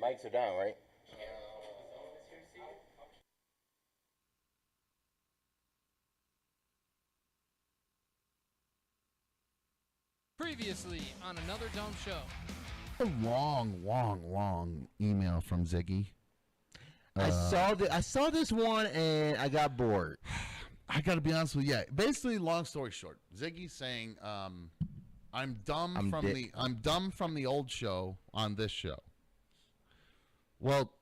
mics are down, right? Previously on another dumb show. A long email from Ziggy. I saw this one and I got bored. I gotta be honest with you. Yeah, basically, long story short, Ziggy's saying, "I'm dumb from the old show on this show." Well,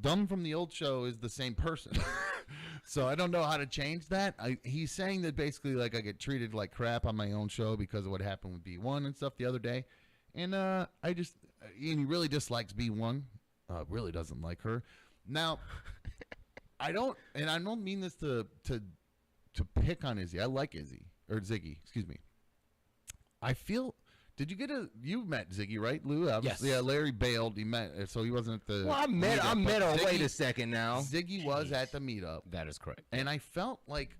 dumb from the old show is the same person, so I don't know how to change that. He's saying that basically, like, I get treated like crap on my own show because of what happened with B1 and stuff the other day, and he really dislikes B1. Really doesn't like her. Now, I don't mean this to pick on Izzy. I like Izzy or Ziggy. Excuse me. I feel. Did you you met Ziggy, right, Lou? Obviously, yes. Yeah, Larry bailed. He met, so he wasn't at the. Well, I met her. Wait a second now. Ziggy was at the meetup. That is correct. And I felt like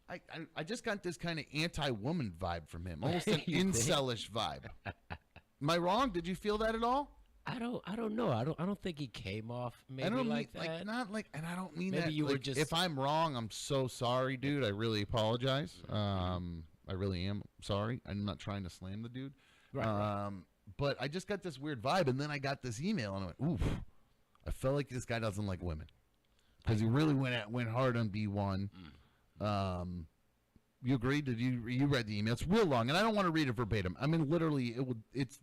I just got this kind of anti-woman vibe from him, almost an incelish vibe. Am I wrong? Did you feel that at all? I don't know. I don't think he came off maybe like that. Like, not like, and I don't mean maybe that. You like, were just. If I'm wrong, I'm so sorry, dude. I really apologize. I really am sorry. I'm not trying to slam the dude. Right. But I just got this weird vibe, and then I got this email, and I went, oof. I felt like this guy doesn't like women because he really went hard on B1. You agree? Did you read the email? It's real long, and I don't want to read it verbatim. I mean, literally, it's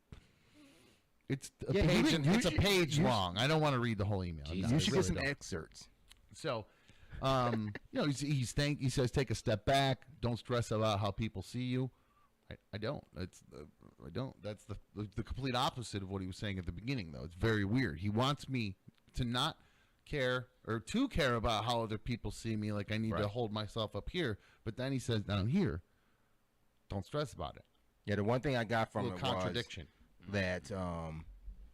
a page. It's a page long. I don't want to read the whole email. You should get some excerpts. So, he says take a step back. Don't stress about how people see you. I don't. I don't. That's the complete opposite of what he was saying at the beginning, though. It's very weird. He wants me to not care or to care about how other people see me. Like I need to hold myself up here. But then he says down here, don't stress about it. Yeah, the one thing I got from it contradiction was that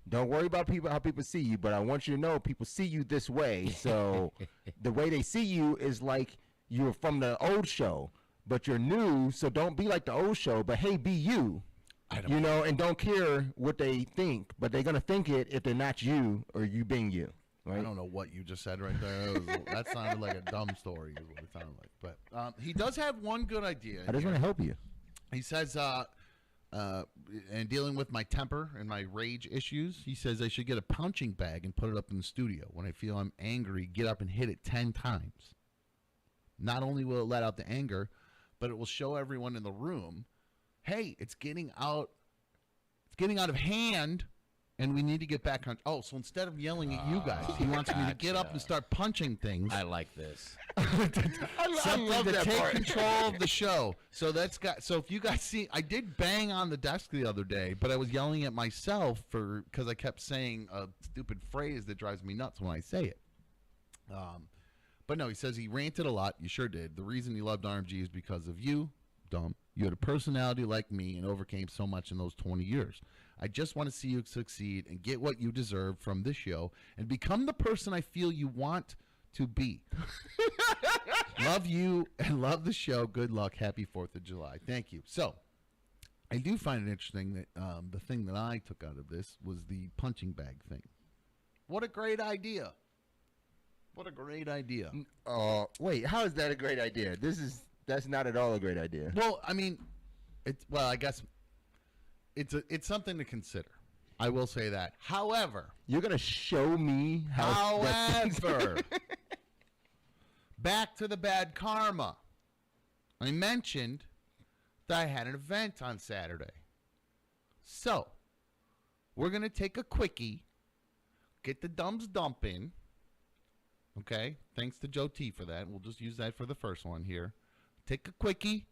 don't worry about how people see you, but I want you to know people see you this way. So the way they see you is like you're from the old show, but you're new. So don't be like the old show, but hey, be you. And don't care what they think, but they're gonna think it if they're not you or you being you. Right? I don't know what you just said right there. That sounded like a dumb story is what it sounded like. But he does have one good idea. I just want to help you. He says, and dealing with my temper and my rage issues, he says I should get a punching bag and put it up in the studio. When I feel I'm angry, get up and hit it 10 times. Not only will it let out the anger, but it will show everyone in the room, hey, it's getting out of hand. And we need to get back on. Oh, so instead of yelling at you guys, he wants me to get up and start punching things. I like this. Something to take control of the show. So So if you guys see, I did bang on the desk the other day, but I was yelling at myself because I kept saying a stupid phrase that drives me nuts when I say it. But no, he says he ranted a lot. You sure did. The reason he loved RMG is because of you, dumb. You had a personality like me and overcame so much in those 20 years. I just want to see you succeed and get what you deserve from this show and become the person I feel you want to be. Love you and love the show. Good luck. Happy 4th of July. Thank you. So I do find it interesting that the thing that I took out of this was the punching bag thing. What a great idea. What a great idea. Wait, how is that a great idea? That's not at all a great idea. Well, I mean, I guess it's something to consider. I will say that. However, you're gonna show me how. However, back to the bad karma. I mentioned that I had an event on Saturday, so we're gonna take a quickie, get the dumbs dump in. Okay, thanks to Joe T for that. We'll just use that for the first one here. Take a quickie.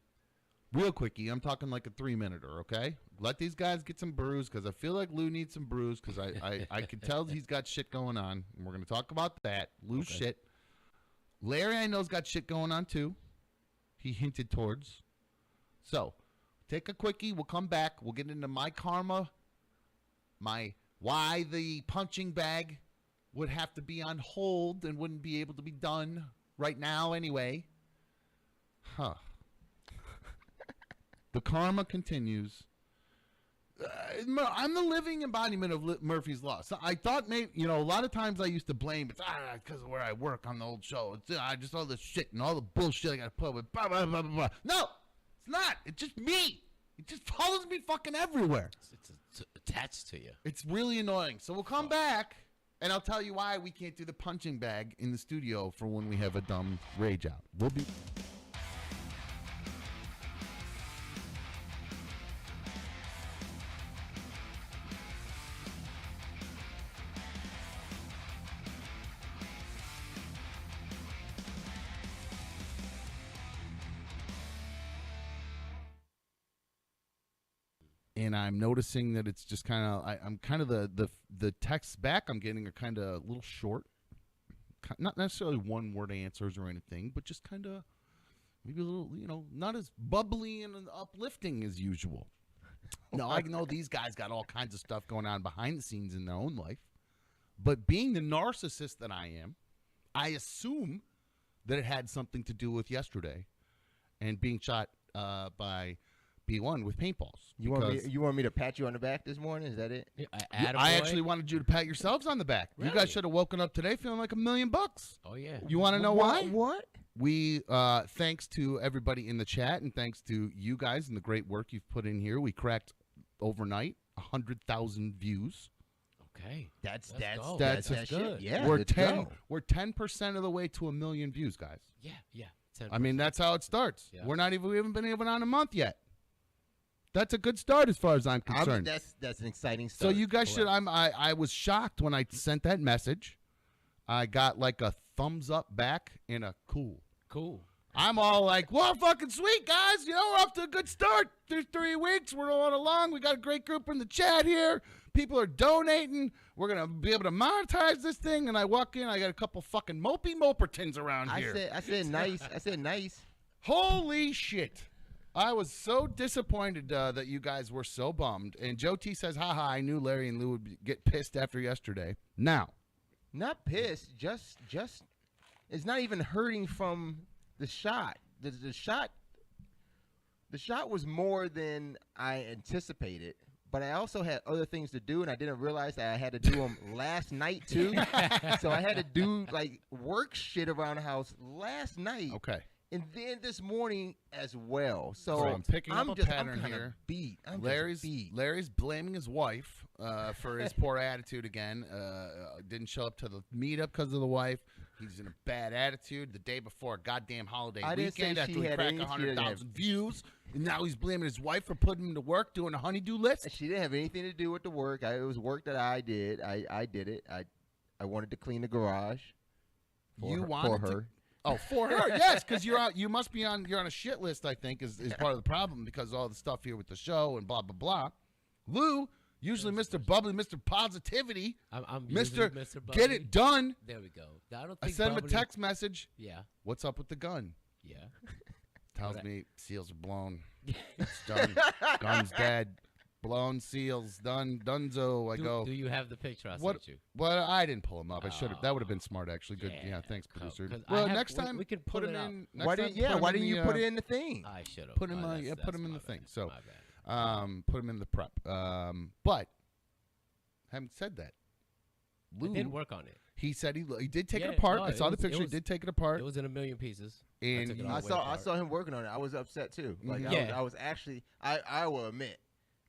Real quickie, I'm talking like a 3-minuter, okay? Let these guys get some brews because I feel like Lou needs some brews because I can tell he's got shit going on. And we're going to talk about that. Lou's shit. Larry, I know, has got shit going on too. He hinted towards. So, take a quickie. We'll come back. We'll get into my karma, why the punching bag would have to be on hold and wouldn't be able to be done right now anyway. Huh. The karma continues. I'm the living embodiment of Murphy's Law. So I thought maybe, a lot of times I used to blame it's because of where I work on the old show. It's just all this shit and all the bullshit I got to put with. Blah, blah, blah, blah, blah. No, it's not. It's just me. It just follows me fucking everywhere. It's attached to you. It's really annoying. So we'll come back, and I'll tell you why we can't do the punching bag in the studio for when we have a dumb rage out. We'll be... And I'm noticing that it's just kind of I'm kind of the texts back I'm getting are kind of a little short, not necessarily one word answers or anything, but just kind of maybe a little not as bubbly and uplifting as usual. No, I know these guys got all kinds of stuff going on behind the scenes in their own life, but being the narcissist that I am, I assume that it had something to do with yesterday and being shot by B1 with paintballs. You want me to pat you on the back this morning? Is that it? I actually wanted you to pat yourselves on the back. Really? You guys should have woken up today feeling like $1 million. Oh yeah. You want to know why? What? We, thanks to everybody in the chat and thanks to you guys and the great work you've put in here, we cracked overnight 100,000 views. Okay. That's good. Shit. Yeah. We're 10% of the way to 1 million views, guys. Yeah. 10%. I mean, that's how it starts. Yeah. We haven't been even on a month yet. That's a good start as far as I'm concerned. That's an exciting start. So you guys should. I was shocked when I sent that message. I got like a thumbs up back and a cool. I'm all like, well, fucking sweet, guys. We're off to a good start. Through 3 weeks, we're rolling along. We got a great group in the chat here. People are donating. We're gonna be able to monetize this thing. And I walk in, I got a couple fucking Mopertons around here. I said nice. I said nice. Holy shit. I was so disappointed that you guys were so bummed. And Joe T says, haha, I knew Larry and Lou would get pissed after yesterday. Now. Not pissed. Just it's not even hurting from the shot. The shot was more than I anticipated. But I also had other things to do, and I didn't realize that I had to do them last night, too. So I had to do, like, work shit around the house last night. Okay. And then this morning as well. So I'm picking up a pattern here. Larry's blaming his wife for his poor attitude again. Didn't show up to the meetup because of the wife. He's in a bad attitude the day before a goddamn holiday weekend after he cracked 100,000 views. And now he's blaming his wife for putting him to work doing a honey-do list. She didn't have anything to do with the work. It was work that I did. I did it. I wanted to clean the garage for her. Oh, for her, yes, because you're on a shit list. I think is part of the problem because of all the stuff here with the show and blah blah blah. Lou, usually Mr. Bubbly, Mr. Positivity, I'm Mr. Bubbly. Get it done. There we go. I sent him a text message. Yeah. What's up with the gun? Yeah. Tells me seals are blown. It's done. Gun's dead. Blown seals, done, dunzo. Do you have the picture I sent you? Well, I didn't pull him up. I should have. That would have been smart, actually. Good. Yeah, thanks, producer. Well, next time we can put him it in. Why didn't you put it in the thing? I should have. Put him. Put him in the thing. So, put him in the prep. But having said that, Lou didn't work on it. He said he did take it apart. I saw the picture. He did take it apart. It was in a million pieces. And I saw him working on it. I was upset too. Like I was actually. I will admit.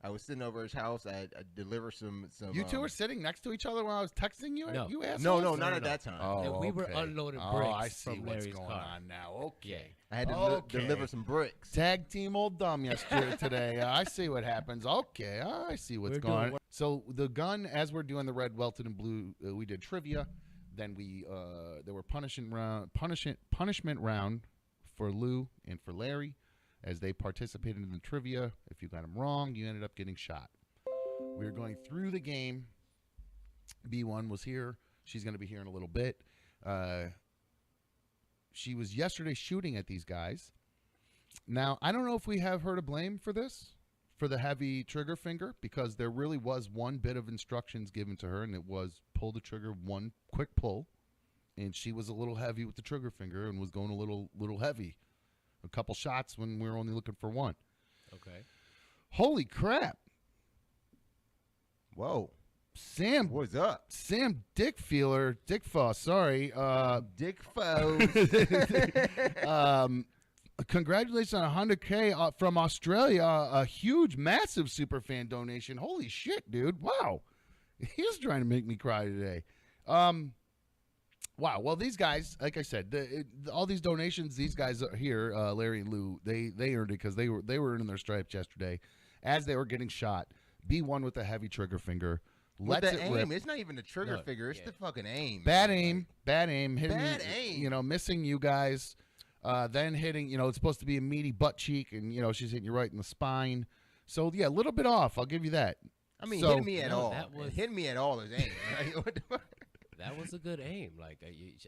I was sitting over his house. I delivered some. You two were sitting next to each other while I was texting you. No. You assholes? No, not at that time. Oh, we were unloading bricks. I see from what's Larry's going car. on now. Okay. Yeah. I had to deliver some bricks. Tag team old dumb yesterday today. I see what happens. Okay, I see what's going on. So the gun, as we're doing the red, welted, and blue, we did trivia. Then there were punishment round for Lou and for Larry. As they participated in the trivia, if you got them wrong, you ended up getting shot. We were going through the game. B1 was here. She's going to be here in a little bit. She was yesterday shooting at these guys. Now, I don't know if we have her to blame for this, for the heavy trigger finger, because there really was one bit of instructions given to her, and it was pull the trigger, one quick pull. And she was a little heavy with the trigger finger and was going a little heavy. A couple shots when we were only looking for one. Okay. Holy crap. Whoa. Sam, What's up? Sam Dickfoss, sorry. Dick Foes. Congratulations on 100K from Australia. A huge, massive super fan donation. Holy shit, dude. Wow. He's trying to make me cry today. Wow. Well, these guys, like I said, all these donations, these guys are here, Larry and Lou, they earned it because they were in their stripes yesterday as they were getting shot. B1 with a heavy trigger finger. With Let's the it aim, rip. it's not even the trigger figure. It's the fucking aim. Bad man. aim. Bad aim. Hitting, Bad aim. You know, missing you guys. Then hitting, it's supposed to be a meaty butt cheek, and, she's hitting you right in the spine. So, yeah, a little bit off. I'll give you that. I mean, So- hitting me at all. Was, Hitting me at all is aim. Like, what the fuck? That was a good aim. Like,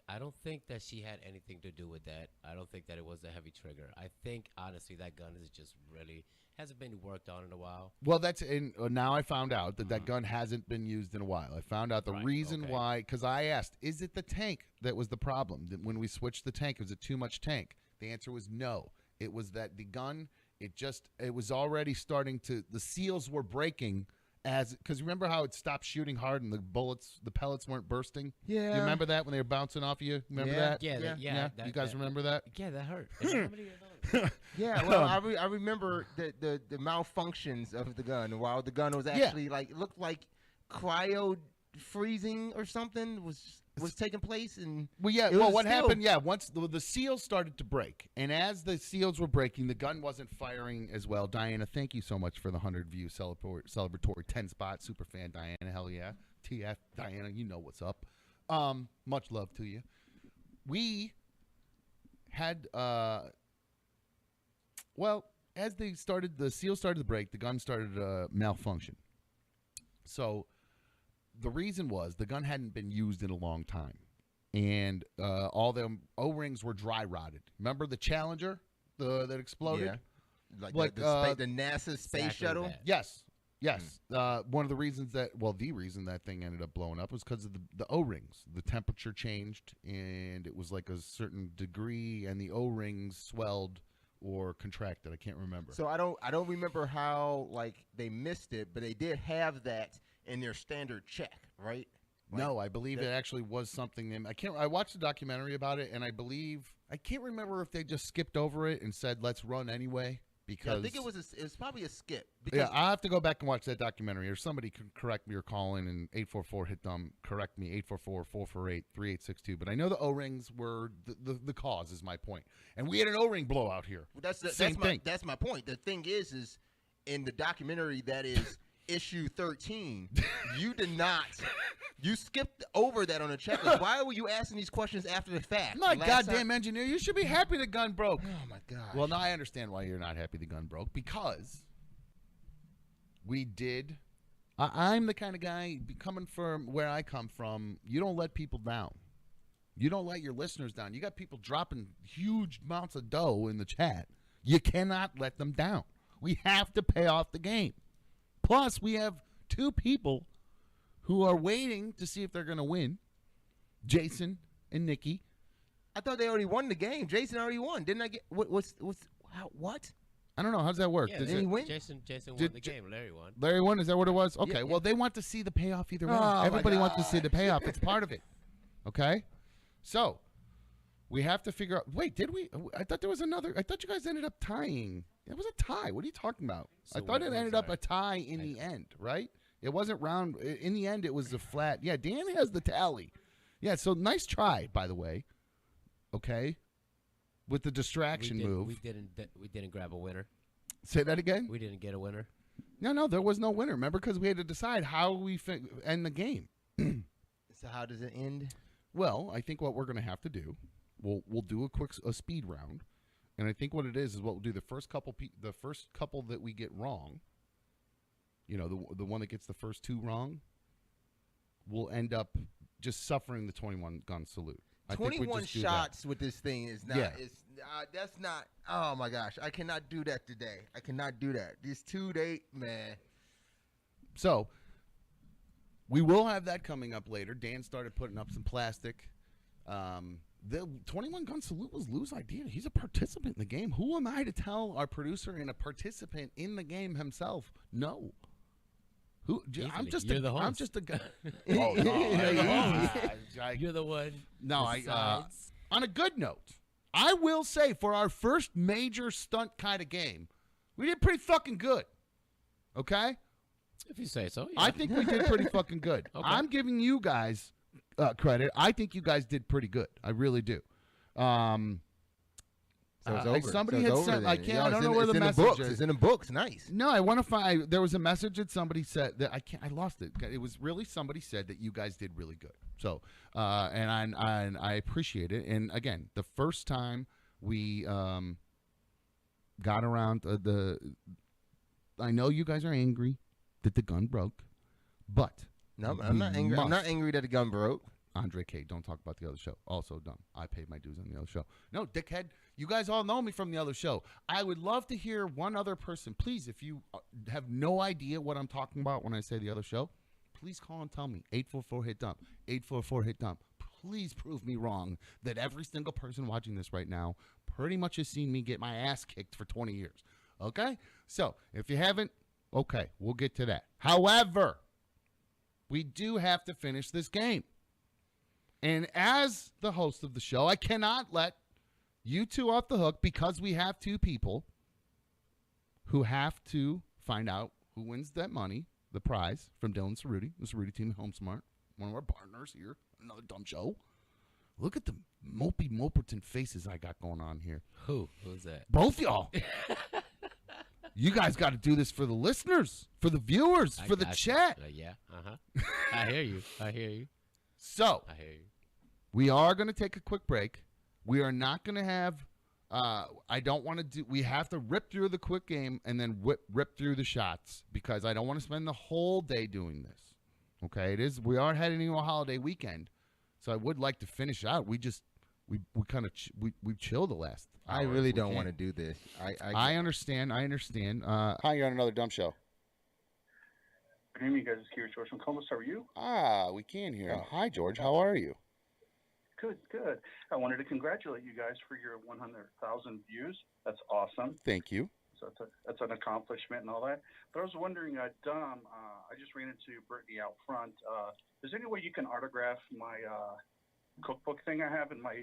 I don't think that she had anything to do with that. I don't think that it was a heavy trigger. I think, honestly, that gun is just really hasn't been worked on in a while. Well, now I found out that gun hasn't been used in a while. I found out the reason why, because I asked, is it the tank that was the problem? That when we switched the tank, was it too much tank? The answer was no. It was that the gun, it was already starting to, the seals were breaking because remember how it stopped shooting hard and the pellets weren't bursting? Yeah. You remember that when they were bouncing off of you? Remember that? Yeah. You guys remember that? Yeah, that hurt. Yeah, well, I remember the malfunctions of the gun while the gun was actually it looked like cryo freezing or something was taking place, and what happened? Yeah, once the seals started to break, and as the seals were breaking, the gun wasn't firing as well. Diana, thank you so much for the 100-view celebratory 10-spot super fan, Diana. Hell yeah, TF Diana, you know what's up. Much love to you. We had as the seals started to break, the gun started to malfunction. So the reason was the gun hadn't been used in a long time, and all the O-rings were dry rotted. Remember the Challenger that exploded? Yeah. Like the NASA space shuttle? That. Yes. One of the reasons the reason that thing ended up blowing up was because of the O-rings. The temperature changed, and it was like a certain degree, and the O-rings swelled or contracted. I can't remember. So I don't remember how they missed it, but they did have that in their standard check, right? No, I believe it actually was something. I watched a documentary about it, and I can't remember if they just skipped over it and said let's run anyway. Because I think it was probably a skip. Yeah, I have to go back and watch that documentary, or somebody can correct me or call in and 844 hit dumb correct me 844-448-3862. But I know the O-rings were the cause. Is my point, and we had an O-ring blowout here. Well, that's my point. The thing is in the documentary that is issue 13, you did not. You skipped over that on the checklist. Why were you asking these questions after the fact? My goddamn engineer, you should be happy the gun broke. Oh my god. Well, now I understand why you're not happy the gun broke, because we did. I'm the kind of guy, coming from where I come from, you don't let people down. You don't let your listeners down. You got people dropping huge amounts of dough in the chat. You cannot let them down. We have to pay off the game. Plus, we have two people who are waiting to see if they're going to win, Jason and Nikki. I thought they already won the game. Jason already won. Didn't I get what? I don't know. How does that work? Yeah, Does he win? Jason won the game. Larry won. Larry won? Is that what it was? Okay. Yeah. Well, they want to see the payoff either way. Oh, Everybody my wants to see God. the payoff. It's part of it. Okay? So, we have to figure out. Wait, did we? I thought there was another. I thought you guys ended up tying. It was a tie. What are you talking about? So I thought what it was ended up our- a tie in the end, right? It wasn't round. In the end, it was a flat. Yeah, Dan has the tally. Yeah, so nice try, by the way. Okay? With the distraction move. We didn't grab a winner. Say that again? We didn't get a winner. No, there was no winner. Remember, because we had to decide how we end the game. So how does it end? Well, I think what we're going to have to do, we'll do a speed round, and I think what it is what we'll do the first couple that we get wrong. You know, the one that gets the first two wrong, will end up just suffering the 21 gun salute. I think we 21 just do shots with this thing is not. Yeah. That's not. Oh my gosh, I cannot do that today. I cannot do that. These 2 days, man. So we will have that coming up later. Dan started putting up some plastic. The 21 gun salute was Lou's idea. He's a participant in the game. Who am I to tell our producer and a participant in the game himself? No. Who? I'm Easily. just You're a, the I'm host. just a guy. Oh, no, You're the one. no, decides. on a good note, I will say for our first major stunt kind of game, we did pretty fucking good. Okay? If you say so. Yeah. I think we did pretty fucking good. Okay. I'm giving you guys credit. I think you guys did pretty good. I really do. So it's over. Somebody So it's had over sent. then. I can't. Yo, I it's don't in- know where it's the in message books. is. It's in the books. Nice. No, I want to find. There was a message that somebody said that I can't. I lost it. It was really somebody said that you guys did really good. So, and I appreciate it. And again, the first time we got around the, I know you guys are angry that the gun broke, but No, I'm not angry. I'm not must- angry that the gun broke. Andre K, don't talk about the other show. Also dumb. I paid my dues on the other show. No, dickhead. You guys all know me from the other show. I would love to hear one other person. Please, if you have no idea what I'm talking about when I say the other show, please call and tell me. 844-HIT-DUMP. 844-HIT-DUMP. Please prove me wrong that every single person watching this right now pretty much has seen me get my ass kicked for 20 years. Okay? So, if you haven't, okay, we'll get to that. However, we do have to finish this game. And as the host of the show, I cannot let you two off the hook because we have two people who have to find out who wins that money, the prize from Dylan Cerruti, the Cerruti team at HomeSmart, one of our partners here, another dumb show. Look at the mopey Moperton faces I got going on here. Who's that? Both y'all. You guys got to do this for the listeners, for the viewers, I for the got you. chat. Yeah. I hear you. I hear you. So, I hear you. we are going to take a quick break. We are not going to have, I don't want to do, we have to rip through the quick game and then rip through the shots because I don't want to spend the whole day doing this. Okay, we are heading into a holiday weekend, so I would like to finish out. We kind of, we chill the last I hour really if we don't can. want to do this. I understand. Hi, you're on another dumb show. Good evening, guys. It's George from Columbus. How are you? We can hear. Hi, George. How are you? Good, good. I wanted to congratulate you guys for your 100,000 views. That's awesome. Thank you. So that's an accomplishment and all that. But I was wondering, Dom, I just ran into Brittany out front. Is there any way you can autograph my cookbook thing I have in my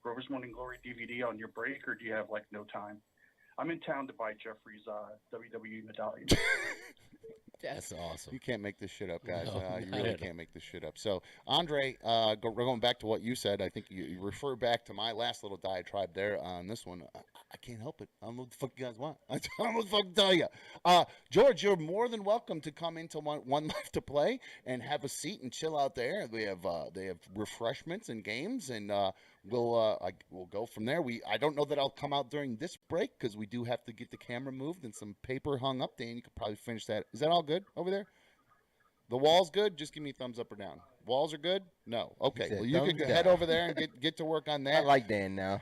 Grover's Morning Glory DVD on your break, or do you have, like, no time? I'm in town to buy Jeffrey's WWE medallion. That's awesome. You can't make this shit up, guys. No, You not really at all. can't make this shit up. So, Andre, going back to what you said, I think you refer back to my last little diatribe there on this one. I can't help it. I don't know what the fuck you guys want. I don't know what the fuck to tell you. George, you're more than welcome to come into One Life to Play and have a seat and chill out there. They have refreshments and games, and we'll go from there. I don't know that I'll come out during this break because we do have to get the camera moved and some paper hung up. Dan, you could probably finish that. Is that all good over there? The wall's good? Just give me a thumbs up or down. Walls are good? No. Okay. said Well, you thumbs can head down. over there and get to work on I that. like Dan now.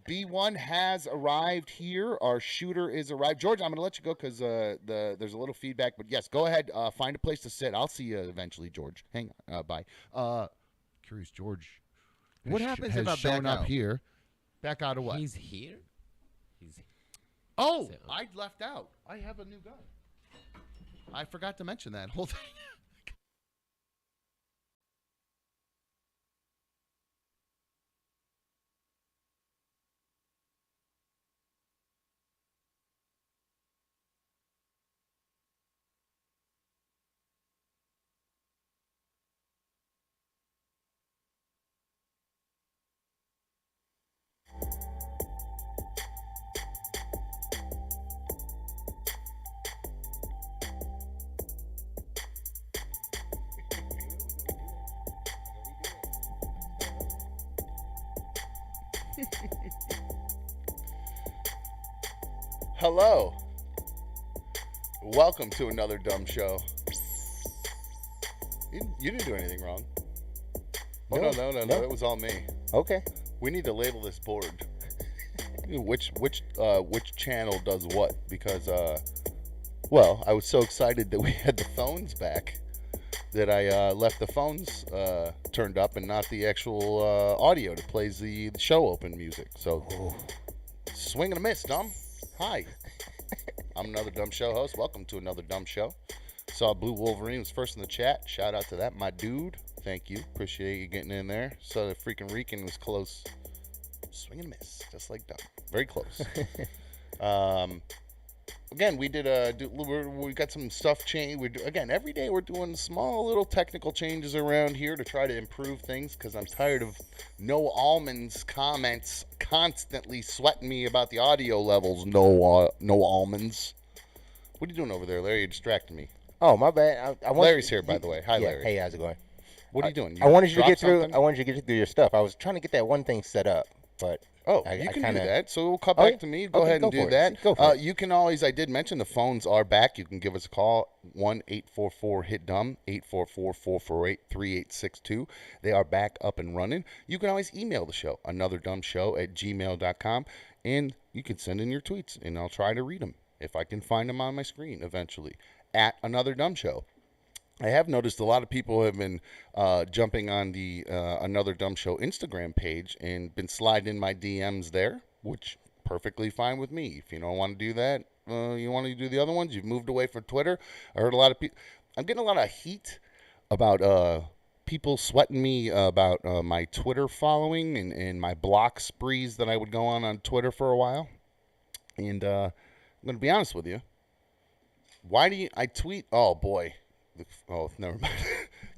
B1 has arrived here. Our shooter is arrived. George, I'm going to let you go because there's a little feedback. But, yes, go ahead. Find a place to sit. I'll see you eventually, George. Hang on. Bye. Curious George. What has happens has if I shown back up out? here. Back out of what? He's here. He's. Oh, That's it. I left out. I have a new gun. I forgot to mention that. Hold on. Hello. Welcome to another dumb show. You didn't do anything wrong. Oh, no. It was all me. Okay. We need to label this board. Which channel does what? Because well, I was so excited that we had the phones back that I left the phones turned up and not the actual audio that plays the show open music. So swing and a miss, Dom. Hi. I'm another dumb show host. Welcome to another dumb show. Saw Blue Wolverine was first in the chat. Shout out to that, my dude. Thank you. Appreciate you getting in there. Saw the freaking Rican was close. Swing and miss, just like dumb. Very close. Again, we did we got some stuff changed. Again, every day we're doing small little technical changes around here to try to improve things because I'm tired of no almonds comments constantly sweating me about the audio levels. No almonds. What are you doing over there, Larry? You distracted me. Oh, my bad. Larry's here, by the way. Hi, yeah, Larry. Hey, how's it going? What are you doing? I wanted you to get through. Something? I wanted you to get through your stuff. I was trying to get that one thing set up, but you can kinda... do that. So we'll cut back to me. Go ahead and do that. Go for it. You can always. I did mention the phones are back. You can give us a call 1-844-HIT-DUMB 844-448-3862. They are back up and running. You can always email the show anotherdumbshow@gmail.com, and you can send in your tweets, and I'll try to read them if I can find them on my screen eventually at Another Dumb Show. I have noticed a lot of people have been jumping on the Another Dumb Show Instagram page and been sliding in my DMs there, which perfectly fine with me. If you don't want to do that, you want to do the other ones. You've moved away from Twitter. I heard a lot of people. I'm getting a lot of heat about people sweating me about my Twitter following and my block sprees that I would go on Twitter for a while. And I'm going to be honest with you. Why do I tweet? Oh, boy. Oh, never mind.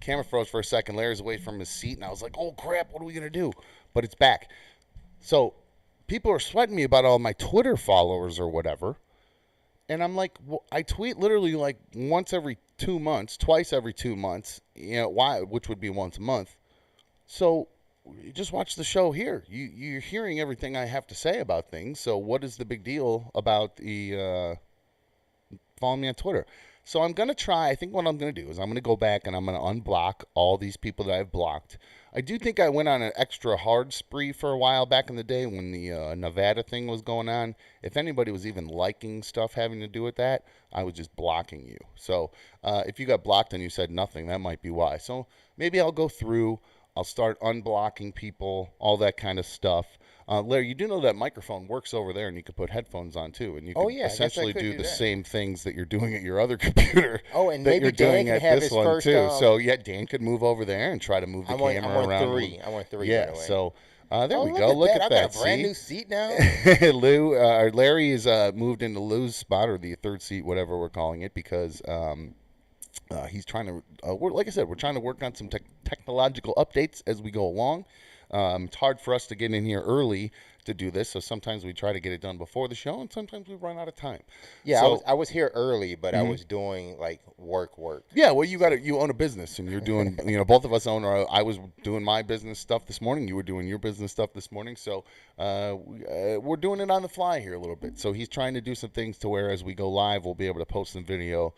Camera froze for a second. Larry's away from his seat, and I was like, oh, crap, what are we going to do? But it's back. So people are sweating me about all my Twitter followers or whatever. And I'm like, well, I tweet literally like once every 2 months, twice every 2 months, which would be once a month. So you just watch the show here. You're hearing everything I have to say about things. So what is the big deal about the following me on Twitter? So I'm going to try, I think what I'm going to do is I'm going to go back and I'm going to unblock all these people that I've blocked. I do think I went on an extra hard spree for a while back in the day when the Nevada thing was going on. If anybody was even liking stuff having to do with that, I was just blocking you. So if you got blocked and you said nothing, that might be why. So maybe I'll go through, I'll start unblocking people, all that kind of stuff. Larry, you do know that microphone works over there, and you can put headphones on too, and you can essentially do the same things that you're doing at your other computer. Oh, and that maybe you're Dan doing can at have this his one first, too. So yeah, Dan could move over there and try to move the camera around. I want three. Yeah. By the way. So there we go. Look Look at at that. that. I got a brand new seat now. Larry is moved into Lou's spot, or the third seat, whatever we're calling it, because he's trying to. Like I said, we're trying to work on some technological updates as we go along. It's hard for us to get in here early to do this, so sometimes we try to get it done before the show, and sometimes we run out of time. Yeah, so, I was here early, but I was doing like work. Yeah, well, you own a business, and you're doing, both of us own I was doing my business stuff this morning. You were doing your business stuff this morning, so we're doing it on the fly here a little bit. So he's trying to do some things to where as we go live, we'll be able to post some video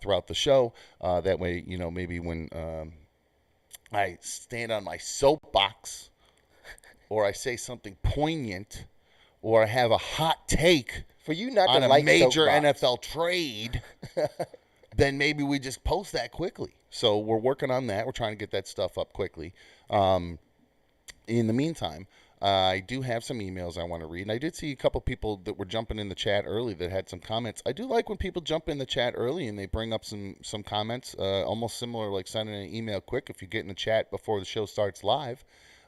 throughout the show. That way, maybe when I stand on my soapbox, or I say something poignant, or I have a hot take for you not on to a like major soapbox. NFL trade, then maybe we just post that quickly. So we're working on that. We're trying to get that stuff up quickly. In the meantime, I do have some emails I want to read. And I did see a couple people that were jumping in the chat early that had some comments. I do like when people jump in the chat early and they bring up some comments, almost similar like sending an email quick. If you get in the chat before the show starts live,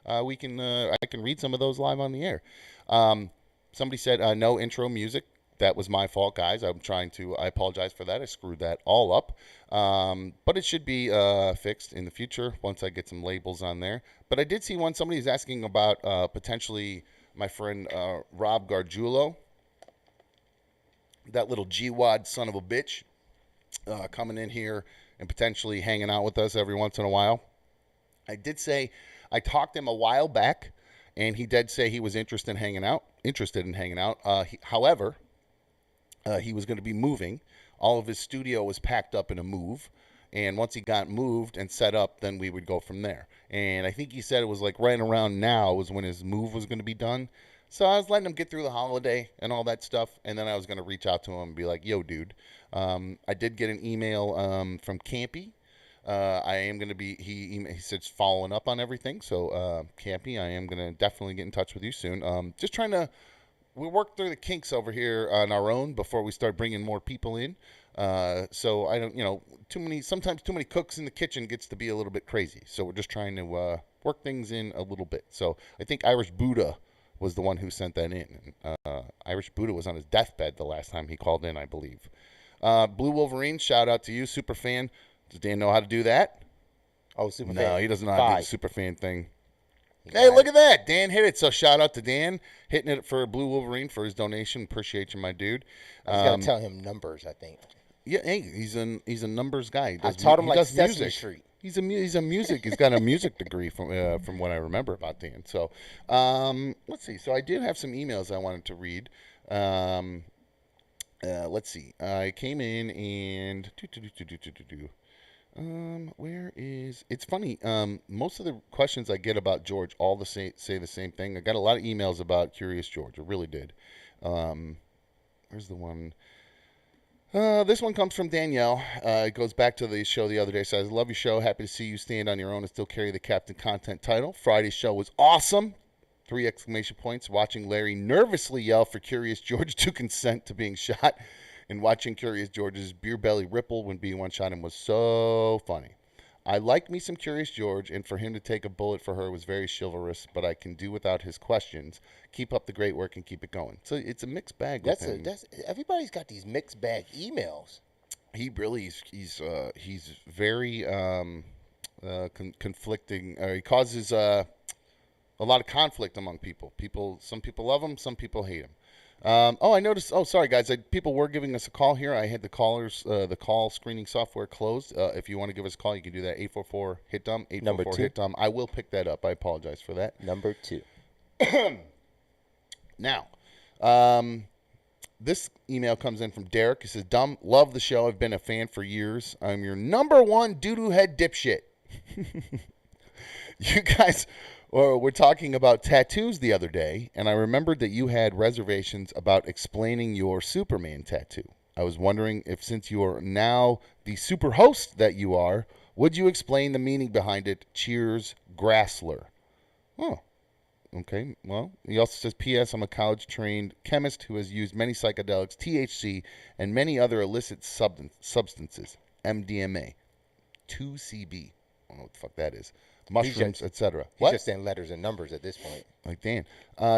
I can read some of those live on the air. Somebody said no intro music. That was my fault, guys. I apologize for that. I screwed that all up. But it should be fixed in the future once I get some labels on there. But I did see somebody's asking about potentially my friend Rob Gargiulo, that little G-wad son of a bitch, coming in here and potentially hanging out with us every once in a while. I did say I talked to him a while back, and he did say he was interested in hanging out. However, he was going to be moving. All of his studio was packed up in a move, and once he got moved and set up, then we would go from there. And I think he said it was like right around now was when his move was going to be done. So I was letting him get through the holiday and all that stuff, and then I was going to reach out to him and be like, yo, dude. I did get an email from Campy. I am going to be, he said following up on everything. So, Campy, I am going to definitely get in touch with you soon. Just trying to we worked through the kinks over here on our own before we start bringing more people in. So I don't, sometimes too many cooks in the kitchen gets to be a little bit crazy. So we're just trying to work things in a little bit. So I think Irish Buddha was the one who sent that in. Irish Buddha was on his deathbed the last time he called in, I believe. Blue Wolverine, shout out to you, super fan. Does Dan know how to do that? Oh, super No, fan. he doesn't know how to do the 5. super fan thing. You Hey, got look it. at that. Dan hit it. So shout out to Dan hitting it for Blue Wolverine for his donation. Appreciate you, my dude. I just gotta tell him numbers, I think. Yeah, hey, he's a numbers guy. He I does, taught him he like does Sesame music. Street. He's a music. He's got a music degree from what I remember about Dan. So, let's see. So I did have some emails I wanted to read. Let's see. I came in and where is? It's funny. Most of the questions I get about George all say the same thing. I got a lot of emails about Curious George. I really did. Where's the one? This one comes from Danielle. It goes back to the show the other day. It says, love your show. Happy to see you stand on your own and still carry the Captain Content title. Friday's show was awesome. 3 exclamation points. Watching Larry nervously yell for Curious George to consent to being shot and watching Curious George's beer belly ripple when being one-shot him was so funny. I like me some Curious George, and for him to take a bullet for her was very chivalrous, but I can do without his questions. Keep up the great work and keep it going. So it's a mixed bag with him. Everybody's got these mixed bag emails. He really he's very conflicting. He causes a lot of conflict among people. Some people love him, some people hate him. I noticed. Oh, sorry, guys. People were giving us a call here. I had the call screening software closed. If you want to give us a call, you can do that. 844-HIT-DUM, 844-HIT-DUM. I will pick that up. I apologize for that. Number 2. Now, this email comes in from Derek. He says, Dumb, love the show. I've been a fan for years. I'm your number one doo-doo head dipshit. You guys were talking about tattoos the other day, and I remembered that you had reservations about explaining your Superman tattoo. I was wondering if, since you are now the super host that you are, would you explain the meaning behind it? Cheers, Grassler. Oh, okay. Well, he also says, P.S. I'm a college-trained chemist who has used many psychedelics, THC, and many other illicit substances, MDMA, 2CB. I don't know what the fuck that is. Mushrooms, etc. He's just saying letters and numbers at this point. Like Dan.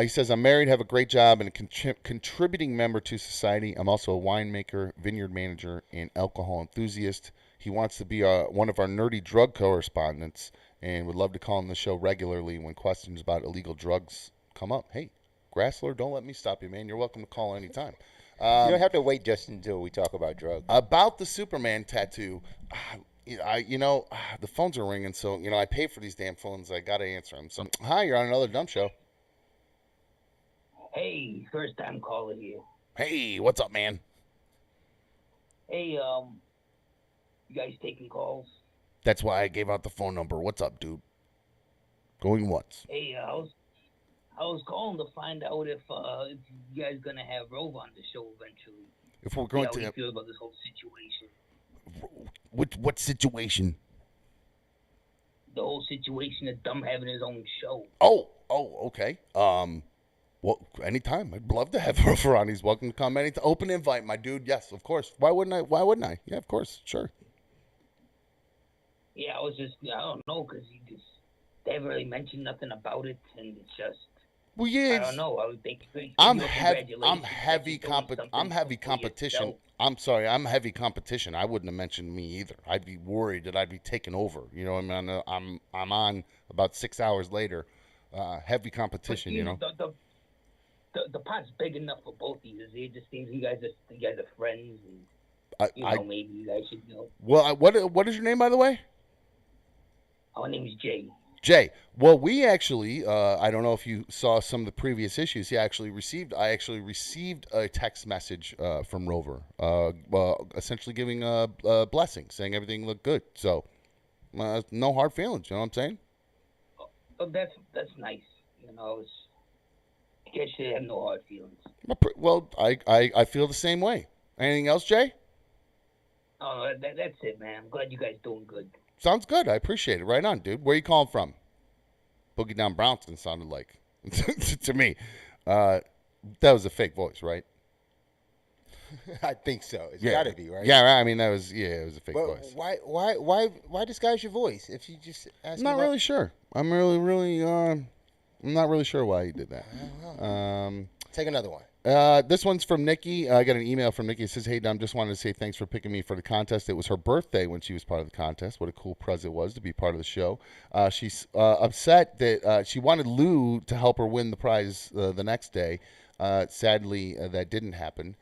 He says, I'm married, have a great job, and a contributing member to society. I'm also a winemaker, vineyard manager, and alcohol enthusiast. He wants to be one of our nerdy drug correspondents and would love to call on the show regularly when questions about illegal drugs come up. Hey, Grassler, don't let me stop you, man. You're welcome to call anytime. You don't have to wait just until we talk about drugs. About the Superman tattoo, the phones are ringing, so, I pay for these damn phones. I got to answer them. So, hi, you're on another dumb show. Hey, first time caller here. Hey, what's up, man? Hey, you guys taking calls? That's why I gave out the phone number. What's up, dude? Going once. Hey, I was calling to find out if you guys gonna have Rove on the show eventually. If we're going how to you feel about this whole situation? what situation? The whole situation of Dumb having his own show. Oh, okay. Well, anytime. I'd love to have Rover on. He's welcome to come anytime. Open invite, my dude. Yes, of course. Why wouldn't I? Yeah, of course. Sure. Yeah, I don't know, because they haven't really mentioned nothing about it, and it's just. Well, yeah. I don't know. I would think. I'm heavy competition. I'm sorry. I'm heavy competition. I wouldn't have mentioned me either. I'd be worried that I'd be taken over. You know, I'm on about 6 hours later. Heavy competition. The pot's big enough for both of you. It just seems you guys are friends, and maybe you guys should know. Well, what is your name, by the way? My name is Jay. Jay. Well, we actually, I don't know if you saw some of the previous issues. I actually received a text message from Rover, essentially giving a blessing, saying everything looked good. So, no hard feelings. You know what I'm saying? Oh, that's nice. I guess you have no hard feelings. Well, I feel the same way. Anything else, Jay? Oh, that's it, man. I'm glad you guys doing good. Sounds good. I appreciate it. Right on, dude. Where you calling from? Boogie Down Brownson sounded like to me. That was a fake voice, right? I think so. It's Yeah. got to be, right? Yeah, I mean, it was a fake But voice. why disguise your voice if you just ask? I'm not really sure. I'm not really sure why he did that. Take another one. This one's from Nikki. I got an email from Nikki. It says, "Hey, Dom, just wanted to say thanks for picking me for the contest. It was her birthday when she was part of the contest. What a cool present it was to be part of the show. She's upset that she wanted Lou to help her win the prize the next day. Sadly, that didn't happen.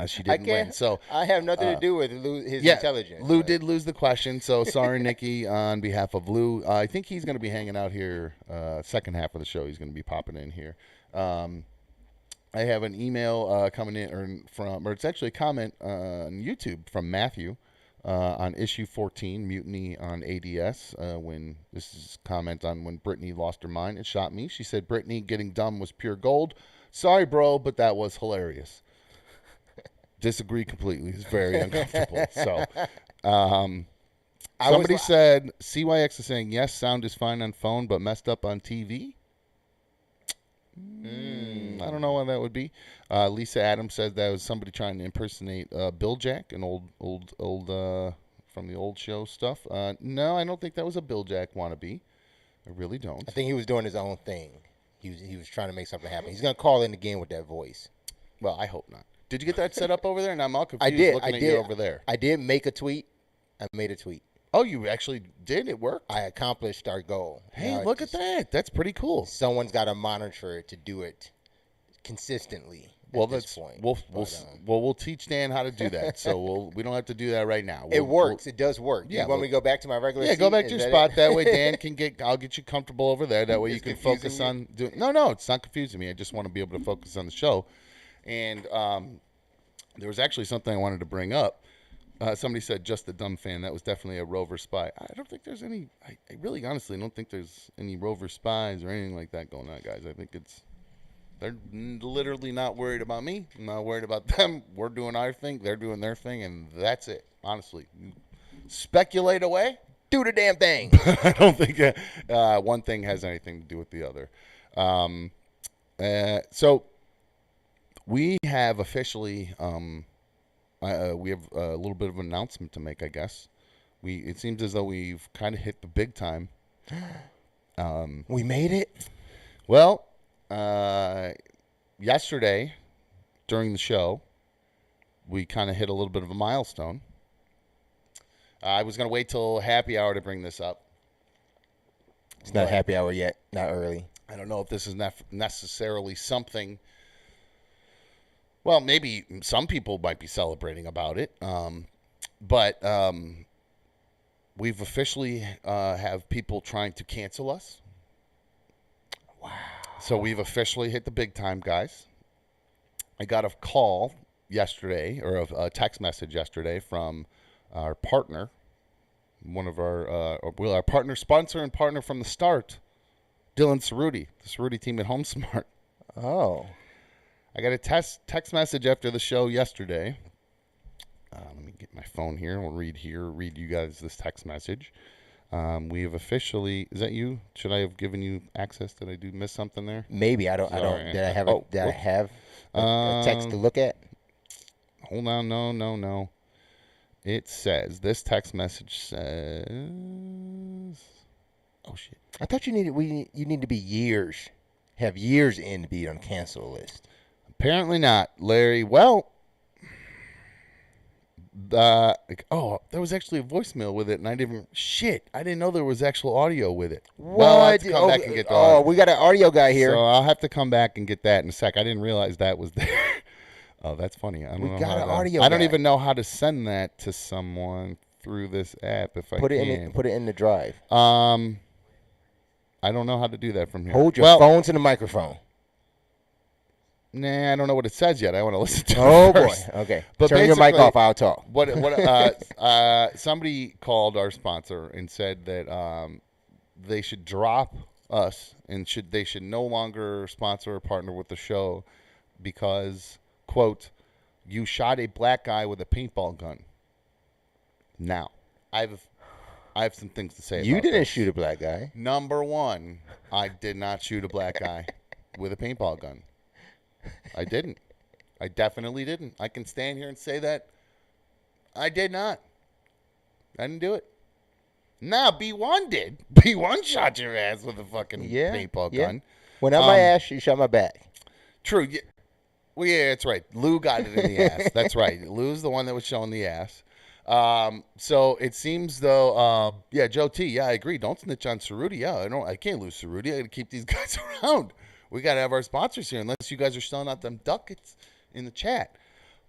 She didn't win. So I have nothing to do with his intelligence. Lou did lose the question. So sorry, Nikki, on behalf of Lou. I think he's going to be hanging out here second half of the show. He's going to be popping in here. I have an email coming in or it's actually a comment on YouTube from Matthew on issue 14, Mutiny on ADS. When this is comment on when Brittany lost her mind and shot me. She said, Brittany getting dumb was pure gold. Sorry, bro, but that was hilarious. Disagree completely. It's very uncomfortable. So, somebody said, CYX is saying, yes, sound is fine on phone, but messed up on TV. I don't know what that would be. Lisa Adams said that was somebody trying to impersonate Bill Jack, an old from the old show stuff. No, I don't think that was a Bill Jack wannabe. I really don't. I think he was doing his own thing. He was trying to make something happen. He's gonna call in again with that voice. Well, I hope not. Did you get that set up over there? And I'm all confused looking at you over there. I did make a tweet. I made a tweet. Oh, you actually did? It worked? I accomplished our goal. Hey, look at that. That's pretty cool. Someone's got to monitor it to do it consistently. Well, this point. We'll teach Dan how to do that. So we don't have to do that right now. It works. It does work. Yeah, you want me to go back to my regular? Yeah, seat? go back to your spot. That way, Dan can I'll get you comfortable over there. That way, you can focus on doing. No, it's not confusing me. I just want to be able to focus on the show. And there was actually something I wanted to bring up. Somebody said, just a dumb fan. That was definitely a Rover spy. I don't think there's any. I really, honestly, don't think there's any Rover spies or anything like that going on, guys. I think they're literally not worried about me. I'm not worried about them. We're doing our thing. They're doing their thing, and that's it. Honestly, speculate away. Do the damn thing. I don't think one thing has anything to do with the other. So we have officially. We have a little bit of an announcement to make, I guess. It seems as though we've kind of hit the big time. We made it? Well, yesterday, during the show, we kind of hit a little bit of a milestone. I was going to wait till happy hour to bring this up. It's not happy hour yet. Not early. I don't know if this is necessarily something... Well, maybe some people might be celebrating about it, but we've officially have people trying to cancel us. Wow. So we've officially hit the big time, guys. I got a call yesterday, or a text message yesterday from our partner, one of our partner, sponsor, and partner from the start, Dylan Cerruti, the Cerruti team at HomeSmart. Oh. I got a text message after the show yesterday. Let me get my phone here. We'll read you guys this text message. We have officially. Is that you? Should I have given you access? Did I miss something there? Maybe I don't. Did I have a text to look at? Hold on. No. It says this text message says. Oh shit! I thought you need to be have years in to be on the cancel list. Apparently not, Larry. Well, there was actually a voicemail with it, and I didn't know there was actual audio with it. What? Well, I'll have to come back and get the audio. We got an audio guy here. So I'll have to come back and get that in a sec. I didn't realize that was there. Oh, that's funny. I don't even know how to send that to someone through this app if I can. Put it in the drive. I don't know how to do that from here. Hold your phone to the microphone. Nah, I don't know what it says yet. I want to listen to it first. Boy. Okay. But turn your mic off. I'll talk. Somebody called our sponsor and said that they should drop us and they should no longer sponsor or partner with the show because, quote, you shot a black guy with a paintball gun. Now, I have some things to say about You didn't this. shoot a black guy. Number one, I did not shoot a black guy. with a paintball gun. I didn't. I definitely didn't. I can stand here and say that I did not. I didn't do it. Nah, B1 did. B1 shot your ass with a fucking paintball gun. When not my ass, she shot my back. True. Yeah. Well, yeah, that's right. Lou got it in the ass. That's right. Lou's the one that was showing the ass. So it seems though, Joe T. Yeah, I agree. Don't snitch on Cerruti. Yeah, I can't lose Cerruti. I got to keep these guys around. We got to have our sponsors here, unless you guys are selling out them ducats in the chat.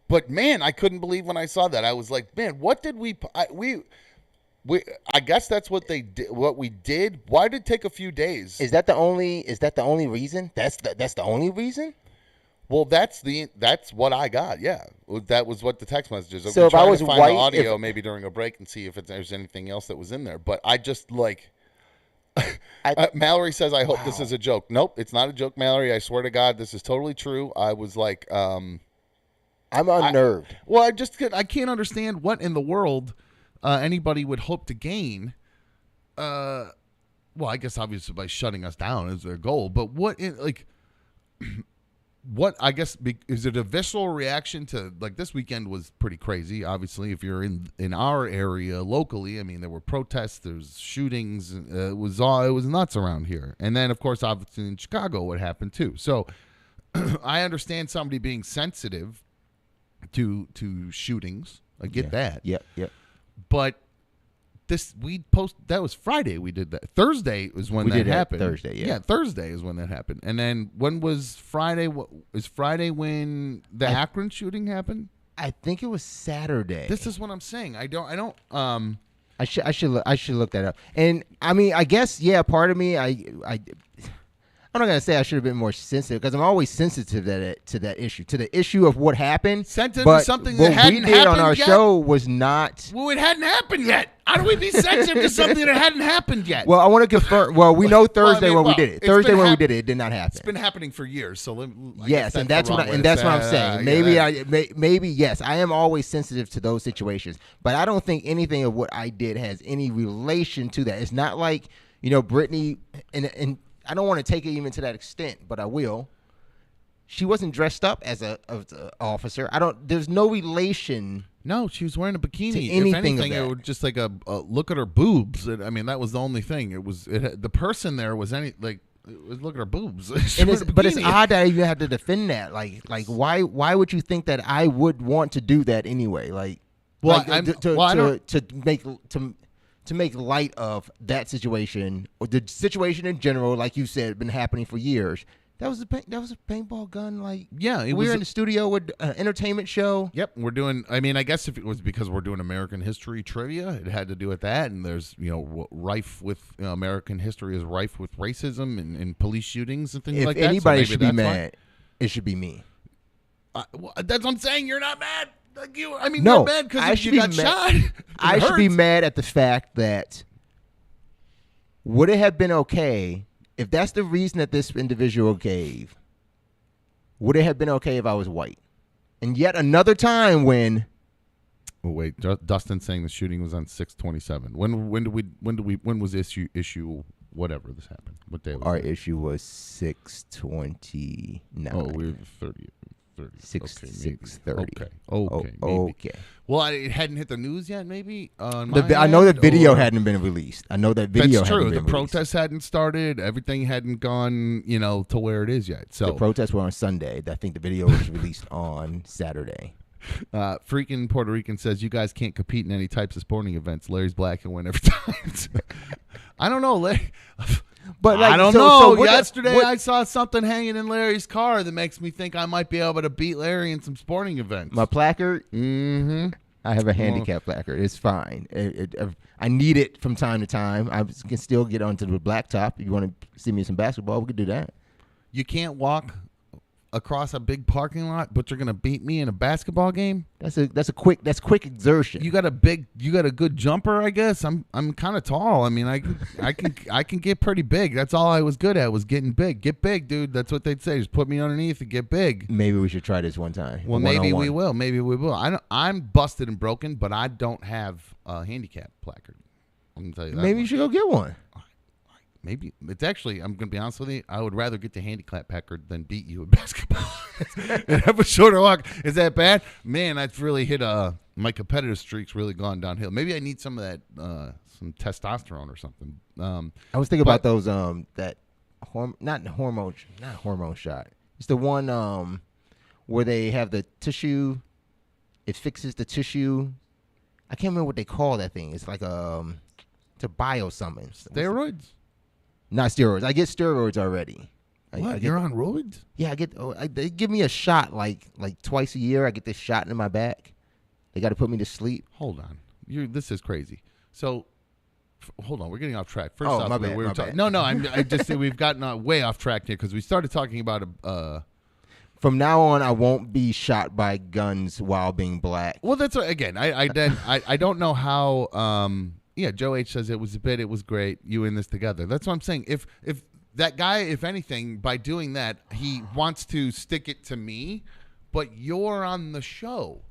But man, I couldn't believe when I saw that. I was like, man, what did we I guess that's what they did. What we did. Why did it take a few days? Is that the only reason? That's the only reason? Well, that's what I got. Yeah, that was what the text messages. So if I was to find white, the audio maybe during a break and see if there's anything else that was in there. But I just like. Mallory says, "I hope this is a joke." Nope, it's not a joke, Mallory. I swear to God, this is totally true. I was like, I'm unnerved. I can't understand what in the world anybody would hope to gain. Well, I guess obviously by shutting us down is their goal. But what I guess is it a visceral reaction to, like, this weekend was pretty crazy. Obviously, if you're in our area locally, I mean, there were protests, there's shootings, it was nuts around here. And then of course, obviously in Chicago, what happened too. So I understand somebody being sensitive to shootings. I get that. Yep. But that was Friday we did that. Thursday was when that happened. Thursday, yeah. Thursday is when that happened. And then when was Friday? Was Friday when the Akron shooting happened? I think it was Saturday. This is what I'm saying. I should look that up. And I mean, I guess part of me I'm not gonna say I should have been more sensitive, because I'm always sensitive to that issue, to the issue of what happened. Sensitive to something that hadn't happened yet. What we did on our show was not. Well, it hadn't happened yet. How do we be sensitive to something that hadn't happened yet? Well, I want to confirm. Well, we know Thursday when we did it. Thursday when we did it did not happen. It's been happening for years. So yes, and that's what I'm saying. Maybe yes, I am always sensitive to those situations, but I don't think anything of what I did has any relation to that. It's not like, Brittany and I don't want to take it even to that extent, but I will. She wasn't dressed up as a officer. There's no relation. No, she was wearing a bikini. If anything, it was just like a look at her boobs. I mean, that was the only thing. The person there was look at her boobs. But it's odd that I even have to defend that. Like why would you think that I would want to do that anyway? To make light of that situation, or the situation in general, like you said, been happening for years. That was a paintball gun. We're in the studio with an entertainment show. Yep, we're doing. I mean, I guess if it was because we're doing American history trivia, it had to do with that. And there's rife with American history is rife with racism and police shootings and things like that. If anybody should be mad, it should be me. That's what I'm saying. You're not mad. You're mad because you got shot. I should be mad at the fact that would it have been okay if that's the reason that this individual gave? Would it have been okay if I was white? And yet another time when. Oh wait, Dustin's saying the shooting was on 6/27. When was issue whatever this happened? What day was our it? issue was 6/29. Oh, we're 30. 6/30. Okay. Well, it hadn't hit the news yet. Maybe I know that video hadn't been released. I know that video. That's true. The released. protests hadn't started. Everything hadn't gone, to where it is yet. So the protests were on Sunday. I think the video was released on Saturday. Freaking Puerto Rican says you guys can't compete in any types of sporting events. Larry's black and win every time. I don't know, Larry. But I don't know. So yesterday I saw something hanging in Larry's car that makes me think I might be able to beat Larry in some sporting events. My placard? Mm-hmm. I have a handicap placard. It's fine. I need it from time to time. I can still get onto the blacktop. If you want to see me some basketball, we could do that. You can't walk across a big parking lot, but you're gonna beat me in a basketball game? That's quick exertion. You got a good jumper, I guess. I'm kind of tall. I mean, I can get pretty big. That's all I was good at, was getting big. Get big, dude. That's what they'd say. Just put me underneath and get big. Maybe we should try this one time. Well, maybe we will. Maybe we will. I'm busted and broken, but I don't have a handicap placard. I can tell you that. Maybe you should go get one. maybe it's actually. I'm gonna be honest with you. I would rather get the handicap record than beat you in basketball and have a shorter walk. Is that bad? Man, that's really hit my competitive streak's really gone downhill. Maybe I need some of that, some testosterone or something. I was thinking about those not hormone shot. It's the one where they have the tissue. It fixes the tissue. I can't remember what they call that thing. It's like to bio something. Steroids? Not steroids. I get steroids already. You're on roids? Yeah, they give me a shot like twice a year. I get this shot in my back. They got to put me to sleep. Hold on. This is crazy. So, hold on. We're getting off track. First Oh, off, my bad, we were my talking. bad. No, I just say we've gotten way off track here because we started talking about From now on, I won't be shot by guns while being black. Well, that's again. I don't know how. Yeah, Joe H says it was a bit. It was great. You in this together. That's what I'm saying. If that guy, if anything, by doing that, he wants to stick it to me, but you're on the show,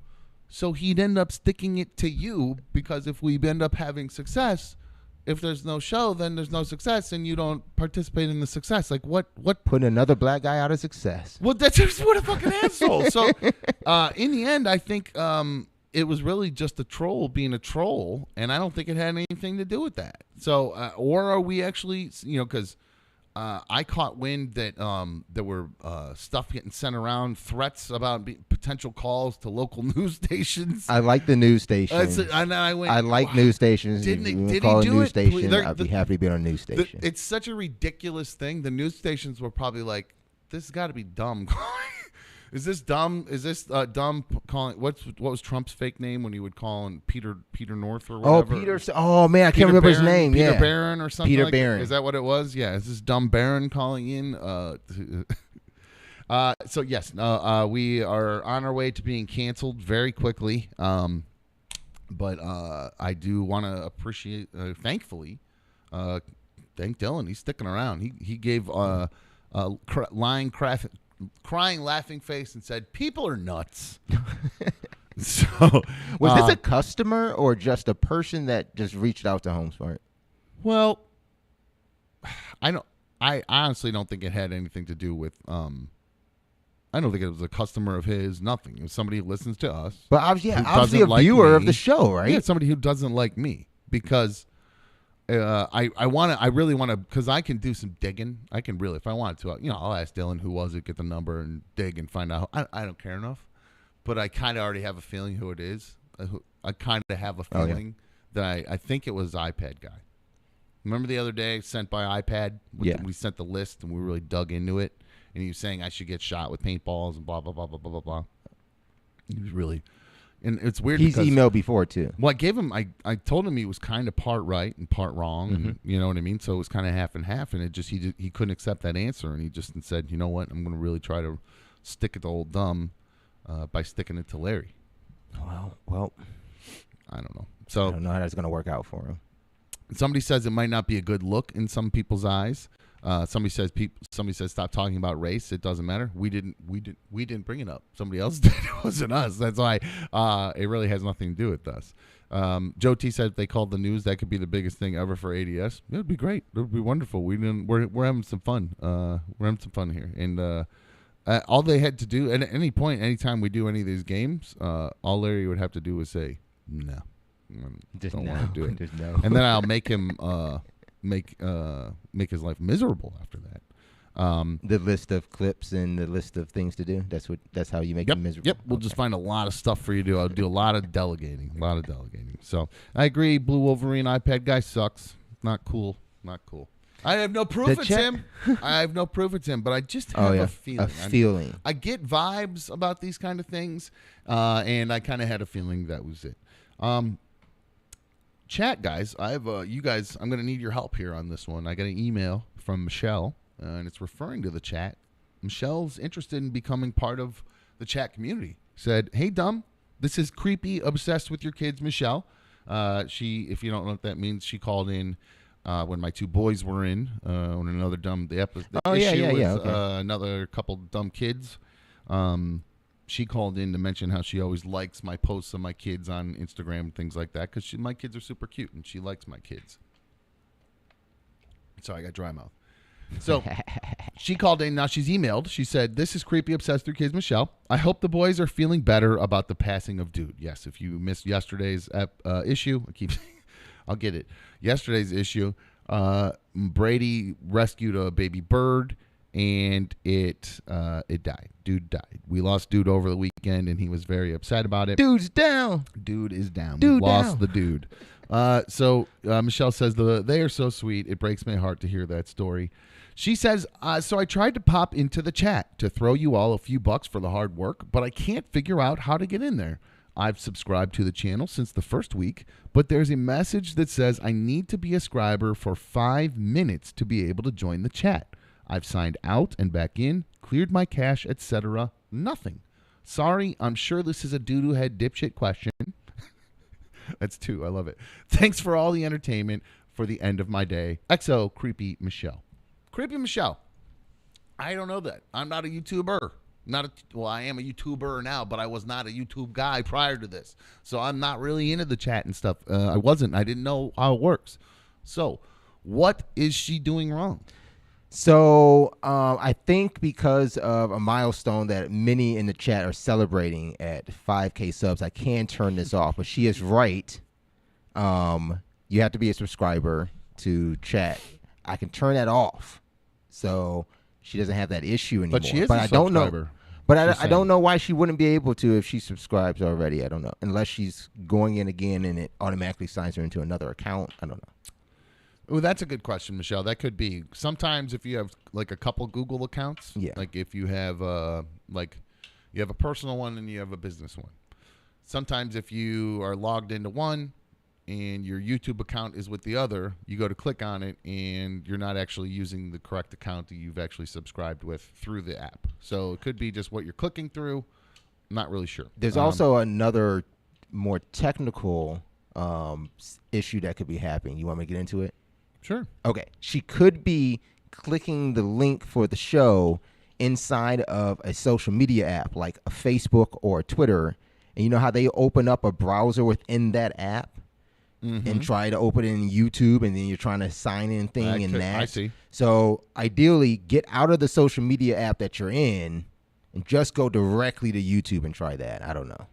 so he'd end up sticking it to you because if we end up having success, if there's no show, then there's no success, and you don't participate in the success. Like what? Put another black guy out of success. Well, that's just what a fucking asshole. So, in the end, I think it was really just a troll being a troll, and I don't think it had anything to do with that. So, or are we actually, because I caught wind that there were stuff getting sent around, threats about potential calls to local news stations. I like the news stations. And I went, I like news stations. Did If you he call a do news it? station, I'd be happy to be on a news station. It's such a ridiculous thing. The news stations were probably like, this has got to be dumb. Is this dumb? Is this dumb calling? What was Trump's fake name when he would call in Peter North or whatever? Oh man, I can't remember his name. Peter Yeah, Barron or something. Peter like Barron. Is that what it was? Yeah. Is this dumb Barron calling in? So yes, we are on our way to being canceled very quickly. But I do want to appreciate, thankfully, thank Dylan. He's sticking around. He gave crying, laughing face and said, "People are nuts." So, was this a customer or just a person that just reached out to HomeSmart? Well, I honestly don't think it had anything to do with. I don't think it was a customer of his. Nothing. It was somebody who listens to us. But obviously a like viewer me. of the show, right? Yeah, somebody who doesn't like me because. I really want to, because I can do some digging. I can really, if I wanted to, I'll ask Dylan who was it, get the number and dig and find out. I don't care enough, but I kind of already have a feeling who it is. I kind of have a feeling that I think it was iPad guy. Remember the other day sent by iPad? We sent the list and we really dug into it. And he was saying I should get shot with paintballs and blah, blah, blah, blah, blah, blah, blah. He was really... And it's weird. He's emailed before too. Well, I gave him. I told him he was kind of part right and part wrong, and you know what I mean. So it was kind of half and half, and he couldn't accept that answer, and he just said, you know what, I'm going to really try to stick it to old dumb by sticking it to Larry. Well, I don't know. So I don't know how that's going to work out for him. Somebody says it might not be a good look in some people's eyes. Somebody says stop talking about race. It doesn't matter. We didn't bring it up. Somebody else did. It wasn't us. That's why it really has nothing to do with us. Joe T said if they called the news, that could be the biggest thing ever for ADS. It would be great. It would be wonderful. We're having some fun. We're having some fun here. And all they had to do at any point, anytime we do any of these games, all Larry would have to do was say no. Don't want to do it. Just no. And then I'll make him make his life miserable after that. The list of clips and the list of things to do. That's how you make him miserable. Yep. We'll just find a lot of stuff for you to do. I'll do a lot of delegating. So I agree. Blue Wolverine iPad guy sucks. Not cool. I have no proof it's him. I have no proof it's him, but I just have a feeling. A feeling. I get vibes about these kind of things, and I kind of had a feeling that was it. Chat, guys, I have you guys. I'm going to need your help here on this one. I got an email from Michelle, and it's referring to the chat. Michelle's interested in becoming part of the chat community. Said, "Hey, dumb, this is creepy, obsessed with your kids, Michelle." She, if you don't know what that means, she called in when my two boys were in on another dumb issue with another couple dumb kids. She called in to mention how she always likes my posts of my kids on Instagram and things like that because my kids are super cute and she likes my kids. Sorry, I got dry mouth. So she called in. Now she's emailed. She said, "This is Creepy Obsessed Through Kids Michelle. I hope the boys are feeling better about the passing of Dude." Yes, if you missed yesterday's issue, I'll get it. Yesterday's issue, Brady rescued a baby bird, and it died. Dude died. We lost Dude over the weekend, and he was very upset about it. Dude's down. Dude is down. Dude we lost down. the dude. So Michelle says, they are so sweet. It breaks my heart to hear that story. She says, so I tried to pop into the chat to throw you all a few bucks for the hard work, but I can't figure out how to get in there. I've subscribed to the channel since the first week, but there's a message that says I need to be a subscriber for 5 minutes to be able to join the chat. I've signed out and back in, cleared my cache, etc. Nothing. Sorry, I'm sure this is a doo-doo head dipshit question. That's 2. I love it. Thanks for all the entertainment for the end of my day. XO, Creepy Michelle. Creepy Michelle. I don't know that. I'm not a YouTuber. Well, I am a YouTuber now, but I was not a YouTube guy prior to this. So I'm not really into the chat and stuff. I wasn't. I didn't know how it works. So what is she doing wrong? So I think because of a milestone that many in the chat are celebrating at 5K subs, I can turn this off. But she is right. You have to be a subscriber to chat. I can turn that off, so she doesn't have that issue anymore. But she is I don't know. But I don't know why she wouldn't be able to if she subscribes already. I don't know. Unless she's going in again and it automatically signs her into another account. I don't know. Oh, that's a good question, Michelle. That could be. Sometimes if you have like a couple Google accounts, yeah. Like if you have you have a personal one and you have a business one. Sometimes if you are logged into one and your YouTube account is with the other, you go to click on it and you're not actually using the correct account that you've actually subscribed with through the app. So it could be just what you're clicking through. I'm not really sure. There's also another more technical issue that could be happening. You want me to get into it? Sure. Okay. She could be clicking the link for the show inside of a social media app like a Facebook or a Twitter. And you know how they open up a browser within that app and try to open it in YouTube, and then you're trying to sign in thing in that. I see. So ideally, get out of the social media app that you're in and just go directly to YouTube and try that. I don't know.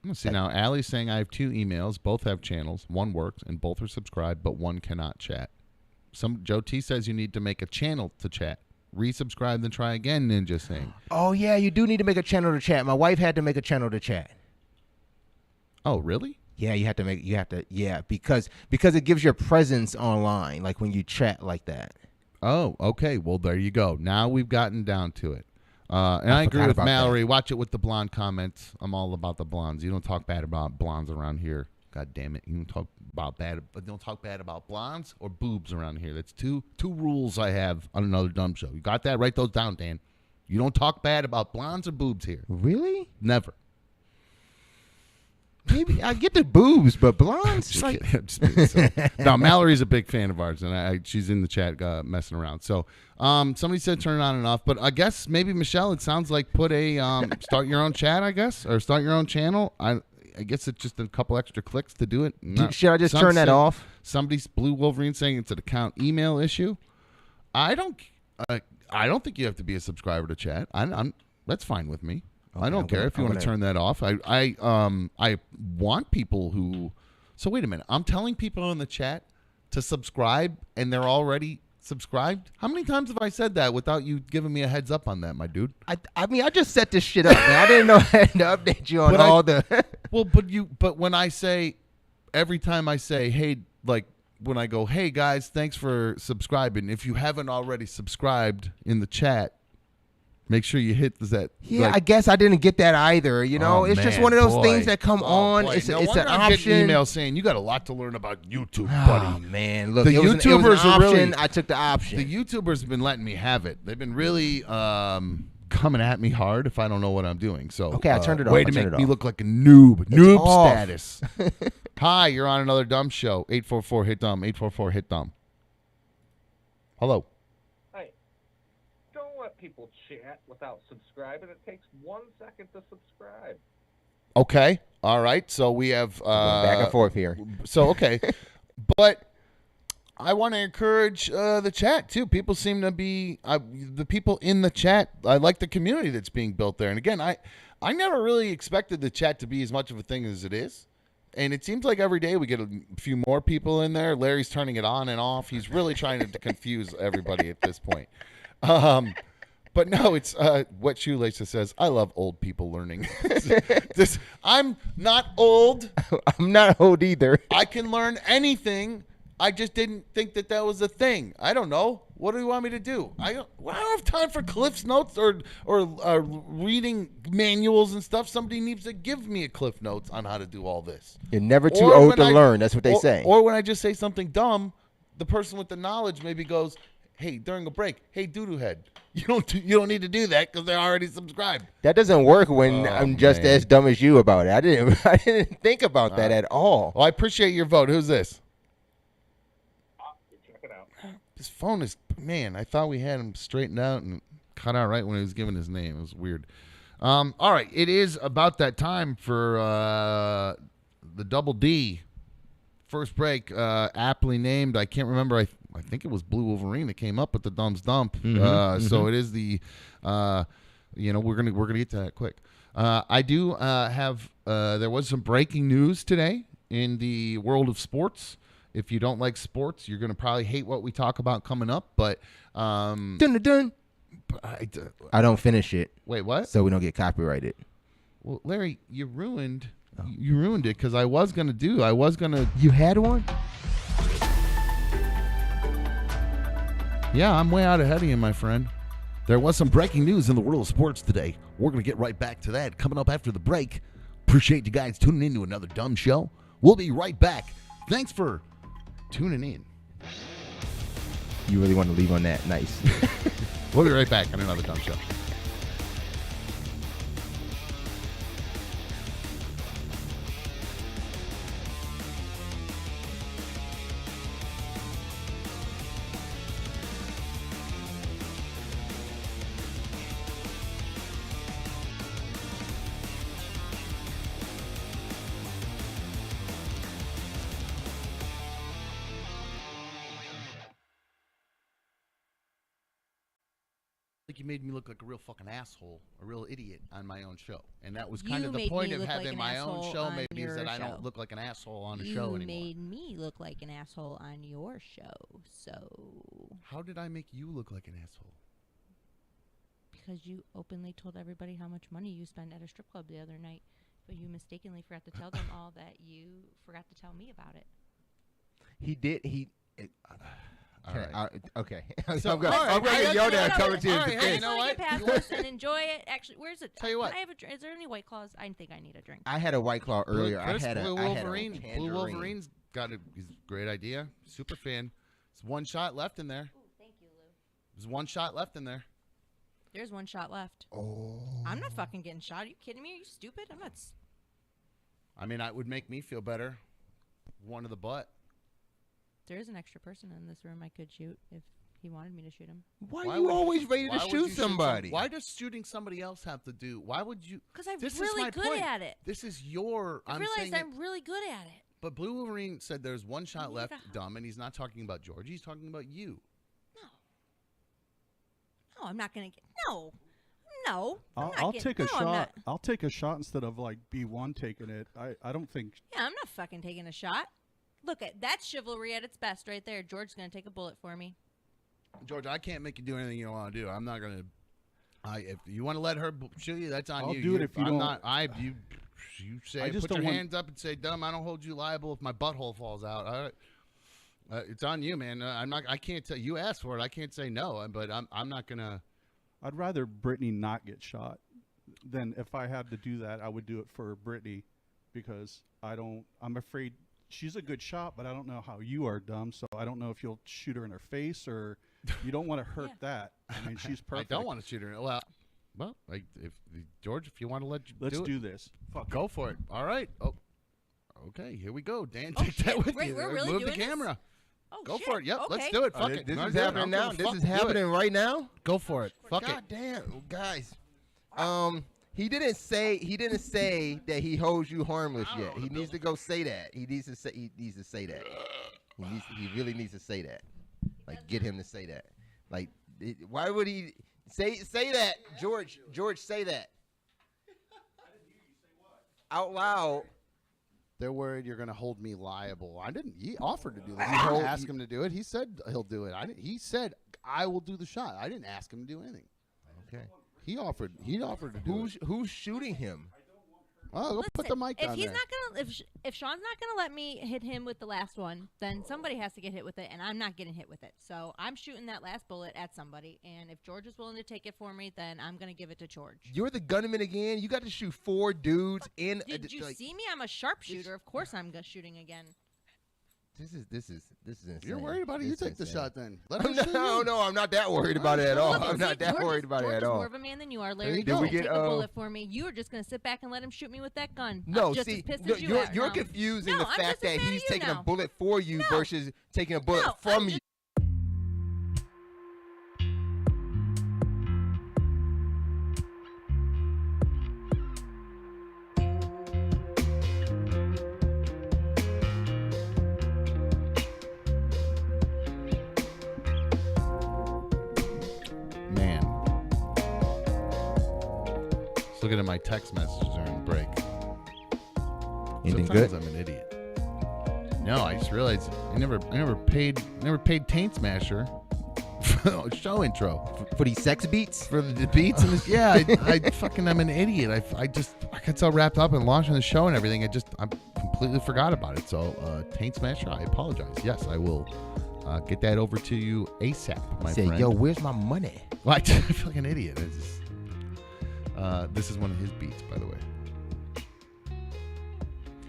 Let's see now. Allie's saying I have 2 emails. Both have channels. One works, and both are subscribed, but one cannot chat. Joe T says you need to make a channel to chat. Resubscribe, then try again, Ninja saying. Oh, yeah, you do need to make a channel to chat. My wife had to make a channel to chat. Oh, really? Yeah, because it gives your presence online, like when you chat like that. Oh, okay. Well, there you go. Now we've gotten down to it. And I agree with Mallory. That. Watch it with the blonde comments. I'm all about the blondes. You don't talk bad about blondes around here. God damn it. You don't talk bad about blondes or boobs around here. That's two rules I have on Another Dumb Show. You got that? Write those down, Dan. You don't talk bad about blondes or boobs here. Really? Never. Maybe I get the boobs, but blondes. No, Mallory's a big fan of ours, and she's in the chat messing around. So, somebody said turn it on and off, but I guess maybe Michelle. It sounds like put a start your own chat, I guess, or start your own channel. I guess it's just a couple extra clicks to do it. Should I just turn that off? Somebody's Blue Wolverine saying it's an account email issue. I don't think you have to be a subscriber to chat. That's fine with me. Okay, I don't care if you want to turn that off. I want people who. So wait a minute. I'm telling people in the chat to subscribe, and they're already subscribed. How many times have I said that without you giving me a heads up on that, my dude? I mean, I just set this shit up, man. I didn't know I had to update you on all the. Well, but when I say, every time I say, hey, like when I go, hey guys, thanks for subscribing. If you haven't already subscribed in the chat, make sure you hit that. Yeah, I guess I didn't get that either. You know, it's just one of those things that come on. It's an option. Email saying you got a lot to learn about YouTube, buddy. Oh man, look, the YouTubers are really. I took the option. The YouTubers have been letting me have it. They've been really coming at me hard if I don't know what I'm doing. So okay, I turned it off. Way to make me look like a noob. Noob status. Hi, you're on Another Dumb Show. 844 hit dumb. 844 hit dumb. Hello. People chat without subscribing. It takes 1 second to subscribe. Okay. All right. So we have back and forth here. So okay. But I want to encourage the chat too. People seem to be the people in the chat. I like the community that's being built there. And again, I never really expected the chat to be as much of a thing as it is. And it seems like every day we get a few more people in there. Larry's turning it on and off. He's really trying to confuse everybody at this point. But no, it's what Shoelace says. I love old people learning. I'm not old. I'm not old either. I can learn anything. I just didn't think that was a thing. I don't know. What do you want me to do? I don't have time for Cliff's Notes or reading manuals and stuff. Somebody needs to give me a Cliff Notes on how to do all this. You're never too old to learn. That's what they say. Or when I just say something dumb, the person with the knowledge maybe goes, "Hey, during a break, hey, doo-doo head, you don't need to do that because they're already subscribed." That doesn't work when I'm just as dumb as you about it. I didn't think about that at all. Well, I appreciate your vote. Who's this? Check it out. His phone is, man, I thought we had him straightened out and cut out right when he was giving his name. It was weird. All right, it is about that time for the Double D. First break, aptly named. I can't remember. I think it was Blue Wolverine that came up with the Dumb's Dump. So it is the, we're gonna get to that quick. I do have. There was some breaking news today in the world of sports. If you don't like sports, you're gonna probably hate what we talk about coming up. But Dun, dun, dun. I don't finish it. Wait, what? So we don't get copyrighted. Well, Larry, you ruined it because I was gonna. You had one? Yeah, I'm way out ahead of you, my friend. There was some breaking news in the world of sports today. We're going to get right back to that coming up after the break. Appreciate you guys tuning in to another dumb show. We'll be right back. Thanks for tuning in. You really want to leave on that? Nice. We'll be right back on another dumb show. You made me look like a real fucking asshole, a real idiot on my own show. And that was kind of the point of having my own show, maybe, is that I don't look like an asshole on a show anymore. You made me look like an asshole on your show, so... How did I make you look like an asshole? Because you openly told everybody how much money you spent at a strip club the other night, but you mistakenly forgot to tell them all that you forgot to tell me about it. He did. Right. Okay. So, I'm going to yell down coming to his defense. Hey, you know what? Get past this and enjoy it. Actually, where's it? Tell you what. Can I have a drink? Is there any White Claws? I think I need a drink. I had a White Claw earlier. Blue Wolverine's got a great idea. Super fan. There's one shot left in there. Ooh, thank you, Lou. There's one shot left in there. There's one shot left. Oh. I'm not fucking getting shot. Are you kidding me? Are you stupid? I'm not. I mean, it would make me feel better. One to the butt. There is an extra person in this room I could shoot if he wanted me to shoot him. Why are you always ready to shoot somebody? Why does shooting somebody else have to do? Why would you? Because I'm really good at it. This is your. I realized I'm really good at it. But Blue Wolverine said there's one shot left, dumb, and he's not talking about George. He's talking about you. No, I'm not gonna get. No. I'll take a shot. I'll take a shot instead of like B1 taking it. I don't think. Yeah, I'm not fucking taking a shot. Look, that's chivalry at its best right there. George's going to take a bullet for me. George, I can't make you do anything you don't want to do. I'm not going to. If you want to let her shoot you, that's on you. I'll do it if you don't. You say, put your hands up and say, dumb, I don't hold you liable if my butthole falls out. All right. It's on you, man. I can't tell. You asked for it. I can't say no, but I'm not going to. I'd rather Brittany not get shot than if I had to do that, I would do it for Brittany because I'm afraid. She's a good shot, but I don't know how you are, dumb. So I don't know if you'll shoot her in her face or you don't want to hurt that. I mean, she's perfect. I don't want to shoot her. Well, if George, if you want to let's do this. Go for it. All right. Oh, okay. Here we go. Dan, take that with you. We're really Move doing the camera. Oh, go shit. for it. Yep. Okay. Let's do it. Fuck it. This is happening now. This is happening right now. Go for it. Fuck it. God damn, guys. He didn't say that he holds you harmless yet. He needs to go say that. He needs to say that. He really needs to say that. Like, get him to say that. Like, why would he say that? George, say that. Out loud. They're worried you're going to hold me liable. He offered to do this. I didn't ask him to do it. He said he'll do it. He said, I will do the shot. I didn't ask him to do anything. Okay. He offered to do it. Who's shooting him? Oh, go put the mic if down he's there. not gonna, if Sean's not gonna let me hit him with the last one, then somebody has to get hit with it, and I'm not getting hit with it. So I'm shooting that last bullet at somebody, and if George is willing to take it for me, then I'm gonna give it to George. You're the gunman again. You got to shoot 4 dudes in. Did you see me? I'm a sharpshooter. Of course, I'm shooting again. This is insane. You're worried about it. You take the shot then. No, I'm not that worried about it at all. I'm not that worried about it at all. George is more of a man than you are, Larry. Did we take the bullet for me. You are just going to sit back and let him shoot me with that gun. No, I'm just see, as pissed no, as you are. you're confusing the I'm fact just as that mad he's at you taking a now. bullet for you versus taking a bullet from you. Man. Just looking at my text messages during the break. Anything Sometimes good? I'm an idiot. No, I just realized I never paid Taint Smasher for the show intro. For these sex beats? For the beats and this, yeah, I fucking I'm an idiot. I got so wrapped up in launching the show and everything. I completely forgot about it. So Taint Smasher, I apologize. Yes, I will get that over to you ASAP, my friend. Yo, where's my money? Well, I feel like an idiot. This is one of his beats, by the way.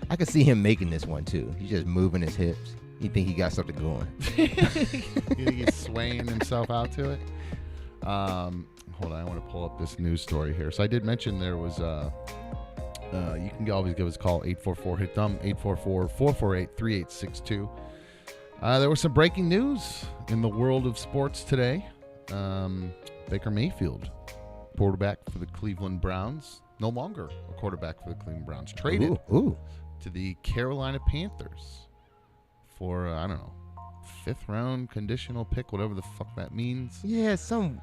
I could see him making this one too. He's just moving his hips. He think he got something going. You think he's swaying himself out to it? Hold on, I want to pull up this news story here. So I did mention there was you can always give us a call, 844-HIT-DUMB, 844-448-3862. There was some breaking news in the world of sports today. Baker Mayfield, quarterback for the Cleveland Browns, no longer a quarterback for the Cleveland Browns, traded to the Carolina Panthers for, I don't know, 5th round conditional pick, whatever the fuck that means. Yeah, some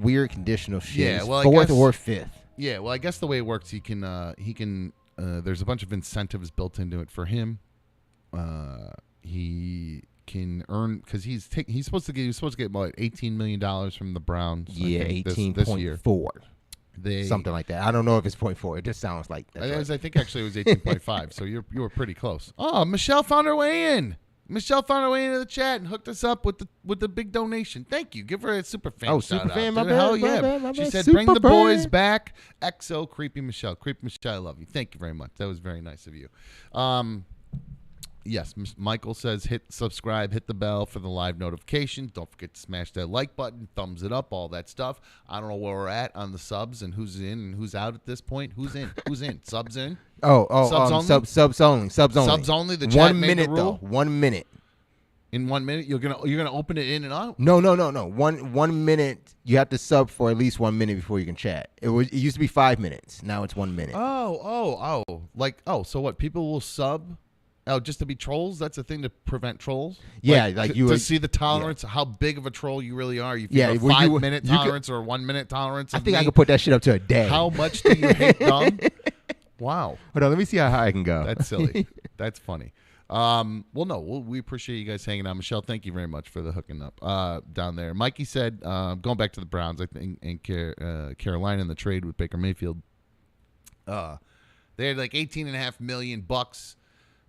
weird conditional shit. Yeah, well, 4th or 5th. Yeah, well, I guess the way it works, he can there's a bunch of incentives built into it for him. He can earn, because he's supposed to get what, $18 million from the Browns. Yeah, 18.4. Something like that. I don't know if it's 0.4. It just sounds like that. I think actually it was 18.5. So you were pretty close. Oh, Michelle found her way in. Michelle found her way into the chat and hooked us up with the big donation. Thank you. Give her a super fan. Oh, shout super out. fan, my Dude, bad, hell my yeah. bad, my She bad. said, Super "Bring the boys fan." back." XO Creepy Michelle. Creepy Michelle, I love you. Thank you very much. That was very nice of you. Yes, Michael says hit subscribe, hit the bell for the live notifications. Don't forget to smash that like button, thumbs it up, all that stuff. I don't know where we're at on the subs and who's in and who's out at this point. Who's in? Who's in? Subs in? Subs only. Subs only. Subs only. The chat 1 made minute the rule. though. 1 minute. In 1 minute, you're gonna open it in and out. No. 1 minute. You have to sub for at least 1 minute before you can chat. It used to be 5 minutes. Now it's 1 minute. So what? People will sub. Oh, just to be trolls? That's a thing to prevent trolls? Yeah, to see the tolerance, how big of a troll you really are. You feel Yeah, a well, 5 minute tolerance or a 1 minute tolerance. I think I could put that shit up to a day. How much do you hate dumb? Wow. Hold on, let me see how high I can go. That's silly. That's funny. We appreciate you guys hanging out. Michelle, thank you very much for the hooking up down there. Mikey said, going back to the Browns, I think, in Carolina in the trade with Baker Mayfield, they had like $18.5 million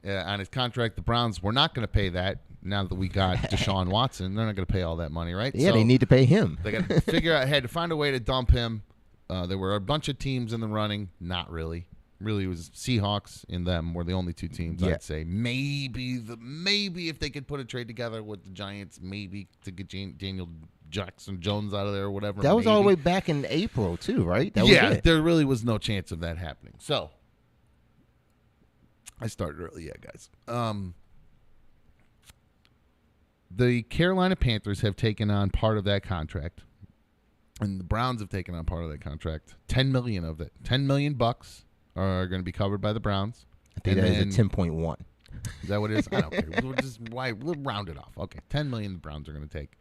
on his contract. The Browns were not going to pay that. Now that we got Deshaun Watson, they're not going to pay all that money, right? Yeah, they need to pay him. They got to figure out, had to find a way to dump him. There were a bunch of teams in the running. Not really. Really, it was Seahawks and them were the only two teams, I'd say. Maybe if they could put a trade together with the Giants, maybe to get Daniel Jackson Jones out of there or whatever. That was all the way back in April, too, right? That was it. There really was no chance of that happening. So, I started early, guys. The Carolina Panthers have taken on part of that contract, and the Browns have taken on part of that contract. $10 million of it. $10 million are going to be covered by the Browns. I think that is a 10.1. Is that what it is? I don't care. We'll round it off. Okay, $10 million the Browns are going to take.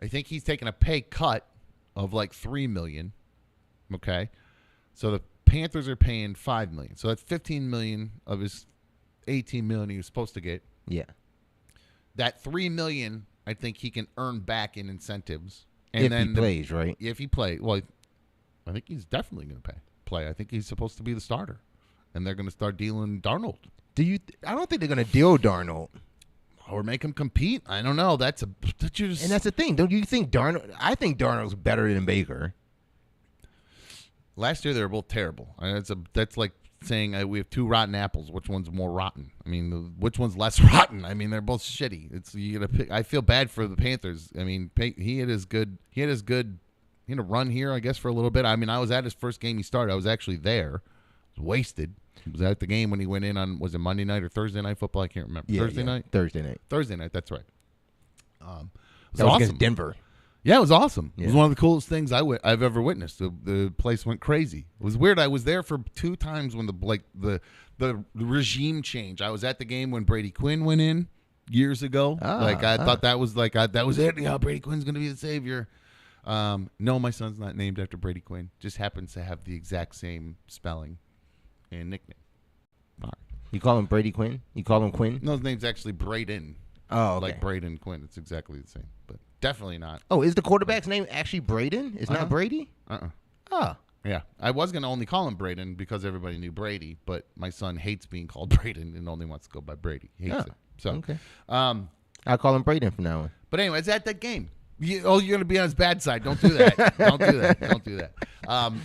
I think he's taking a pay cut of like $3 million. Okay, so the Panthers are paying $5 million. So that's $15 million of his $18 million he was supposed to get. Yeah. That $3 million, I think he can earn back in incentives. And if then he plays, right? If he plays, well, I think he's definitely going to play. I think he's supposed to be the starter, and they're going to start dealing Darnold. I don't think they're going to deal Darnold or make him compete. I don't know. And that's the thing. Don't you think Darnold? I think Darnold's better than Baker. Last year they were both terrible. That's like saying we have two rotten apples. Which one's more rotten? I mean, which one's less rotten? I mean, they're both shitty. You gotta pick. I feel bad for the Panthers. I mean, he had a run here, I guess, for a little bit. I mean, I was at his first game he started. I was actually there. I was wasted. I was at the game when he went in on, was it Monday night or Thursday night football? I can't remember. Thursday night. Thursday night. That's right. It was that was awesome. Against Denver. Yeah, it was awesome. Yeah. It was one of the coolest things I've ever witnessed. The place went crazy. It was weird. I was there for 2 times when the regime change. I was at the game when Brady Quinn went in years ago. I thought that was that was it. Yeah, Brady Quinn's going to be the savior. No, my son's not named after Brady Quinn. Just happens to have the exact same spelling and nickname. All right. You call him Brady Quinn? You call him Quinn? No, his name's actually Braden. Oh, okay. Like Braden Quinn. It's exactly the same, but definitely not. Oh, is the quarterback's name actually Braden? It's not Brady? Oh. Yeah. I was going to only call him Braden because everybody knew Brady, but my son hates being called Braden and only wants to go by Brady. He hates it. So, okay. I'll call him Braden from now on. But anyway, it's at that game. You're going to be on his bad side. Don't do that. Don't do that.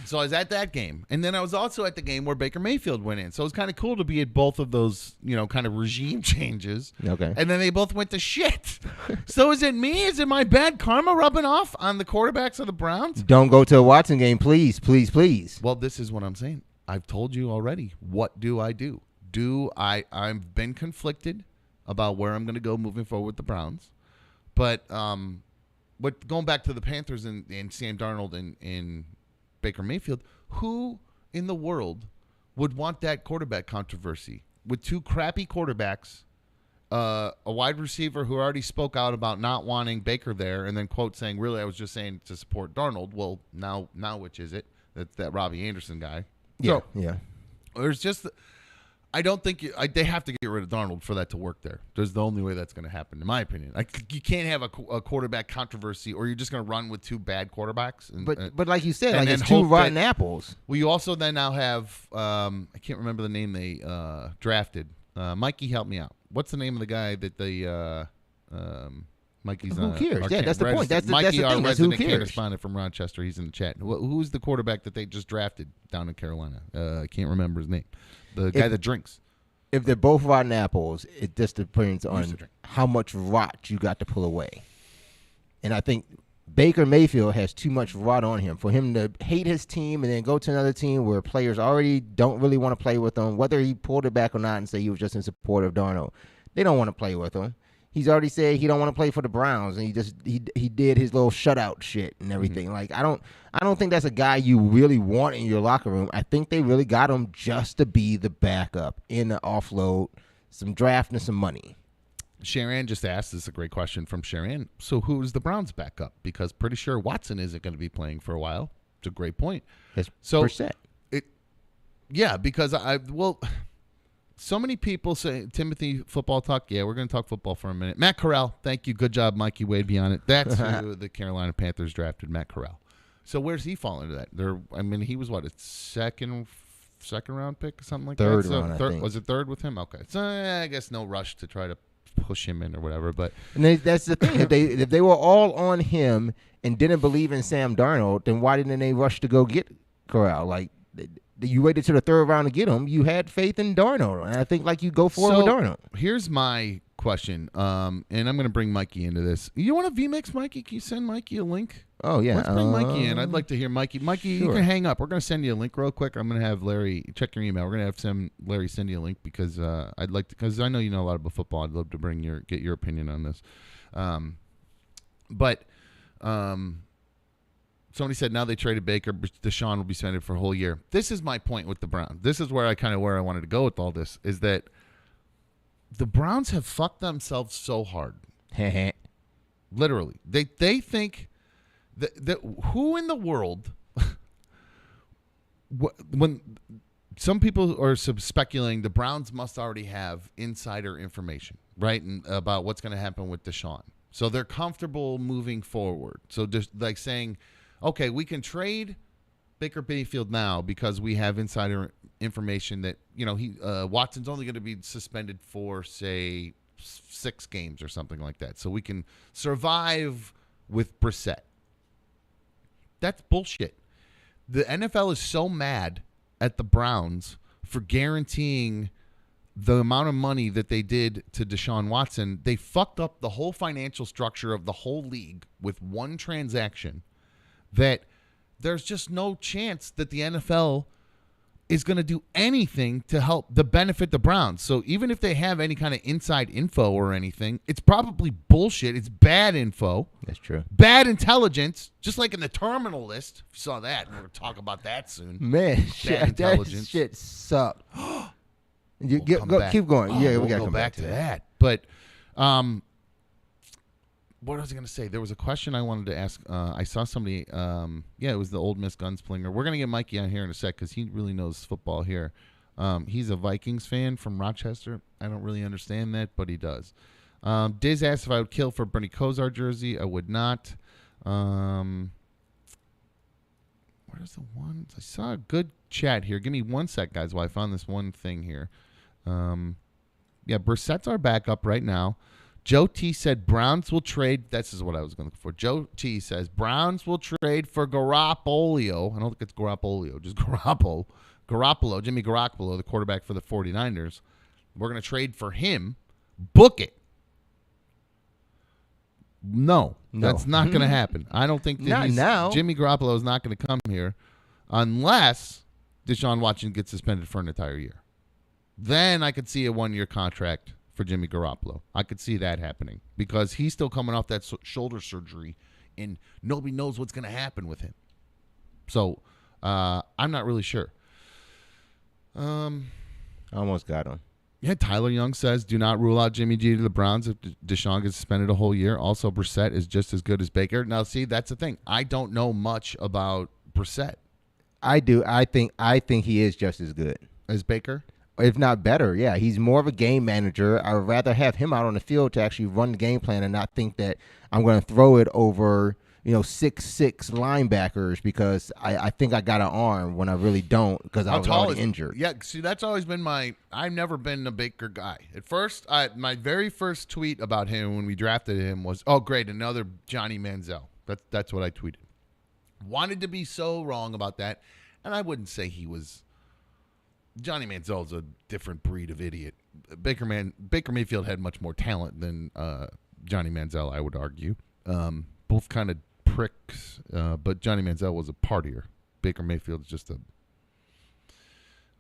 So I was at that game. And then I was also at the game where Baker Mayfield went in. So it was kind of cool to be at both of those, kind of regime changes. Okay. And then they both went to shit. So is it me? Is it my bad karma rubbing off on the quarterbacks of the Browns? Don't go to a Watson game, please, please, please. Well, this is what I'm saying. I've told you already. What do I do? I've been conflicted about where I'm going to go moving forward with the Browns. But going back to the Panthers and Sam Darnold and Baker Mayfield, who in the world would want that quarterback controversy with 2 crappy quarterbacks, a wide receiver who already spoke out about not wanting Baker there, and then quote saying, "Really, I was just saying to support Darnold." Well, now which is it? That's that Robbie Anderson guy. Yeah, so, there's just. I don't think they have to get rid of Darnold for that to work there. There's the only way that's going to happen, in my opinion. You can't have a quarterback controversy, or you're just going to run with 2 bad quarterbacks. But like you said, like it's 2 rotten apples. Well, you also then now have I can't remember the name they drafted. Mikey, help me out. What's the name of the guy that they Mikey's? Who cares? Yeah, that's the point. That's Mikey, the our thing. resident correspondent from Rochester. He's in the chat. Who's the quarterback that they just drafted down in Carolina? I can't remember his name. The guy that drinks. If they're both rotten apples, it just depends on how much rot you got to pull away. And I think Baker Mayfield has too much rot on him for him to hate his team and then go to another team where players already don't really want to play with him, whether he pulled it back or not and say he was just in support of Darnold. They don't want to play with him. He's already said he don't want to play for the Browns, and he did his little shutout shit and everything. Like I don't think that's a guy you really want in your locker room. I think they really got him just to be the backup in the offload, some draft and some money. Sharon just asked, this is a great question from Sharon. So who's the Browns backup? Because pretty sure Watson isn't going to be playing for a while. It's a great point. It's Brissett. Yeah, because so many people say, Timothy, football talk. Yeah, we're going to talk football for a minute. Matt Corral, thank you. Good job, Mikey Wade, be on it. That's who the Carolina Panthers drafted, Matt Corral. So where's he fall into that? He was, what, a second round pick or something like that? Third round, I think. Was it third with him? Okay. So I guess no rush to try to push him in or whatever. But that's the thing. If they were all on him and didn't believe in Sam Darnold, then why didn't they rush to go get Corral? Like, you waited to the 3rd round to get him. You had faith in Darnold, and I think you go for it with Darnold. Here's my question, and I'm going to bring Mikey into this. You want a VMix, Mikey? Can you send Mikey a link? Oh yeah, let's bring Mikey in. I'd like to hear Mikey. Mikey, sure. You can hang up. We're going to send you a link real quick. I'm going to have Larry check your email. We're going to have Larry send you a link because I'd like to, because I know you know a lot about football. I'd love to get your opinion on this. Somebody said now they traded Baker, Deshaun will be suspended for a whole year. This is my point with the Browns. This is where I wanted to go with all this, is that the Browns have fucked themselves so hard. Literally. They think that who in the world when some people are speculating the Browns must already have insider information, right? And about what's going to happen with Deshaun. So they're comfortable moving forward. So just like saying, okay, we can trade Baker Mayfield now because we have insider information that, Watson's only going to be suspended for, say, 6 games or something like that. So we can survive with Brissett. That's bullshit. The NFL is so mad at the Browns for guaranteeing the amount of money that they did to Deshaun Watson. They fucked up the whole financial structure of the whole league with one transaction that there's just no chance that the NFL is going to do anything to benefit the Browns. So even if they have any kind of inside info or anything, it's probably bullshit. It's bad info. That's true. Bad intelligence, just like in the terminal list. If you saw that, and we're going to talk about that soon. Man, that shit sucked. Keep going. Yeah, we got to go come back to that. But what was I going to say? There was a question I wanted to ask. I saw somebody. It was the old Miss Gunslinger. We're going to get Mikey on here in a sec because he really knows football here. He's a Vikings fan from Rochester. I don't really understand that, but he does. Diz asked if I would kill for Bernie Kosar jersey. I would not. Where's the one? I saw a good chat here. Give me 1 sec, guys, while I found this one thing here. Brissett's our backup right now. Joe T said Browns will trade. This is what I was going to look for. Joe T says Browns will trade for Garoppolo. I don't think it's Garoppolo, just Garoppolo. Jimmy Garoppolo, the quarterback for the 49ers. We're going to trade for him. Book it. No, that's not going to happen. I don't think that Jimmy Garoppolo is not going to come here unless Deshaun Watson gets suspended for an entire year. Then I could see a 1-year contract for Jimmy Garoppolo. I could see that happening because he's still coming off that shoulder surgery, and nobody knows what's going to happen with him. So I'm not really sure. I almost got him. Yeah, Tyler Young says, do not rule out Jimmy G to the Browns if Deshaun gets suspended a whole year. Also, Brissett is just as good as Baker. Now, see, that's the thing. I don't know much about Brissett. I do. I think he is just as good as Baker. If not better, yeah. He's more of a game manager. I would rather have him out on the field to actually run the game plan and not think that I'm going to throw it over, 6'6" linebackers because I think I got an arm when I really don't because I was already injured. Yeah, see, that's always been I've never been a Baker guy. At first, my very first tweet about him when we drafted him was, oh, great, another Johnny Manziel. That's what I tweeted. Wanted to be so wrong about that, and I wouldn't say he was. Johnny Manziel's a different breed of idiot. Baker Mayfield had much more talent than Johnny Manziel, I would argue. Both kind of pricks, but Johnny Manziel was a partier. Baker Mayfield's just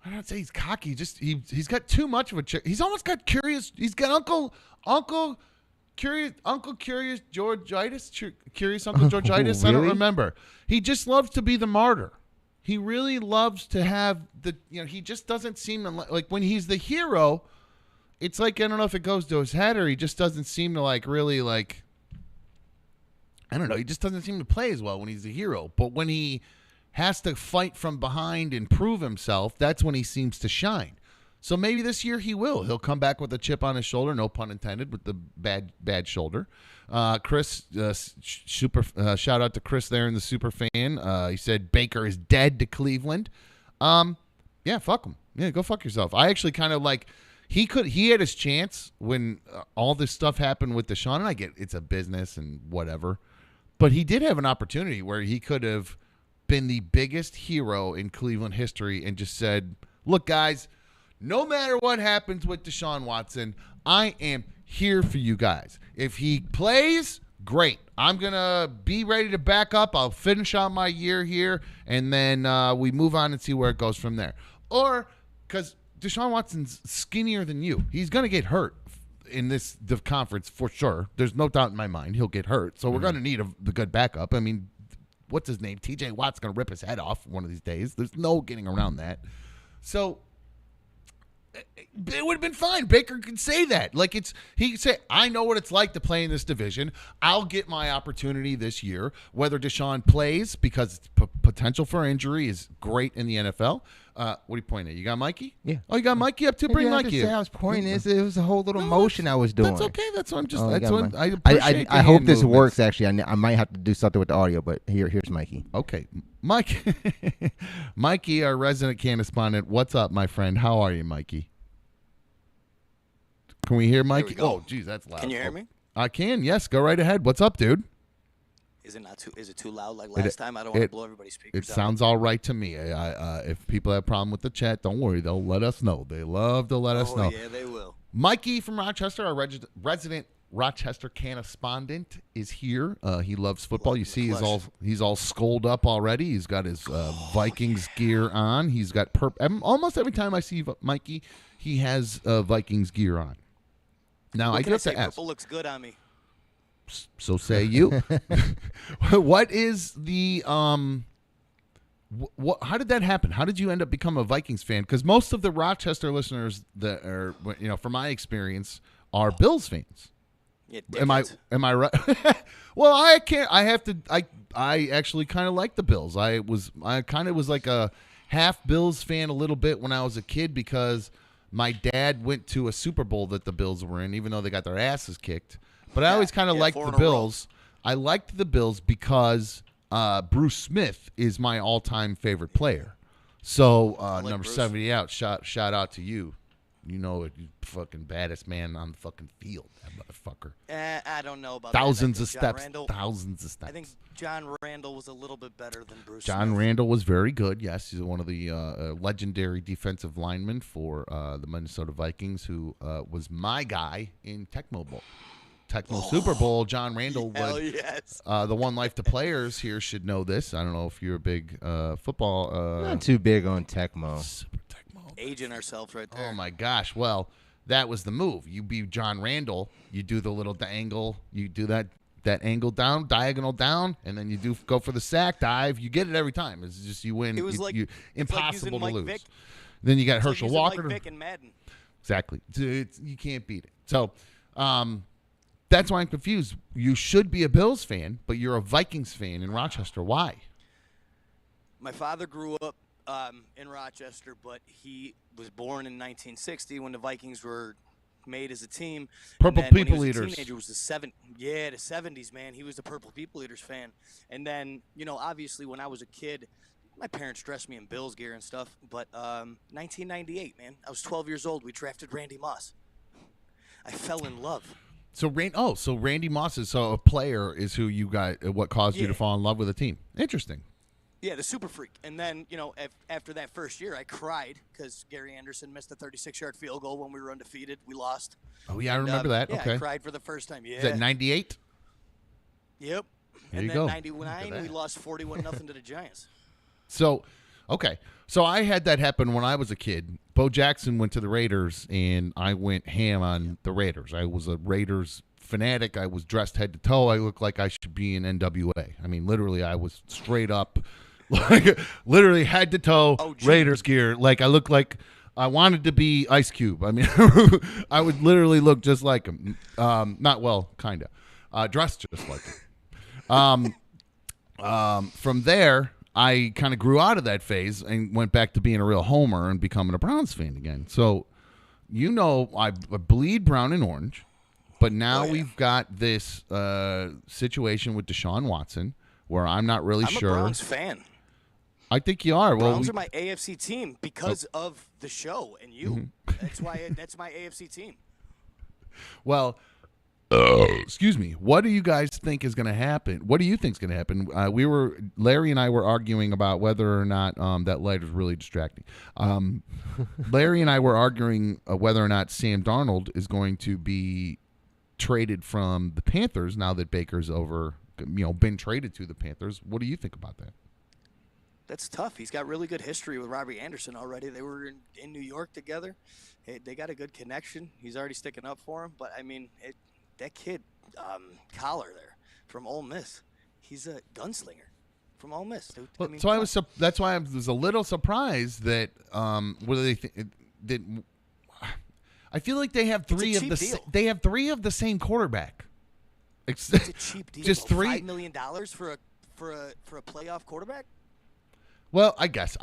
I don't say he's cocky. Just he's got too much of a. He's almost got curious. He's got Uncle Curious Georgitis. Curious Uncle Georgitis. Really? I don't remember. He just loves to be the martyr. He really loves to have the, he just doesn't seem like when he's the hero, it's like, I don't know if it goes to his head or he just doesn't seem to really I don't know. He just doesn't seem to play as well when he's the hero. But when he has to fight from behind and prove himself, that's when he seems to shine. So maybe this year he will. He'll come back with a chip on his shoulder, no pun intended, with the bad shoulder. Chris, shout out to Chris there in the super fan. He said Baker is dead to Cleveland. Yeah, fuck him. Yeah, go fuck yourself. I actually kind of he had his chance when all this stuff happened with Deshaun, and I get it's a business and whatever, but he did have an opportunity where he could have been the biggest hero in Cleveland history and just said, look, guys, no matter what happens with Deshaun Watson, I am here for you guys. If he plays, great. I'm going to be ready to back up. I'll finish out my year here, and then we move on and see where it goes from there. Or, because Deshaun Watson's skinnier than you. He's going to get hurt in this conference for sure. There's no doubt in my mind he'll get hurt. So we're going to need the good backup. I mean, what's his name? TJ Watt's going to rip his head off one of these days. There's no getting around that. So It would have been fine. Baker could say that. Like he could say, I know what it's like to play in this division. I'll get my opportunity this year. Whether Deshaun plays because potential for injury is great in the NFL. What are you pointing at? You got Mikey? Yeah. Oh, you got Mikey up to bring Mikey. I was pointing. It was a whole little motion I was doing. That's okay. That's what I'm just. I hope this works. Actually, I might have to do something with the audio, but here's Mikey. Okay, Mike. Mikey, our resident Cannaspondent. What's up, my friend? How are you, Mikey? Can we hear Mikey? Oh, geez, that's loud. Can you hear me? I can. Yes, go right ahead. What's up, dude? Is it too loud like last time? I don't want to blow everybody's speakers out. It sounds all right to me. If people have a problem with the chat, don't worry. They'll let us know. They love to let us know. Yeah, they will. Mikey from Rochester, our resident Rochester Cannaspondent, is here. He loves football. You see, he's all skulled up already. He's got his Vikings gear on. He's got almost every time I see Mikey, he has Vikings gear on. Now I just have to ask. Purple looks good on me. So say you. What is the how did that happen? How did you end up become a Vikings fan? Because most of the Rochester listeners that are, from my experience, are Bills fans. Yeah, am I right? Well, I can't. I actually kind of like the Bills. I kind of was like a half Bills fan a little bit when I was a kid because my dad went to a Super Bowl that the Bills were in, even though they got their asses kicked. But I always kind of liked the Bills. I liked the Bills because Bruce Smith is my all-time favorite player. So number Bruce. 70 out. Shout out to you. You know, you fucking baddest man on the fucking field, that motherfucker. I don't know about thousands that. of steps. Randall, thousands of steps. I think John Randall was a little bit better than Bruce John Smith. Randall was very good. Yes, he's one of the legendary defensive linemen for the Minnesota Vikings, who was my guy in Tecmo Super Bowl. John Randall was yes. The One Life to players here should know this. I don't know if you're a big football. Not too big on Tecmo. Super Tecmo. Aging ourselves right there. Oh my gosh! Well, that was the move. You be John Randall. You do the little angle. You do that angle down, diagonal down, and then you go for the sack dive. You get it every time. It's just you win. It was impossible to lose. Vick. Then you got Herschel Walker. Mike Vick and Madden. Exactly. You can't beat it. So. That's why I'm confused. You should be a Bills fan, but you're a Vikings fan in Rochester. Why? My father grew up in Rochester, but he was born in 1960 when the Vikings were made as a team. Purple People Eaters. Teenager was the 70s, man. He was the Purple People Eaters fan. And then, obviously when I was a kid, my parents dressed me in Bills gear and stuff. But 1998, man, I was 12 years old. We drafted Randy Moss. I fell in love. So Randy Moss is a player is who you got. What caused you to fall in love with the team? Interesting. Yeah, the super freak. And then after that first year, I cried because Gary Anderson missed a 36-yard field goal when we were undefeated. We lost. Oh yeah, I remember that. Yeah, okay. I cried for the first time. Yeah. Is that 98? Yep. There and you then go. 99, we lost 41-0 to the Giants. So, okay. So I had that happen when I was a kid. Bo Jackson went to the Raiders, and I went ham on the Raiders. I was a Raiders fanatic. I was dressed head to toe. I looked like I should be in NWA. I mean, literally, I was straight up, like literally head to toe Raiders gear. Like I looked like I wanted to be Ice Cube. I mean, I would literally look just like him. Kind of. Dressed just like him. From there, I kind of grew out of that phase and went back to being a real homer and becoming a Browns fan again. So, I bleed brown and orange, but now we've got this situation with Deshaun Watson where I'm not really sure. I'm a Browns fan. I think you are. Browns are my AFC team because of the show and you. Mm-hmm. That's my AFC team. Well, excuse me. What do you guys think is going to happen? What do you think is going to happen? Larry and I were arguing about whether or not that light is really distracting. Larry and I were arguing whether or not Sam Darnold is going to be traded from the Panthers now that Baker's been traded to the Panthers. What do you think about that? That's tough. He's got really good history with Robbie Anderson already. They were in New York together. They got a good connection. He's already sticking up for him. But, I mean, that kid, Collar there from Ole Miss, he's a gunslinger from Ole Miss. Dude. Well, I mean, that's why I was a little surprised that I feel like they have three of the same quarterback. It's a cheap deal. Just three. $5 million for a playoff quarterback. Well, I guess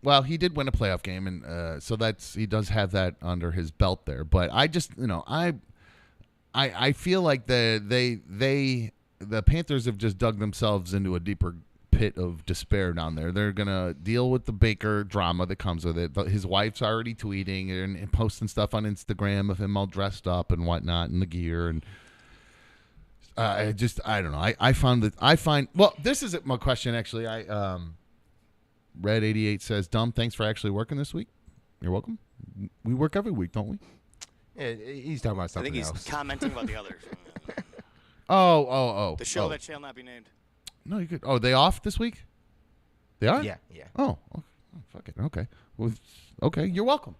Well, he did win a playoff game, and so he does have that under his belt there. But I just, I feel like the Panthers have just dug themselves into a deeper pit of despair down there. They're gonna deal with the Baker drama that comes with it. His wife's already tweeting and posting stuff on Instagram of him all dressed up and whatnot in the gear, and I don't know. I find well, this is my question actually. Red 88 says, "Dumb, thanks for actually working this week." You're welcome. We work every week, don't we? Yeah, he's talking about something else. I think he's commenting about the others. Oh. The show that shall not be named. No, you could. Oh, they off this week? They are? Yeah. Oh, fuck it. Okay. Well, okay, you're welcome.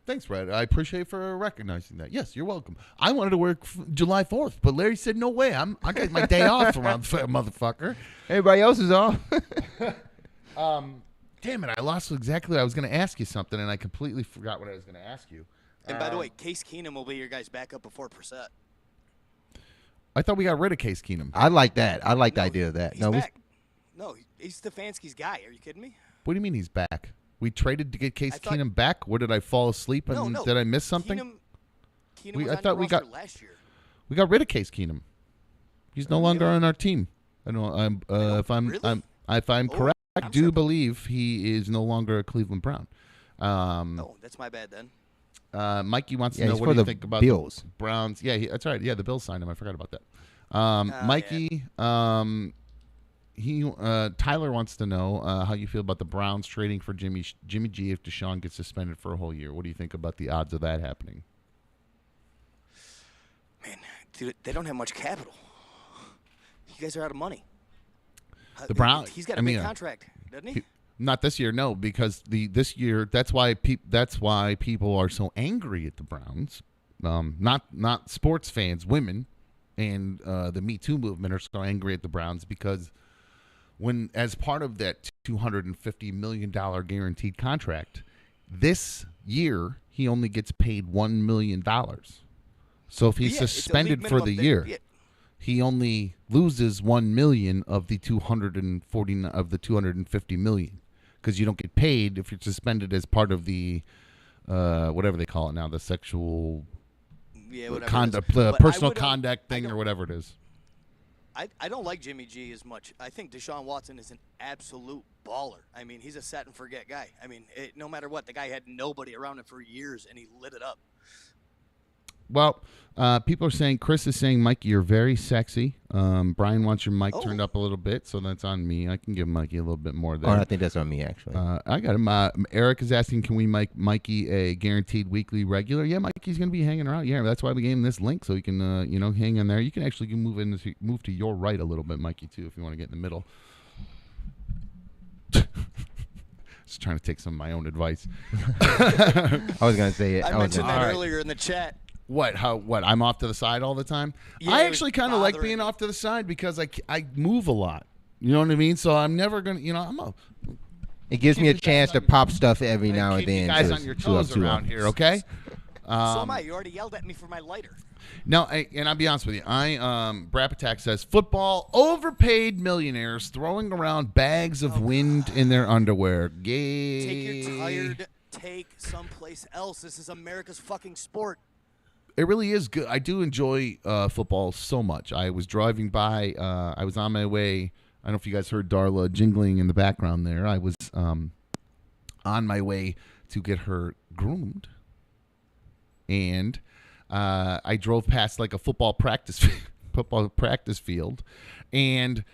Thanks, Red. I appreciate for recognizing that. Yes, you're welcome. I wanted to work July 4th, but Larry said, no way. I got my day off around motherfucker. Everybody else is off. Damn it, I lost exactly. I was going to ask you something, and I completely forgot what I was going to ask you. And by the way, Case Keenum will be your guys' backup before Brissett. I thought we got rid of Case Keenum. I like that. I like the idea of that. He's back. No, he's Stefanski's guy. Are you kidding me? What do you mean he's back? We traded to get Case Keenum back? What, did I fall asleep? And No. Did I miss something? Keenum was on your roster last year. We got rid of Case Keenum. He's no longer on our team. I don't. If I'm correct, I do believe he is no longer a Cleveland Brown. Oh, that's my bad then. Mikey wants to know what do you think about Bills. The Browns. Yeah, that's right. Yeah, the Bills signed him. I forgot about that. Mikey, Tyler wants to know how you feel about the Browns trading for Jimmy G if Deshaun gets suspended for a whole year. What do you think about the odds of that happening? Man, dude, they don't have much capital. You guys are out of money. The Browns. He's got a big contract, doesn't he? Not this year, no, because this year that's why people are so angry at the Browns. Not sports fans, women, and the Me Too movement are so angry at the Browns because when, as part of that $250 million guaranteed contract, this year he only gets paid $1 million. So if he's suspended for the year, he only loses $1 million of the $250 million. Because you don't get paid if you're suspended as part of the whatever they call it now, the sexual conduct, personal conduct thing, or whatever it is. I don't like Jimmy G as much. I think Deshaun Watson is an absolute baller. I mean, he's a set and forget guy. I mean, no matter what, the guy had nobody around him for years, and he lit it up. Well, people are saying, Chris is saying, Mikey, you're very sexy. Brian wants your mic turned up a little bit, so that's on me. I can give Mikey a little bit more there. Oh, I think that's on me, actually. I got him. Eric is asking, can we make Mikey a guaranteed weekly regular? Yeah, Mikey's going to be hanging around. Yeah, that's why we gave him this link, so he can, hang in there. You can actually move to your right a little bit, Mikey, too, if you want to get in the middle. Just trying to take some of my own advice. I was going to say it. I mentioned that earlier in the chat. What? I'm off to the side all the time? Yeah, I actually kind of like being off to the side because I move a lot. You know what I mean? So I'm never going to, it gives me a chance to pop stuff every now and then. Keep you guys on your toes around here, okay? So am I. You already yelled at me for my lighter. No, and I'll be honest with you. Brap Attack says, football, overpaid millionaires throwing around bags of wind in their underwear. Gay. Take your tired take someplace else. This is America's fucking sport. It really is good. I do enjoy football so much. I was driving by. I was on my way. I don't know if you guys heard Darla jingling in the background there. I was on my way to get her groomed. And I drove past like a football practice field. And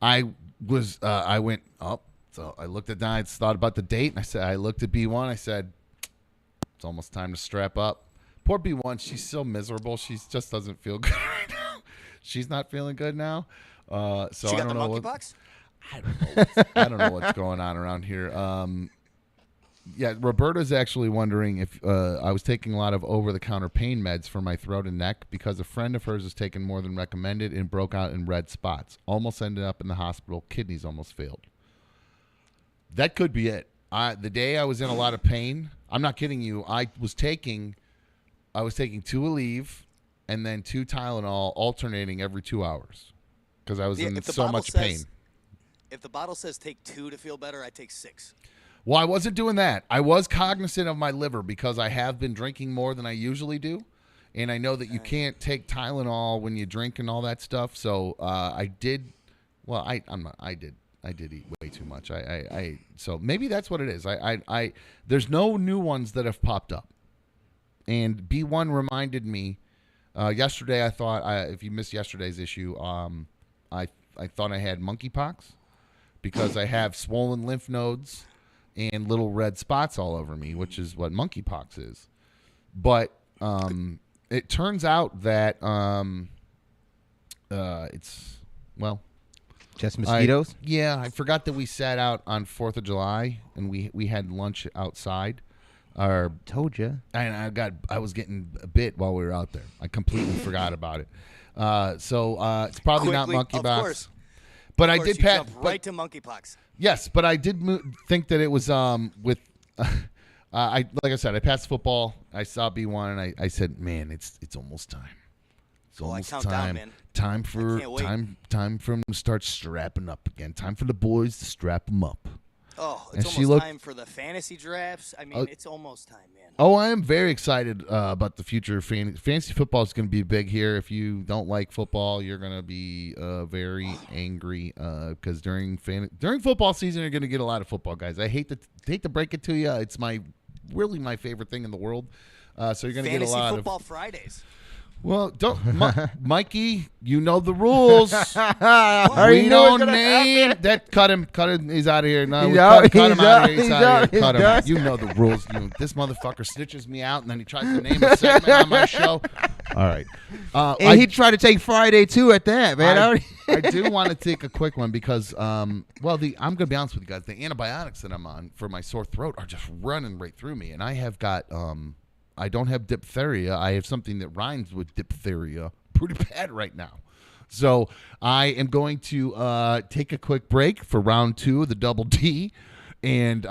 I went up. So I looked at that. I thought about the date. And I looked at B1. I said, it's almost time to strap up. Poor B1, she's so miserable. She just doesn't feel good right now. She's not feeling good now. So she got the monkeypox? I don't know what's going on around here. Yeah, Roberta's actually wondering if I was taking a lot of over-the-counter pain meds for my throat and neck because a friend of hers has taken more than recommended and broke out in red spots. Almost ended up in the hospital. Kidneys almost failed. That could be it. The day I was in a lot of pain, I'm not kidding you, I was taking I was taking 2 Aleve and then 2 Tylenol, alternating every 2 hours because I was in so much pain. If the bottle says take 2 to feel better, I take 6. Well, I wasn't doing that. I was cognizant of my liver because I have been drinking more than I usually do. And I know that you can't take Tylenol when you drink and all that stuff. So I did. Well, I did eat way too much. So maybe that's what it is. There's no new ones that have popped up. And B1 reminded me yesterday. I thought if you missed yesterday's issue, I thought I had monkeypox because I have swollen lymph nodes and little red spots all over me, which is what monkeypox is. But it turns out that it's, well, just mosquitoes? I forgot that we sat out on 4th of July and we had lunch outside. Told you. And I was getting bit while we were out there. I completely forgot about it. So it's probably not monkeypox. But I did jump right to monkeypox. Yes, but I did think that it was with. Like I said, I passed football. I saw B1, and I said, "Man, it's almost time. It's almost time. Down, man. Time for them to start strapping up again. Time for the boys to strap them up." Oh, it's almost time for the fantasy drafts. I mean, it's almost time, man. Oh, I am very excited about the future. Fantasy football is going to be big here. If you don't like football, you're going to be very angry because during football season, you're going to get a lot of football guys. I hate to break it to you. It's really my favorite thing in the world. So you're going to get a lot of Fantasy football Fridays. Well, don't, Mikey. You know the rules. We don't name that. Cut him. He's out of here. No, cut him out of here. He's out of here. Cut him. You know the rules. This motherfucker snitches me out, and then he tries to name a segment on my show. All right. And he tried to take Friday too at that, man. I do want to take a quick one because, I'm going to be honest with you guys. The antibiotics that I'm on for my sore throat are just running right through me, and I have got I don't have diphtheria. I have something that rhymes with diphtheria pretty bad right now. So I am going to take a quick break for round 2 of the Double D. And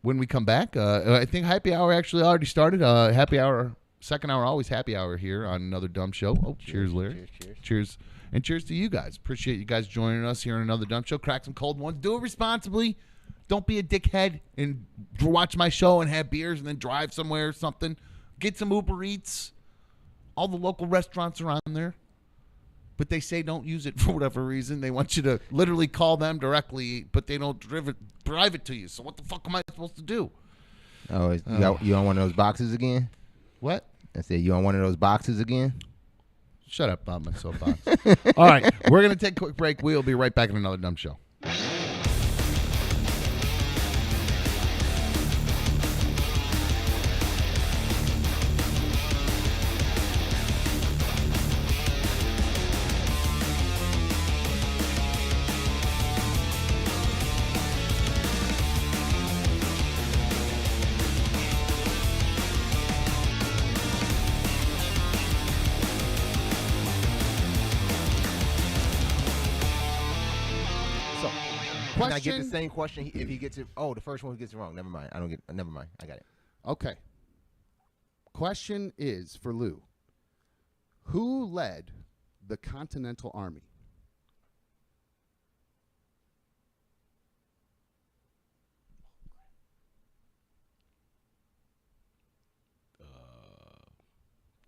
when we come back, I think happy hour actually already started. Happy hour, second hour, always happy hour here on another dumb show. Oh, cheers, Larry. Cheers. And cheers to you guys. Appreciate you guys joining us here on another dumb show. Crack some cold ones. Do it responsibly. Don't be a dickhead and watch my show and have beers and then drive somewhere or something. Get some Uber Eats. All the local restaurants are on there. But they say don't use it for whatever reason. They want you to literally call them directly, but they don't drive it to you. So what the fuck am I supposed to do? Oh, you on one of those boxes again? What? I said, you on one of those boxes again? Shut up about my soapbox. All right, we're going to take a quick break. We'll be right back in another dumb show. Can I get the same question if he gets it? Oh, the first one he gets it wrong. Never mind. Never mind. I got it. Okay. Question is for Lou. Who led the Continental Army?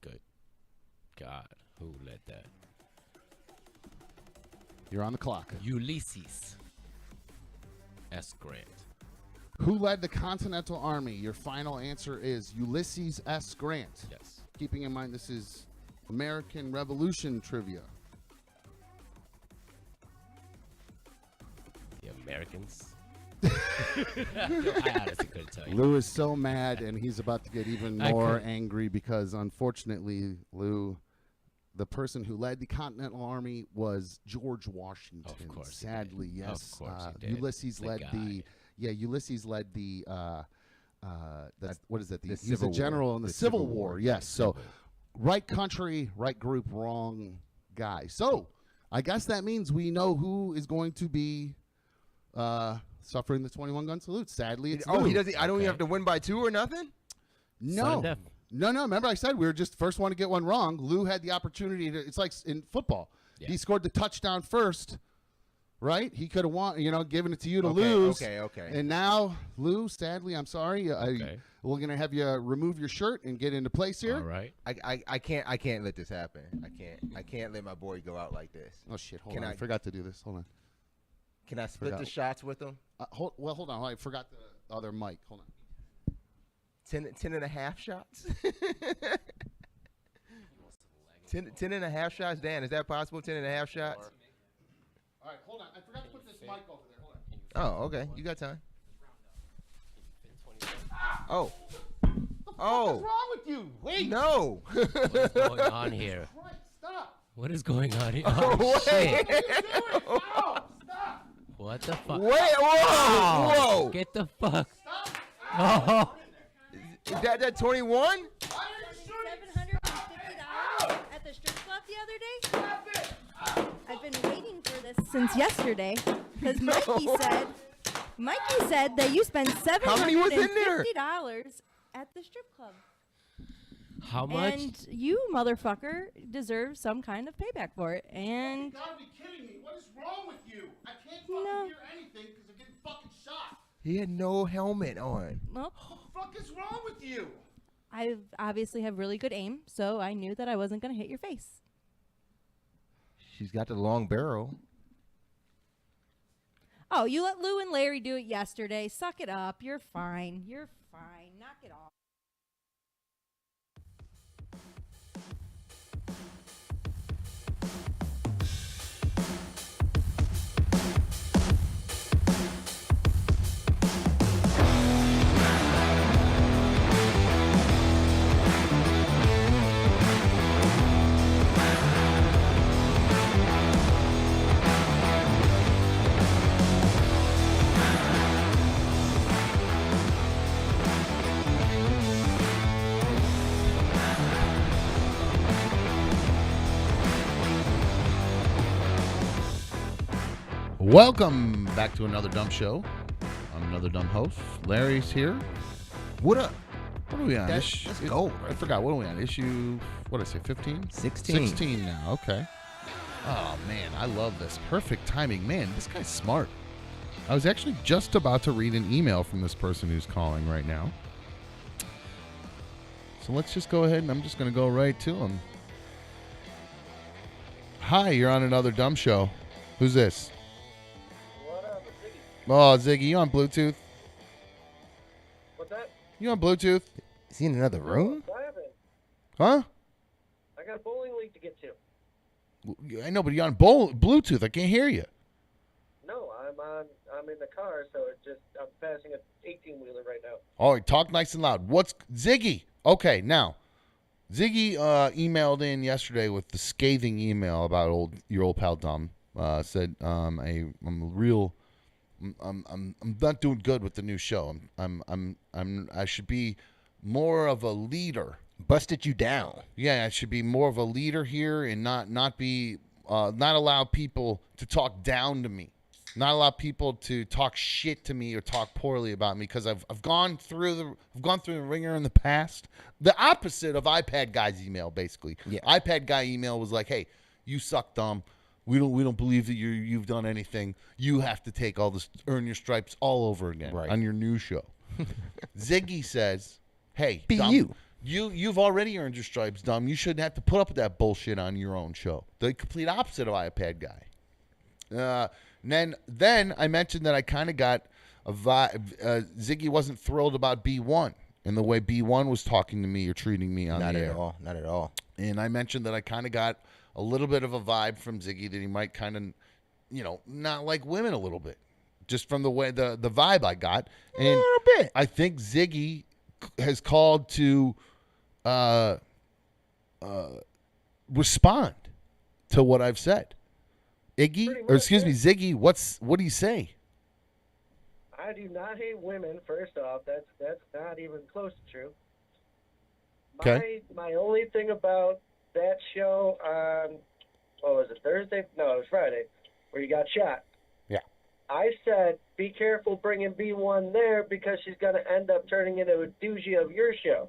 Good God, who led that? You're on the clock. Ulysses S. Grant. Who led the Continental Army? Your final answer is Ulysses S. Grant. Yes. Keeping in mind this is American Revolution trivia. The Americans. I honestly couldn't tell you. Lou is so mad, and he's about to get even more angry because, unfortunately, Lou, the person who led the Continental Army was George Washington. Of course, sadly, yes. Of course, he did. Ulysses led the. Yeah, Ulysses led the. What is it? He was a general in the Civil War. Yes. So, right country, right group, wrong guy. So, I guess that means we know who is going to be suffering the 21 gun salute. Sadly, it's Lou. He doesn't. I don't even have to win by 2 or nothing. No, No. Remember, I said we were just first one to get one wrong. Lou had the opportunity to. It's like in football. Yeah. He scored the touchdown first, right? He could have won. Given it to you to lose. Okay. And now, Lou, sadly, I'm sorry. We're gonna have you remove your shirt and get into place here. All right. I can't let this happen. I can't let my boy go out like this. Oh shit! Hold on. I forgot to do this. Hold on. Can I split the shots with him? Hold on. I forgot the other mic. Hold on. 10 and a half shots? 10 and a half shots? Dan, is that possible? 10 and a half shots? All right, hold on. I forgot to put this mic over there. Hold on. Oh, okay. You got time. Oh. What's wrong with you? Wait. No. What is going on here? Stop. What is going on here? Oh, Oh, shit. Stop. What the fuck? Wait, whoa. Get the fuck. Stop. Oh. Is that 21? $750 at the strip club the other day. I've been waiting for this since yesterday because Mikey said that you spent $750 at the strip club. How much? And you, motherfucker, deserve some kind of payback for it. And You gotta be kidding me. What is wrong with you? I can't fucking hear anything because I'm getting fucking shot. He had no helmet on. well, What the fuck is wrong with you? I obviously have really good aim, so I knew that I wasn't going to hit your face. She's got the long barrel. Oh, you let Lou and Larry do it yesterday. Suck it up. You're fine. You're fine. Knock it off. Welcome back to another dumb show. I'm another dumb host. Larry's here. What up? What are we on? That's gold. I forgot. What are we on? Issue, what did I say, 15? 16. 16 now. Okay. Oh, man. I love this. Perfect timing. Man, this guy's smart. I was actually just about to read an email from this person who's calling right now. So let's just go ahead and I'm just going to go right to him. Hi, you're on another dumb show. Who's this? What up, Ziggy? Oh, Ziggy, you on Bluetooth? What's that? You on Bluetooth? Is he in another room? I haven't. Huh? I got a bowling league to get to. I know, but you're on Bluetooth. I can't hear you. No, I'm in the car, so I'm passing an 18-wheeler right now. All right, talk nice and loud. What's Ziggy? Okay, now Ziggy emailed in yesterday with the scathing email about your old pal Dom. Said I'm not doing good with the new show. I should be more of a leader. Busted you down. Yeah, I should be more of a leader here and not allow people to talk down to me. Not allow people to talk shit to me or talk poorly about me because I've gone through the ringer in the past. The opposite of iPad Guy's email, basically. Yeah. iPad Guy email was like, "Hey, you suck, Dom. We don't believe that you've done anything. You have to take all this, earn your stripes all over again on your new show." Ziggy says, "Hey, Be Dom, you. You've already earned your stripes, Dom. You shouldn't have to put up with that bullshit on your own show." The complete opposite of iPad Guy. Then I mentioned that I kind of got a vibe. Ziggy wasn't thrilled about B1 and the way B1 was talking to me or treating me on the air. Not at all. And I mentioned that I kind of got a little bit of a vibe from Ziggy that he might kind of, not like women a little bit, just from the way the vibe I got. And A little bit. I think Ziggy has called to respond to what I've said. Ziggy, what do you say? I do not hate women. First off, that's not even close to true. Okay. My only thing about that show on, what was it, Thursday? No, it was Friday, where you got shot. Yeah. I said, be careful bringing B1 there because she's going to end up turning into a doozy of your show.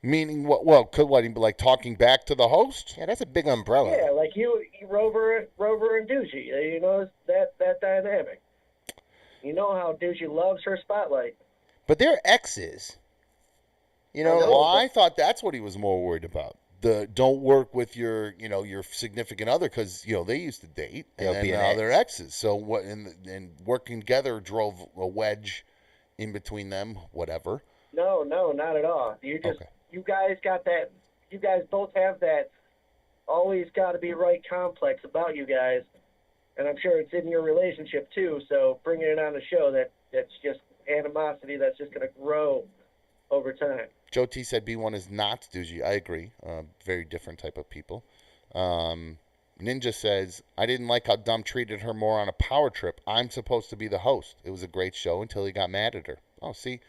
Meaning what? Well, could what? He be like talking back to the host? Yeah, that's a big umbrella. Yeah, like you Rover and Doogie. You know that dynamic. You know how Doogie loves her spotlight. But they're exes. You know. Well, I thought that's what he was more worried about. Don't work with your significant other because they used to date and now they're exes. So what? And working together drove a wedge in between them. Whatever. No, not at all. You guys got that. You guys both have that. Always got to be right complex about you guys, and I'm sure it's in your relationship too. So bringing it on the show, that's just animosity that's just going to grow over time. Joe T said B1 is not Doogie. I agree. Very different type of people. Ninja says, I didn't like how Dumb treated her more on a power trip. I'm supposed to be the host. It was a great show until he got mad at her. Oh, see,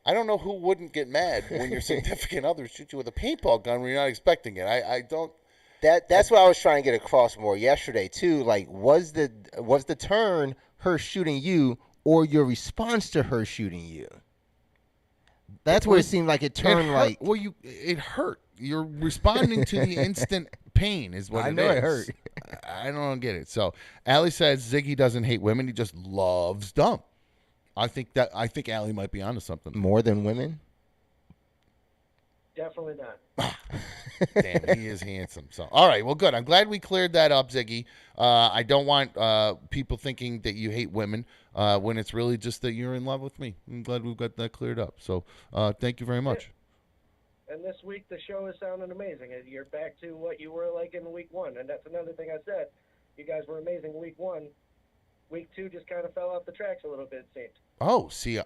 I don't know who wouldn't get mad when your significant other shoots you with a paintball gun when you're not expecting it. I don't. That's what I was trying to get across more yesterday too. Like, was the turn her shooting you or your response to her shooting you? That's where it seemed like it turned like. Well, it hurt. You're responding to the instant pain is what I it know is. it hurt. I don't get it. So Allie says Ziggy doesn't hate women. He just loves Dumb. I think Allie might be onto something. More than women? Definitely not. Damn, he is handsome. So, all right, well, good. I'm glad we cleared that up, Ziggy. I don't want people thinking that you hate women when it's really just that you're in love with me. I'm glad we've got that cleared up. So, thank you very much. And this week the show is sounding amazing. You're back to what you were like in week 1, and that's another thing I said. You guys were amazing week 1. Week 2 just kind of fell off the tracks a little bit, it seemed.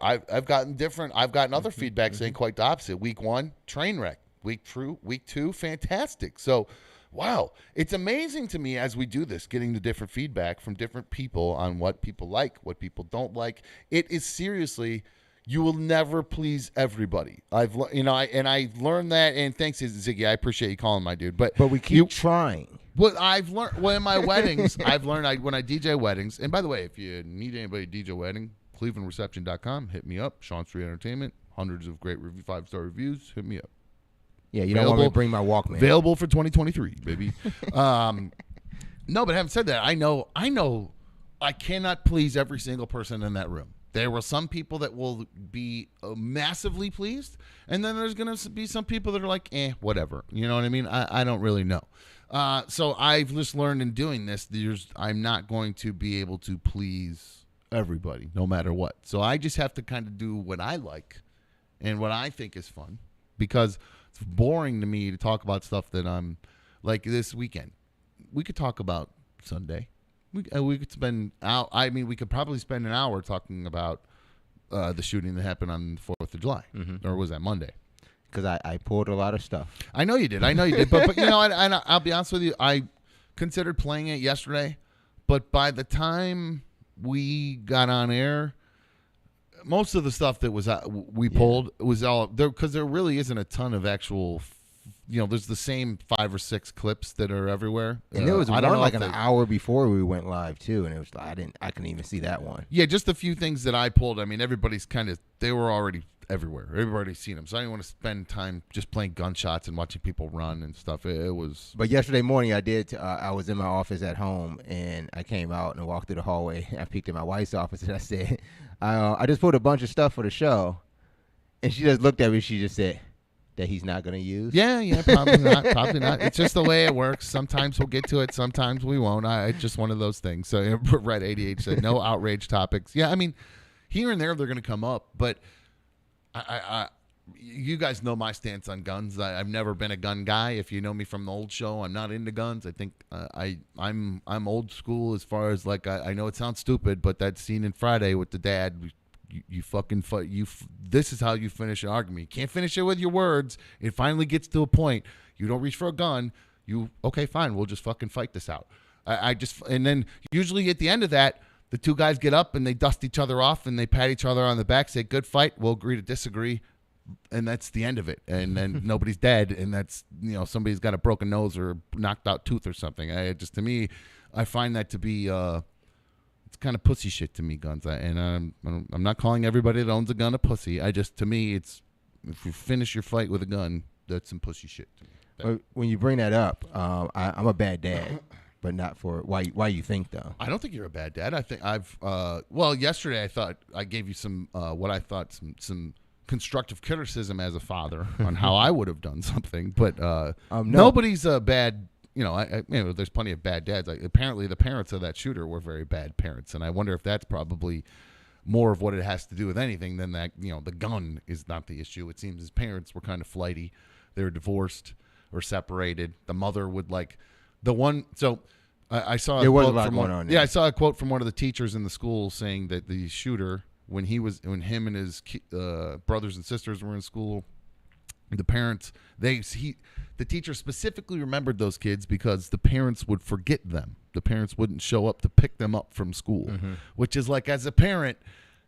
I've gotten different. I've gotten other feedback saying quite the opposite. Week 1, train wreck. Week 2, fantastic. So, wow, it's amazing to me as we do this, getting the different feedback from different people on what people like, what people don't like. It is seriously, you will never please everybody. I've learned that, and thanks, Ziggy. I appreciate you calling, my dude. But we keep trying. What I've learned, in my weddings, when I DJ weddings, and by the way, if you need anybody to DJ wedding, clevelandreception.com, hit me up. Sean Street Entertainment, hundreds of great 5-star reviews, hit me up. Yeah, you don't want me to bring my Walkman. Available for 2023, baby. No, but having said that, I know I cannot please every single person in that room. There were some people that will be massively pleased, and then there's going to be some people that are like, whatever. You know what I mean? I don't really know. So I've just learned in doing this, I'm not going to be able to please everybody, no matter what. So I just have to kind of do what I like and what I think is fun, because it's boring to me to talk about stuff that I'm like this weekend. We could talk about Sunday. We could spend we could probably spend an hour talking about the shooting that happened on the 4th of July, or was that Monday? Because I pulled a lot of stuff. I know you did. But you know, I'll be honest with you. I considered playing it yesterday, but by the time we got on air, most of the stuff that was we pulled was all there, because there really isn't a ton of actual. There's the same 5 or 6 clips that are everywhere. And there was one like an hour before we went live too, and it was I couldn't even see that one. Yeah, just a few things that I pulled. I mean, everybody's they were already everywhere. Everybody's seen them, so I didn't want to spend time just playing gunshots and watching people run and stuff. It was. But yesterday morning, I did. I was in my office at home, and I came out and walked through the hallway. I peeked in my wife's office, and I said, "I just pulled a bunch of stuff for the show," and she just looked at me. She just said, that he's not going to use? Yeah, probably not. It's just the way it works. Sometimes we'll get to it, sometimes we won't. It's just one of those things. So Red 88 said no outrage topics. Yeah, I mean, here and there they're going to come up, but you guys know my stance on guns. I've never been a gun guy. If you know me from the old show, I'm not into guns. I think I'm old school as far as like I know it sounds stupid, but that scene in Friday with the dad. You fucking fight. This is how you finish an argument. You can't finish it with your words. It finally gets to a point. You don't reach for a gun. Okay, fine. We'll just fucking fight this out. And then usually at the end of that, the two guys get up and they dust each other off and they pat each other on the back, say, good fight. We'll agree to disagree. And that's the end of it. And then nobody's dead. And that's, somebody's got a broken nose or knocked out tooth or something. To me, I find that to be, it's kind of pussy shit to me, guns. And I'm not calling everybody that owns a gun a pussy. To me, it's if you finish your fight with a gun, that's some pussy shit to me. When you bring that up, I'm a bad dad, but not for why you think though. I don't think you're a bad dad. I think I've yesterday I thought I gave you some what I thought some constructive criticism as a father on how I would have done something, but no. Nobody's a bad. There's plenty of bad dads. Apparently, the parents of that shooter were very bad parents, and I wonder if that's probably more of what it has to do with anything than that. The gun is not the issue. It seems his parents were kind of flighty. They were divorced or separated. The mother would the one. So I saw there was a lot going on there. Yeah, I saw a quote from one of the teachers in the school saying that the shooter, when him and his brothers and sisters were in school, the parents the teacher specifically remembered those kids because the parents would forget them. The parents wouldn't show up to pick them up from school, which is as a parent,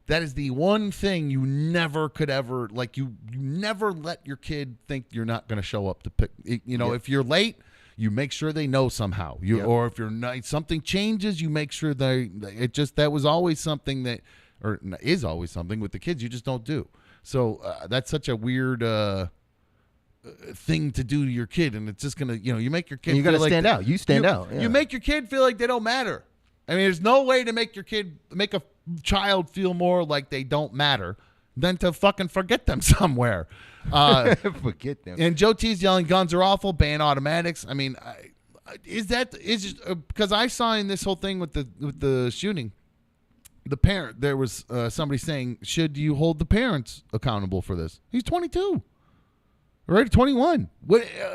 that is the one thing you never could ever you never let your kid think you're not going to show up to pick. If you're late, you make sure they know somehow. Or if you're not, something changes, you make sure that was always something that, or is always something with the kids you just don't do. So that's such a weird thing to do to your kid, and it's just gonna you make your kid. And you gotta stand out. You stand out. Yeah. You make your kid feel like they don't matter. I mean, there's no way to make a child feel more like they don't matter than to fucking forget them somewhere. Forget them. And Joe T's yelling, "Guns are awful. Ban automatics." I mean, because I saw in this whole thing with the shooting, the parent, there was somebody saying, "Should you hold the parents accountable for this?" He's 22. Right, 21.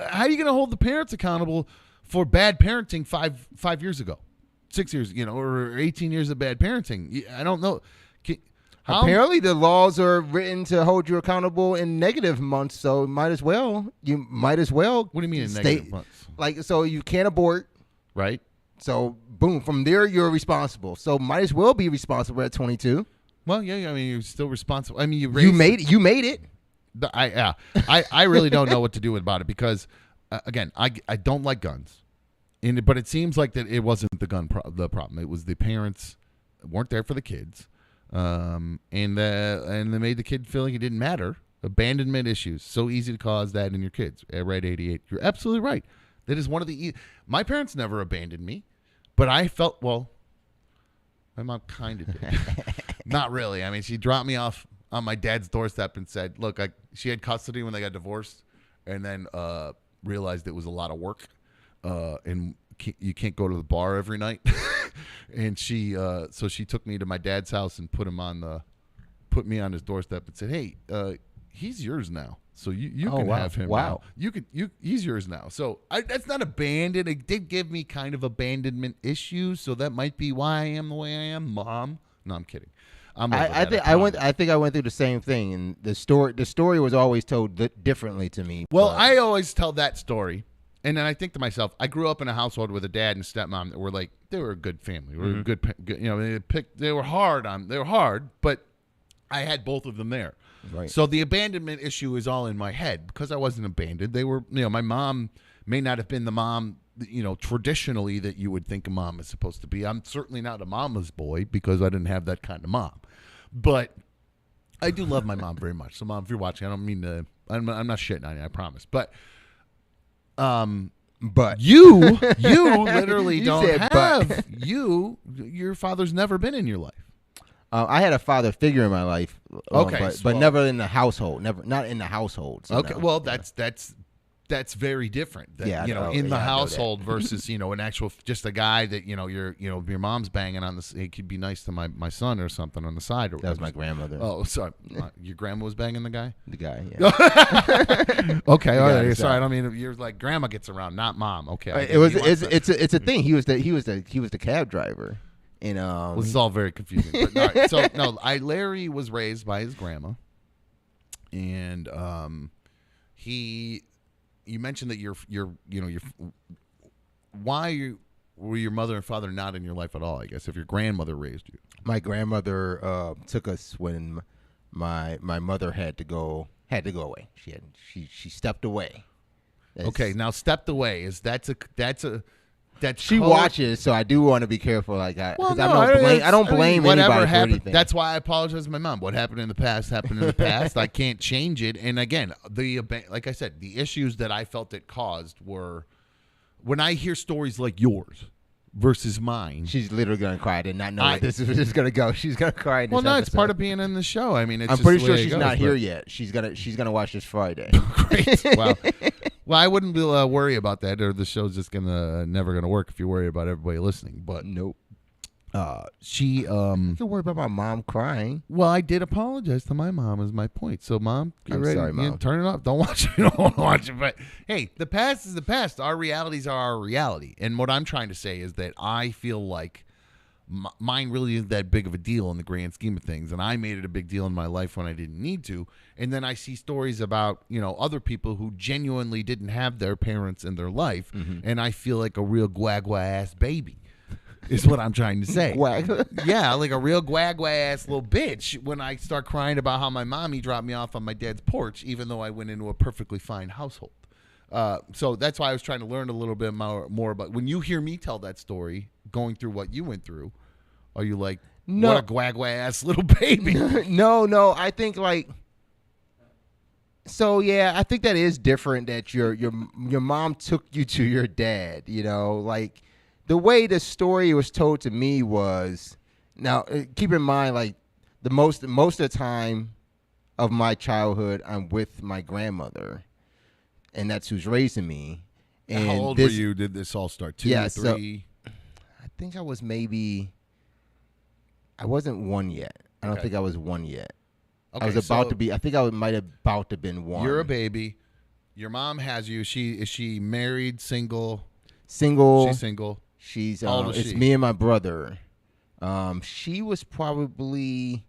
How are you going to hold the parents accountable for bad parenting five years ago, 6 years, or 18 years of bad parenting? I don't know. Apparently, the laws are written to hold you accountable in negative months, so you might as well. What do you mean in negative months? So you can't abort, right? So boom, from there you're responsible. So might as well be responsible at 22. Well, yeah, I mean you're still responsible. I mean you made it. I really don't know what to do about it because, again, I don't like guns, but it seems like that it wasn't the gun the problem. It was the parents weren't there for the kids, and they made the kid feel like it didn't matter. Abandonment issues, so easy to cause that in your kids. Red 88, you're absolutely right. That is one of the. My parents never abandoned me, but I felt my mom kind of did. Not really. I mean, she dropped me off on my dad's doorstep and said, look, she had custody when they got divorced and then realized it was a lot of work and you can't go to the bar every night. And so she took me to my dad's house and put me on his doorstep and said, hey, he's yours now. So you can have him. Wow. Now. He's yours now. So that's not abandoned. It did give me kind of abandonment issues. So that might be why I am the way I am, Mom. No, I'm kidding. I think I went through the same thing, and the story was always told differently to me. Well, I always tell that story, and then I think to myself, I grew up in a household with a dad and stepmom that were they were a good family, they were hard, but I had both of them there. Right. So the abandonment issue is all in my head because I wasn't abandoned. They were, my mom may not have been the mom, traditionally that you would think a mom is supposed to be. I'm certainly not a mama's boy because I didn't have that kind of mom. But I do love my mom very much. So, Mom, if you're watching, I don't mean to. I'm not shitting on you, I promise. But you literally don't have your father's never been in your life. I had a father figure in my life. Okay, but never in the household. Not in the household. So okay, no. Well, that's very different. In the household versus an actual just a guy that your mom's banging on the. It could be nice to my son or something on the side. Or that was my grandmother. Oh, sorry, your grandma was banging the guy. The guy. Yeah. Okay, all right. Sorry, I don't mean you're like grandma gets around, not mom. Okay. It's a thing. He was the cab driver. And this is all very confusing. But, all right, so no, Larry was raised by his grandma, and You mentioned that why were your mother and father not in your life at all? I guess if your grandmother raised you. My grandmother took us when my mother had to go away. She stepped away. Okay, now stepped away that's a she watches, so I do want to be careful. Like, I don't blame whatever anybody happened. for anything. That's why I apologize to my mom. What happened in the past happened in the past. I can't change it. And again, like I said, the issues that I felt it caused were when I hear stories like yours versus mine. She's literally gonna cry. I did not know where this is gonna go. She's gonna cry. In this no, it's episode. part of being in the show. I mean, I'm pretty sure she's not here yet. She's gonna watch this Friday. Great. Wow. Well, I wouldn't worry about that, or the show's just never gonna work if you worry about everybody listening. But nope. She you can worry about my mom crying. Well, I did apologize to my mom. Is my point. So, Mom, get ready. Sorry, Mom. Turn it off. Don't watch it. You don't want to watch it. But hey, the past is the past. Our realities are our reality. And what I'm trying to say is that I feel like mine really isn't that big of a deal in the grand scheme of things, and I made it a big deal in my life when I didn't need to. And then I see stories about other people who genuinely didn't have their parents in their life, and I feel like a real guagua ass baby. Is what I'm trying to say. Yeah, like a real guagua ass little bitch when I start crying about how my mommy dropped me off on my dad's porch, even though I went into a perfectly fine household. So that's why I was trying to learn a little bit more about. When you hear me tell that story, going through what you went through, are you like, no, what a guagua ass little baby? No. I think like. So yeah, I think that is different. That your mom took you to your dad. Like. The way the story was told to me was, now keep in mind, like the most of the time of my childhood, I'm with my grandmother, and that's who's raising me. And how old were you? Did this all start? 2, 3? So, I think I was I wasn't 1 yet. I don't think I was 1 yet. Okay, I was about to be. I think I might have about to been 1. You're a baby. Your mom has you. Is she married? Single. She's single. She's it's me and my brother. She was probably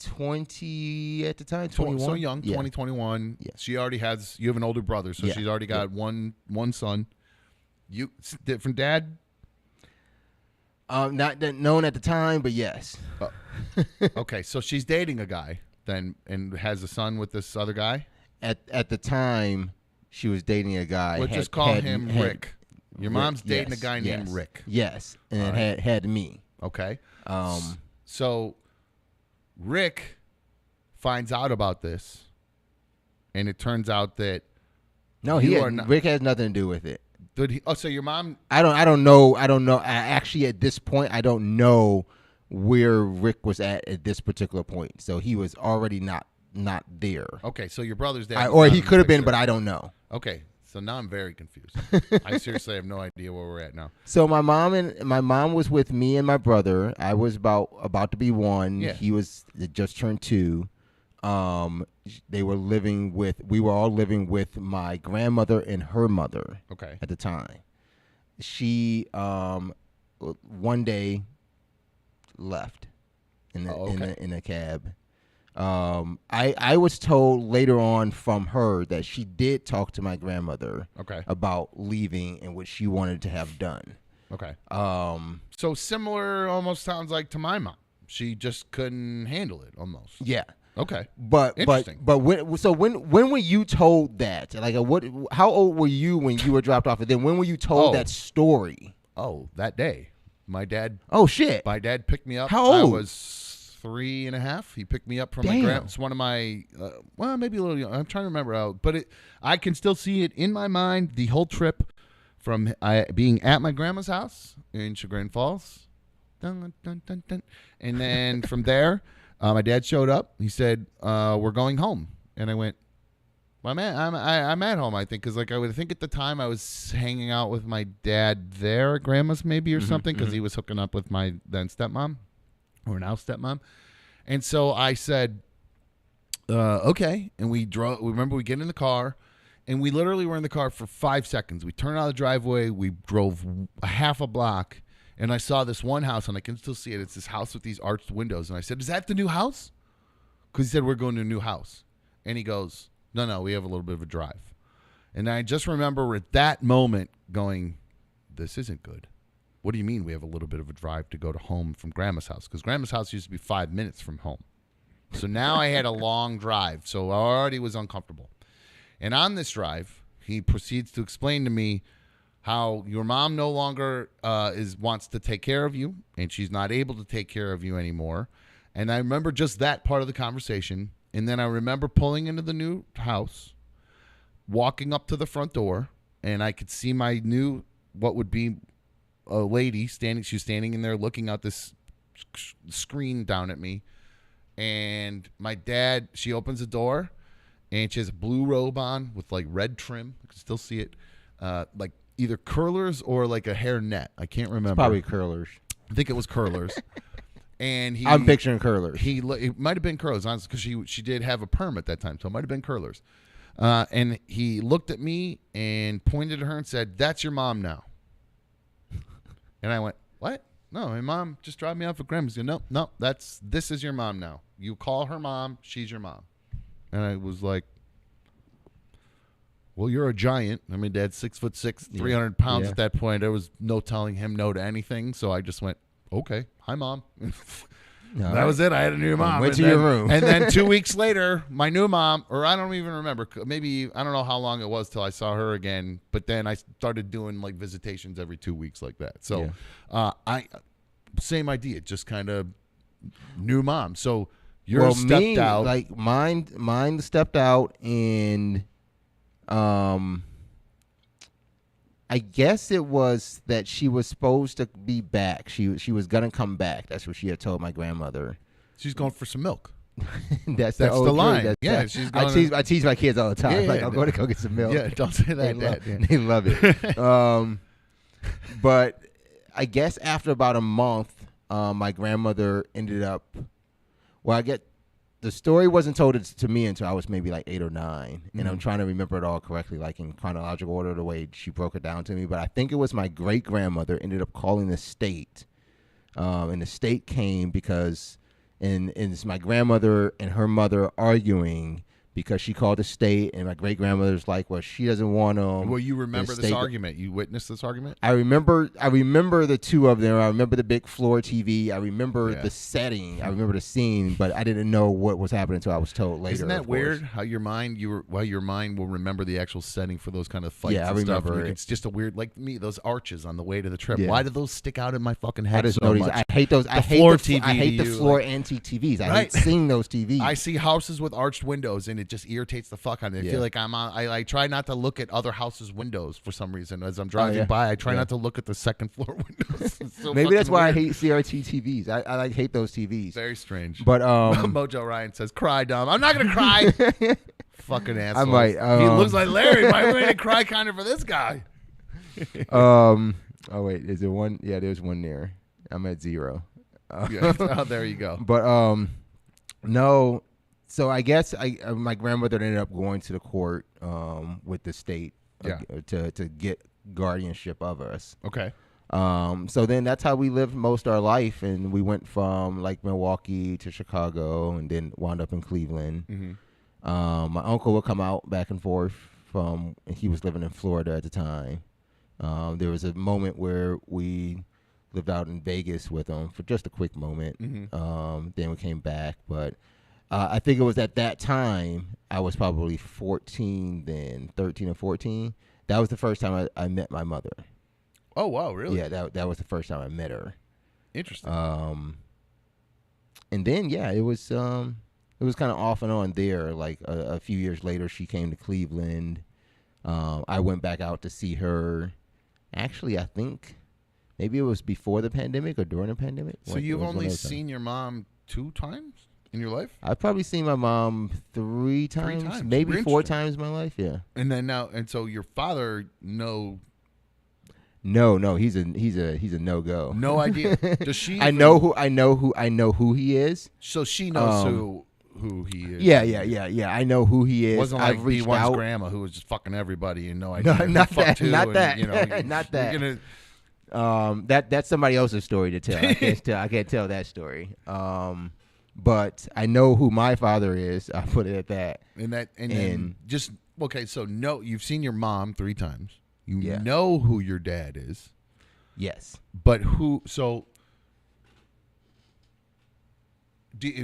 20 at the time, 21. So young, 20, 21. Yeah. She already has. You have an older brother, so she's already got one son. You different dad? Not known at the time, but yes. Okay, so she's dating a guy then, and has a son with this other guy. At the time, she was dating a guy. Let's just call him Rick. Your mom's dating a guy named Rick. Yes, and had me. Okay. So Rick finds out about this, and it turns out that Rick has nothing to do with it. Did he? Oh, so your mom? I don't know. Actually, at this point, I don't know where Rick was at this particular point. So he was already not there. Okay, so your brother's dad, or he could have been, but I don't know. Okay. So now I'm very confused. I seriously have no idea where we're at now. So my mom was with me and my brother. I was about to be 1. Yeah. He was just turned 2. We were all living with my grandmother and her mother. Okay. At the time. She one day left in a cab. I was told later on from her that she did talk to my grandmother about leaving and what she wanted to have done. Okay. So similar almost sounds like to my mom. She just couldn't handle it almost. Yeah. Okay. But when were you told that? Like how old were you when you were dropped off? And then when were you told that story? Oh, that day. My dad. Oh shit. My dad picked me up. How old? I was 3.5. He picked me up from my grand. It's one of my, maybe a little young. I'm trying to remember how, but I can still see it in my mind. The whole trip from being at my grandma's house in Chagrin Falls, dun, dun, dun, dun. And then from there, my dad showed up. He said, "We're going home," and I went, "Well, I'm at home." I think because I would think at the time I was hanging out with my dad there at grandma's maybe or something because he was hooking up with my then stepmom. Or now stepmom. And so I said, okay. And we drove. Remember, we get in the car, and we literally were in the car for 5 seconds. We turned out of the driveway. We drove a half a block, and I saw this one house, and I can still see it. It's this house with these arched windows. And I said, is that the new house? Because he said, we're going to a new house. And he goes, no, we have a little bit of a drive. And I just remember at that moment going, this isn't good. What do you mean we have a little bit of a drive to go to home from Grandma's house? Because Grandma's house used to be 5 minutes from home. So now I had a long drive. So I already was uncomfortable. And on this drive, he proceeds to explain to me how your mom no longer wants to take care of you, and she's not able to take care of you anymore. And I remember just that part of the conversation. And then I remember pulling into the new house, walking up to the front door, and I could see my new, what would be a lady standing. She was standing in there looking out this screen down at me. And my dad, she opens the door, and she has a blue robe on with like red trim. I can still see it. Like either curlers or like a hair net. I can't remember. It's probably curlers. I think it was curlers. And I'm picturing curlers. It might have been curlers, honestly, because she did have a perm at that time, so it might have been curlers. And he looked at me and pointed at her and said, "That's your mom now." And I went, "What? No, my mom just dropped me off at Grandma's." No, this is your mom now. You call her mom, she's your mom. And I was like, well, you're a giant. I mean, Dad's 6'6", 300 pounds at that point. There was no telling him no to anything. So I just went, okay, hi, Mom. That was it. I had a new mom. Went to your room. And then 2 weeks later, my new mom, or I don't even remember, maybe, I don't know how long it was till I saw her again. But then I started doing like visitations every 2 weeks like that. So same idea, just kind of new mom. So yours stepped out. Like mine stepped out and I guess it was that she was supposed to be back. She was gonna come back. That's what she had told my grandmother. She's going for some milk. That's the line. That's, she's going I tease my kids all the time. Yeah, like, I'll go get some milk. Yeah, don't say that, Dad. They love it. But I guess after about a month, my grandmother ended up. Well, the story wasn't told to me until I was maybe like 8 or 9, and I'm trying to remember it all correctly, like in chronological order, the way she broke it down to me. But I think it was my great grandmother ended up calling the state, and the state came because, and it's my grandmother and her mother arguing because she called the state, and my great grandmother's like, well, she doesn't want them. Well, you remember this argument? You witnessed this argument? I remember the two of them. I remember the big floor TV. I remember the setting. I remember the scene, but I didn't know what was happening until I was told later. Isn't that weird? How your mind will remember the actual setting for those kind of fights. Yeah, I remember remember it. It's just a weird, like me, those arches on the way to the trip. Yeah. Why do those stick out in my fucking head so much? I hate those. I hate the floor antique TVs. I hate seeing those TVs. I see houses with arched windows, and it just irritates the fuck out of me. I feel like I try not to look at other houses' windows for some reason. As I'm driving by, I try not to look at the second floor windows. So maybe that's why weird. I hate CRT TVs. I hate those TVs. Very strange. But Mojo Ryan says, "Cry, dumb." I'm not gonna cry. Fucking asshole. I might. He looks like Larry. Why would I cry kind of for this guy? Oh wait, is there one? Yeah, there's one there. I'm at 0. Oh, there you go. But no. So I guess my grandmother ended up going to the court with the state to get guardianship of us. Okay. So then that's how we lived most of our life, and we went from like Milwaukee to Chicago, and then wound up in Cleveland. Mm-hmm. My uncle would come out back and forth he was living in Florida at the time. There was a moment where we lived out in Vegas with him for just a quick moment. Mm-hmm. Then we came back, but I think it was at that time, I was probably 14 then, 13 or 14. That was the first time I met my mother. Oh, wow, really? Yeah, that was the first time I met her. Interesting. And then, it was kind of off and on there. Like a few years later, she came to Cleveland. I went back out to see her. Actually, I think maybe it was before the pandemic or during the pandemic. So you've only seen your mom 2 times? In your life? I've probably seen my mom 3 times, maybe 4 times in my life. Yeah. And then so your father, no, he's a no go. No idea. Does she? I know who he is. So she knows who he is. Yeah. I know who he is. It wasn't like B1's grandma who was just fucking everybody and no idea. No, not that. Not that. That's somebody else's story to tell. I can't tell that story. But I know who my father is. I put it at that. So you've seen your mom 3 times. You know who your dad is. Yes. But have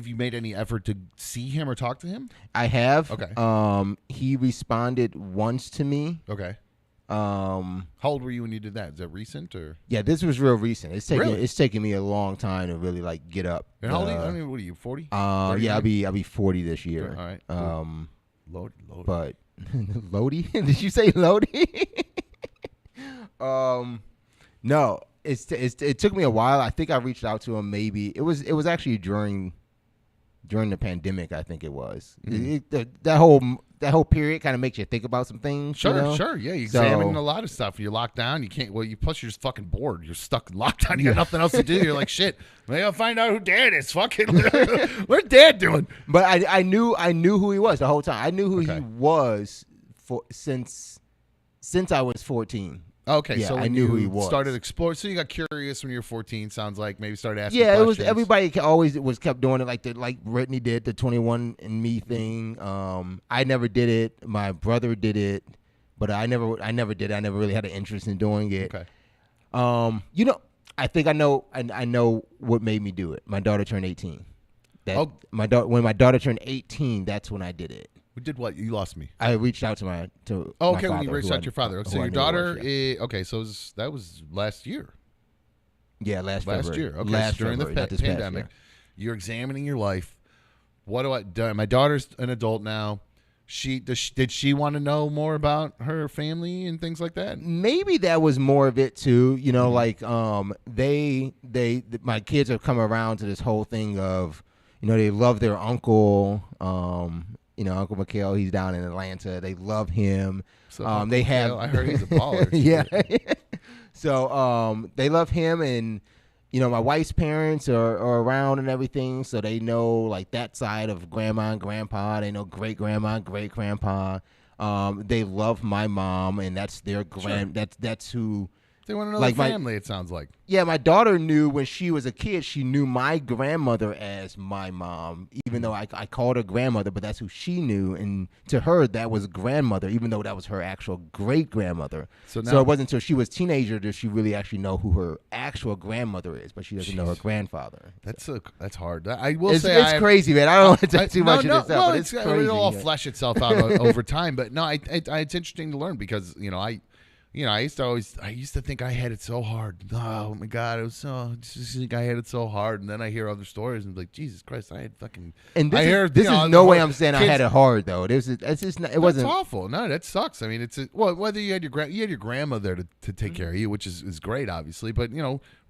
you made any effort to see him or talk to him? I have. Okay. He responded once to me. Okay. How old were you when you did that? Is that recent or? Yeah, this was real recent. It's taking Really? it's taking me a long time to really like get up. And how old are you? I mean, what are you, 40? Yeah, I'll be 40 this year. All right. Cool. Lodi. But Lodi? Did you say Lodi? No, it took me a while. I think I reached out to him. Maybe it was actually during the pandemic. I think it was. That whole period kind of makes you think about some things. Sure. Yeah, you examine a lot of stuff. You're locked down. You can't. Well, plus you're just fucking bored. You're stuck in lockdown. You got nothing else to do. You're like, shit. Maybe I'll find out who Dad is. Fucking. What's Dad doing? But I knew who he was the whole time. I knew who he was since I was 14. Okay, yeah, so I knew who he was. Started exploring. So you got curious when you were 14. Sounds like maybe started asking. Yeah, questions. it was. Everybody always kept doing it, like Brittany did the 21andMe thing. I never did it. My brother did it, but I never did it. I never really had an interest in doing it. Okay. I think I know what made me do it. My daughter turned 18. When my daughter turned 18, that's when I did it. We did what? You lost me. I reached out to my okay, father, when you reached out to your father. So your daughter, okay, so that was last year. Yeah, last February. Year. Okay, last so during February, the pandemic, you're examining your life. What do I do? My daughter's an adult now. Did she want to know more about her family and things like that? Maybe that was more of it too. Like my kids have come around to this whole thing of, they love their uncle. Uncle Mikhail, he's down in Atlanta. They love him. So they have. I heard he's a baller. Yeah. So they love him, and my wife's parents are around and everything, so they know like that side of grandma and grandpa. They know great grandma, great grandpa. They love my mom, and that's their That's who. They want to know like their family. It sounds like. Yeah, my daughter knew when she was a kid. She knew my grandmother as my mom, even though I called her grandmother, but that's who she knew. And to her, that was grandmother, even though that was her actual great grandmother. So it wasn't until she was a teenager that she really actually know who her actual grandmother is, but she doesn't know her grandfather. That's hard. I will say it's crazy, man. I don't want to take too much of this out, but it's crazy. It'll all flesh itself out over time. But no, it's interesting to learn because I used to think I had it so hard. Oh my God, I just think I had it so hard. And then I hear other stories and be like, Jesus Christ, I had fucking. And this is no way I'm saying I had it hard though. It wasn't. That's awful. No, that sucks. I mean, whether you had your grandmother to take care of you, which is great, obviously. But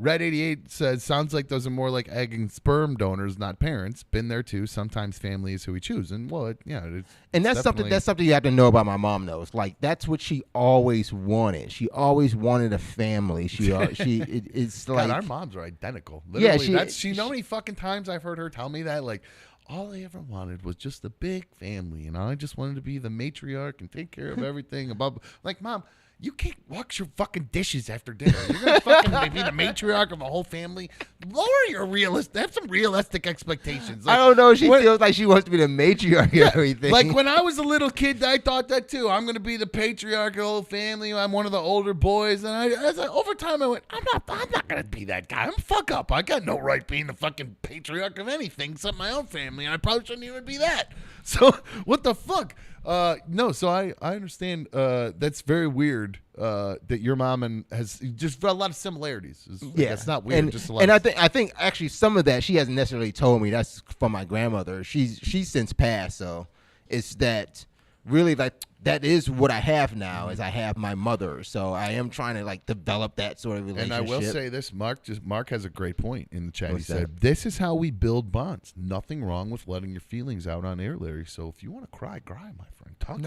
Red 88 says sounds like those are more like egg and sperm donors, not parents. Been there too. Sometimes family is who we choose, and that's something you have to know about my mom though. It's like that's what she always wanted. She always wanted a family. It's like God, our moms are identical. Literally, you know how many fucking times I've heard her tell me that, like, all I ever wanted was just a big family, I just wanted to be the matriarch and take care of everything above. Like, Mom, you can't wash your fucking dishes after dinner. You're gonna fucking be the matriarch of a whole family. Lower your have some realistic expectations. Like, I don't know. She feels like she wants to be the matriarch of everything. Like when I was a little kid, I thought that too. I'm gonna be the patriarch of the whole family. I'm one of the older boys, and I was like, over time, I went, I'm not gonna be that guy. I'm fuck up. I got no right being the fucking patriarch of anything except my own family, and I probably shouldn't even be that. So what the fuck? No, so I understand. That's very weird. That your mom has just a lot of similarities. It's not weird. Just a lot. And I think actually some of that she hasn't necessarily told me. That's from my grandmother. She's since passed, so it's that really like that is what I have now. Is I have my mother, so I am trying to like develop that sort of relationship. And I will say this, Mark has a great point in the chat. He said, "This is how we build bonds. Nothing wrong with letting your feelings out on air, Larry. So if you want to cry, my friend. Tell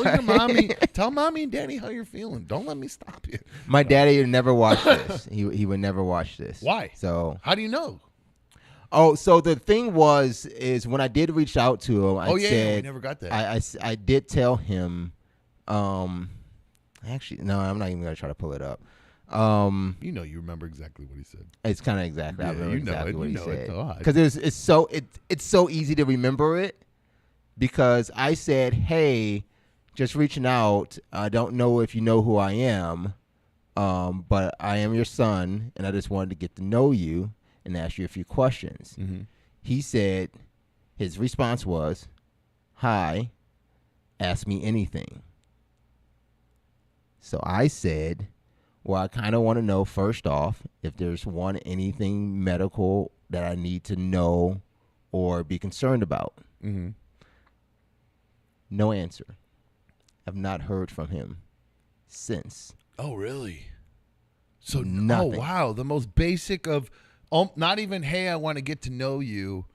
your mommy, tell mommy and daddy how you're feeling. Don't let me stop you." My daddy would never watch this. He would never watch this. Why? So how do you know? Oh, so the thing is when I did reach out to him, I said, we never got that. I did tell him, actually, no, I'm not even going to try to pull it up. You remember exactly what he said. It's kind of exactly. I remember exactly what he said. Because it's so easy to remember it because I said, hey, just reaching out. I don't know if you know who I am, but I am your son, and I just wanted to get to know you and ask you a few questions. Mm-hmm. He said, his response was, hi, ask me anything. So I said, well, I kind of want to know first off if there's anything medical that I need to know or be concerned about. Mm-hmm. No answer. I've not heard from him since. Oh, really? So, nothing. Oh, wow. The most basic of, not even, hey, I want to get to know you.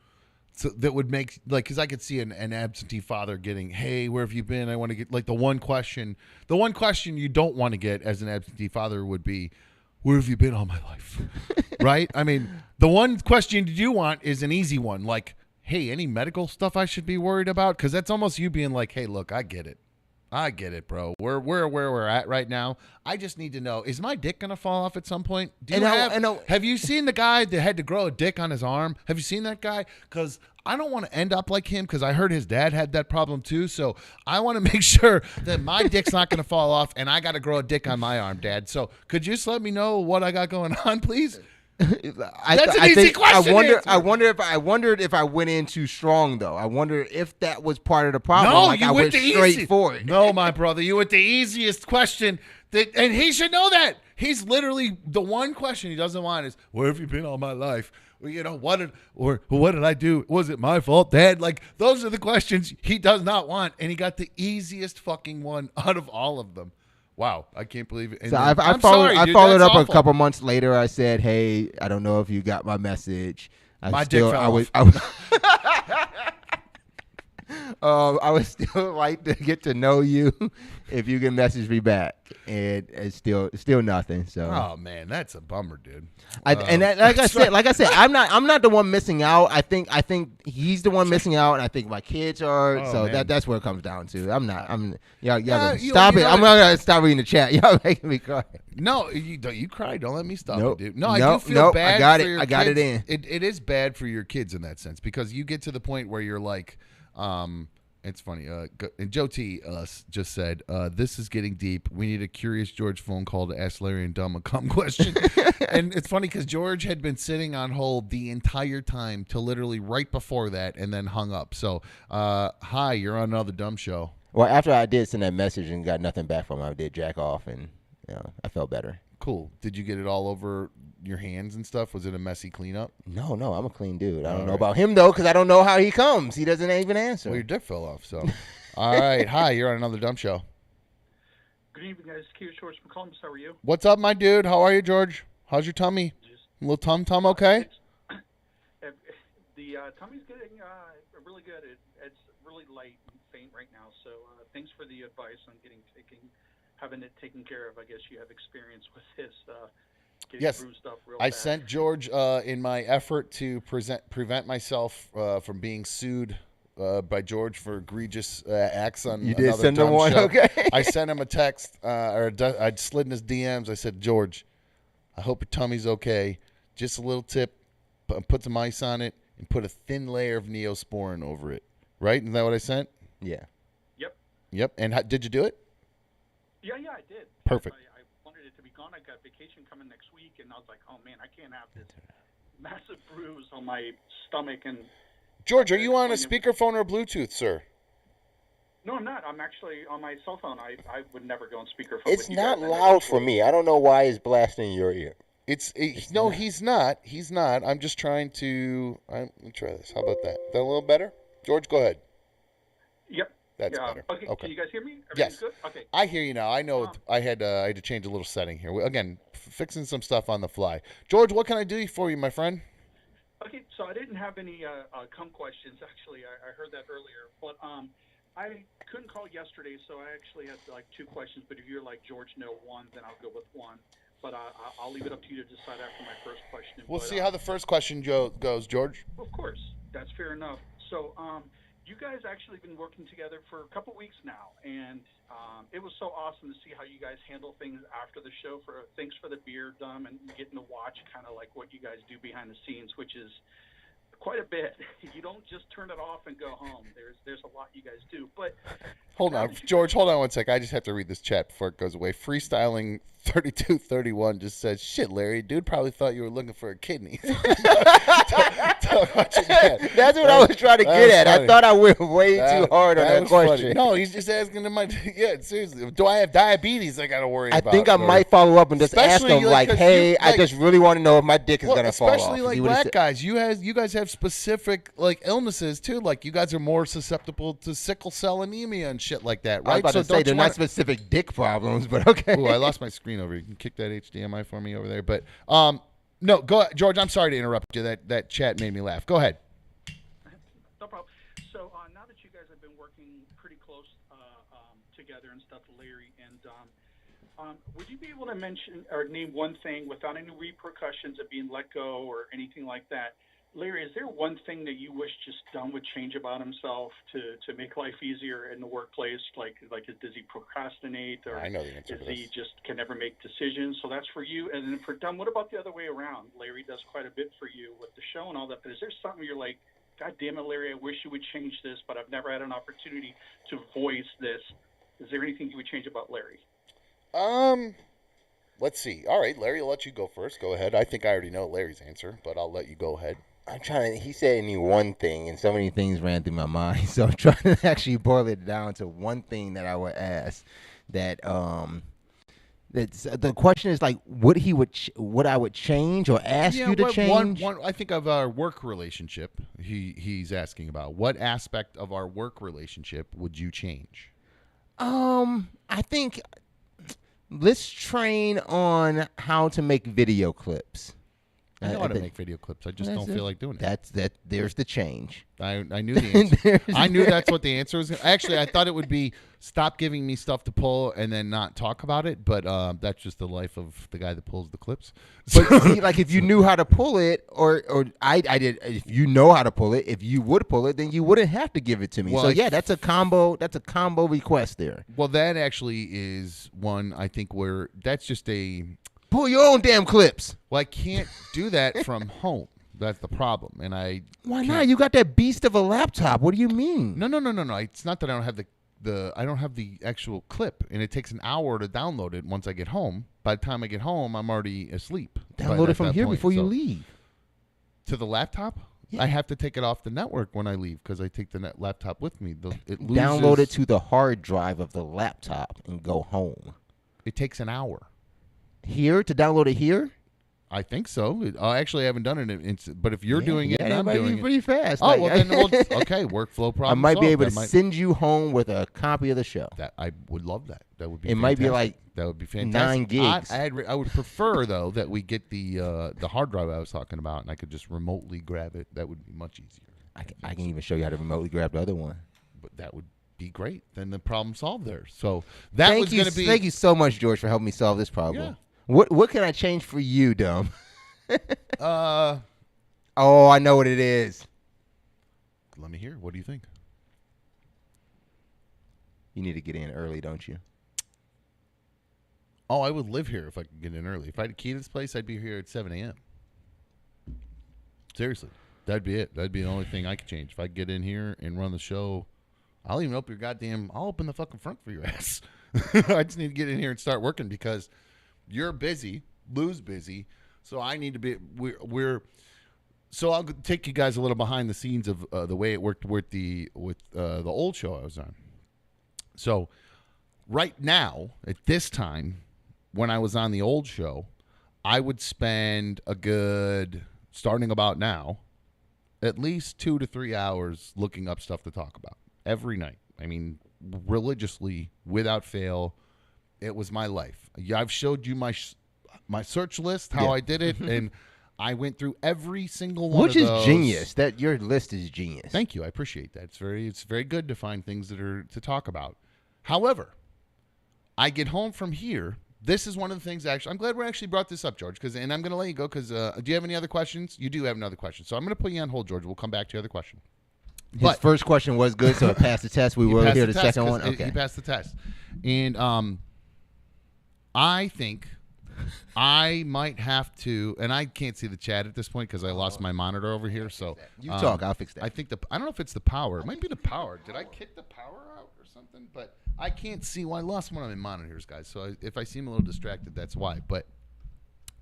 So that would make, like, because I could see an absentee father getting, hey, where have you been? I want to get, like, the one question you don't want to get as an absentee father would be, where have you been all my life? Right? I mean, the one question you do want is an easy one, like, hey, any medical stuff I should be worried about? Because that's almost you being like, hey, look, I get it, bro. Where we're at right now. I just need to know, is my dick going to fall off at some point? Have you seen the guy that had to grow a dick on his arm? Have you seen that guy? Because I don't want to end up like him because I heard his dad had that problem too. So I want to make sure that my dick's not going to fall off and I got to grow a dick on my arm, Dad. So could you just let me know what I got going on, please? That's an easy question. I wondered if I went in too strong though. I wonder if that was part of the problem. No, like you I went straight for it. No, my brother, you went the easiest question, and he should know that. He's literally the one question he doesn't want is, where have you been all my life? Well, you know, what did I do? Was it my fault, Dad? Like, those are the questions he does not want, and he got the easiest fucking one out of all of them. Wow, I can't believe it. And so then, I followed up a couple months later. I said, "Hey, I don't know if you got my message. I would still like to get to know you if you can message me back." And it's still nothing. So. Oh man, that's a bummer, dude. Like I said, I'm not the one missing out. I think he's the one missing out, and I think my kids are. Oh, so man. that's where it comes down to. Y'all stop it. I'm gonna stop reading the chat. Y'all making me cry. No, you cry. Don't let me stop Nope. it, dude. No, I do feel bad. I got for it. your I got kids. it in. It is bad for your kids in that sense because you get to the point where you're like, it's funny. And Joe T just said, "This is getting deep. We need a Curious George phone call to ask Larry and Dumb a cum question." And it's funny because George had been sitting on hold the entire time till literally right before that, and then hung up. So, hi, you're on another Dumb show. Well, after I did send that message and got nothing back from him, I did jack off, and I felt better. Cool. Did you get it all over your hands and stuff? Was it a messy cleanup? No, I'm a clean dude. I don't know about him, though, because I don't know how he comes. He doesn't even answer. Well, your dick fell off, so. All right. Hi, you're on another Dumb show. Good evening, guys. George from Columbus. How are you? What's up, my dude? How are you, George? How's your tummy? A little tum okay? The tummy's getting really good. It's really light and faint right now, so thanks for the advice on having it taken care of. I guess you have experience with this. Yes, bruised up real I bad. sent George in my effort to prevent myself from being sued by George for egregious acts on you another did send dumb him one, show. okay? I sent him a text, I slid in his DMs. I said, George, I hope your tummy's okay. Just a little tip: put some ice on it and put a thin layer of Neosporin over it. Right? Isn't that what I sent? Yeah. Yep. And did you do it? Yeah, I did. Perfect. I wanted it to be gone. I got vacation coming next week, and I was like, oh, man, I can't have this massive bruise on my stomach. And George, are you on a speakerphone or Bluetooth, sir? No, I'm not. I'm actually on my cell phone. I would never go on speakerphone. It's not loud for me. I don't know why it's blasting your ear. No, he's not. He's not. I'm just trying to. Let me try this. How about that? That a little better? George, go ahead. Yep. That's better. Okay. Can you guys hear me? Yes. Good? Okay. I hear you now. I know I had to change a little setting here. Again, fixing some stuff on the fly. George, what can I do for you, my friend? Okay, so I didn't have any cum questions, actually. I heard that earlier. But I couldn't call yesterday, so I actually had like two questions. But if you're like, George, no one, then I'll go with one. But I'll leave it up to you to decide after my first question. We'll see how the first question goes, George. Of course. That's fair enough. So you guys actually been working together for a couple weeks now, and it was so awesome to see how you guys handle things after the show. Thanks for the beer, Dumb, and getting to watch kind of like what you guys do behind the scenes, which is quite a bit. You don't just turn it off and go home. There's a lot you guys do. But hold on, George. Hold on one sec. I just have to read this chat before it goes away. Freestyling 3231 just said, "Shit, Larry, dude probably thought you were looking for a kidney." That's what I was trying to get at. Funny. I thought I went way too hard on that question. Funny. No, he's just asking him. Yeah, seriously, do I have diabetes? I got to worry about. I think I might follow up and just ask him, like, "Hey, I just really want to know if my dick is gonna fall off." Especially like black guys, you guys have specific like illnesses too. Like you guys are more susceptible to sickle cell anemia and shit like that, right? I was about to say they're not specific dick problems, but okay. Ooh, I lost my screen over. You can kick that HDMI for me over there. But no, go George. I'm sorry to interrupt you. That chat made me laugh. Go ahead. No problem. So now that you guys have been working pretty close together and stuff, Larry and would you be able to mention or name one thing without any repercussions of being let go or anything like that? Larry, is there one thing that you wish just Dom would change about himself to make life easier in the workplace? Like does he procrastinate, or I know the answer is he just can never make decisions? So that's for you. And then for Dom, what about the other way around? Larry does quite a bit for you with the show and all that, but is there something you're like, God damn it, Larry, I wish you would change this, but I've never had an opportunity to voice this. Is there anything you would change about Larry? Let's see. All right, Larry, I'll let you go first. Go ahead. I think I already know Larry's answer, but I'll let you go ahead. I'm trying to. He said any one thing, and so many things ran through my mind. So I'm trying to actually boil it down to one thing that I would ask. That that's the question is like, what I would change or ask you to change. One, I think of our work relationship. He's asking about what aspect of our work relationship would you change? I think let's train on how to make video clips. I know how to make video clips. I just don't feel like doing it. There's the change. I knew the answer. I knew that's what the answer was. Actually, I thought it would be stop giving me stuff to pull and then not talk about it. But that's just the life of the guy that pulls the clips. But see, like if you knew how to pull it, or I did. If you know how to pull it, if you would pull it, then you wouldn't have to give it to me. Well, so yeah, that's a combo. That's a combo request there. Well, that actually is one I think where that's just a. Pull your own damn clips. Well, I can't do that from home. That's the problem. And why not? You got that beast of a laptop. What do you mean? No. It's not that I don't have I don't have the actual clip, and it takes an hour to download it once I get home. By the time I get home, I'm already asleep. Download it from here before you leave. To the laptop? Yeah. I have to take it off the network when I leave because I take the laptop with me. It loses. Download it to the hard drive of the laptop and go home. It takes an hour. Here to download it here? I think so. Actually, I haven't done it, but if you're doing it, and I'm doing it pretty fast. Oh, well, then okay, workflow problem. I might be able to send you home with a copy of the show. That I would love that. That would be. It might be like that would be fantastic. 9 gigs. I would prefer though that we get the hard drive I was talking about, and I could just remotely grab it. That would be much easier. I can even show you how to remotely grab the other one. But that would be great. Then the problem solved there. So that was going to be. Thank you so much, George, for helping me solve this problem. Yeah. What can I change for you, Dom? Oh, I know what it is. Let me hear. What do you think? You need to get in early, don't you? Oh, I would live here if I could get in early. If I had a key to this place, I'd be here at 7 a.m. Seriously. That'd be it. That'd be the only thing I could change. If I could get in here and run the show, I'll even open I'll open the fucking front for your ass. I just need to get in here and start working because you're busy, Lou's busy, so I need to be. So I'll take you guys a little behind the scenes of the way it worked with the old show I was on. So right now, at this time, when I was on the old show, I would spend a good, starting about now, at least 2 to 3 hours looking up stuff to talk about every night. I mean, religiously, without fail. It was my life. I've showed you my search list, how I did it, and I went through every single one of those. Which is genius. That your list is genius. Thank you. I appreciate that. It's very good to find things that are to talk about. However, I get home from here. This is one of the things, actually, I'm glad we actually brought this up, George, and I'm going to let you go because do you have any other questions? You do have another question. So I'm going to put you on hold, George. We'll come back to your other question. His first question was good, so it passed the test. We will hear the second one. Okay. He passed the test. And I think I might have to, and I can't see the chat at this point because I lost my monitor over here. So you talk, I'll fix that. I think I don't know if it's the power. It might be the power. Did I kick the power out or something, but I can't see. Well, I lost one of my monitors, guys. So if I seem a little distracted, that's why. But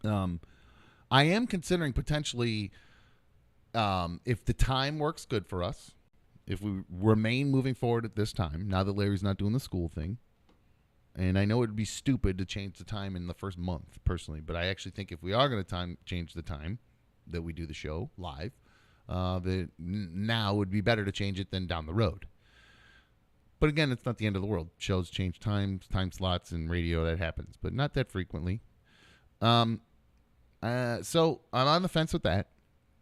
I am considering potentially, if the time works good for us, if we remain moving forward at this time, now that Larry's not doing the school thing, and I know it would be stupid to change the time in the first month, personally, but I actually think if we are going to change the time that we do the show live, that now would be better to change it than down the road. But again, it's not the end of the world. Shows change time slots, and radio, that happens, but not that frequently. So I'm on the fence with that.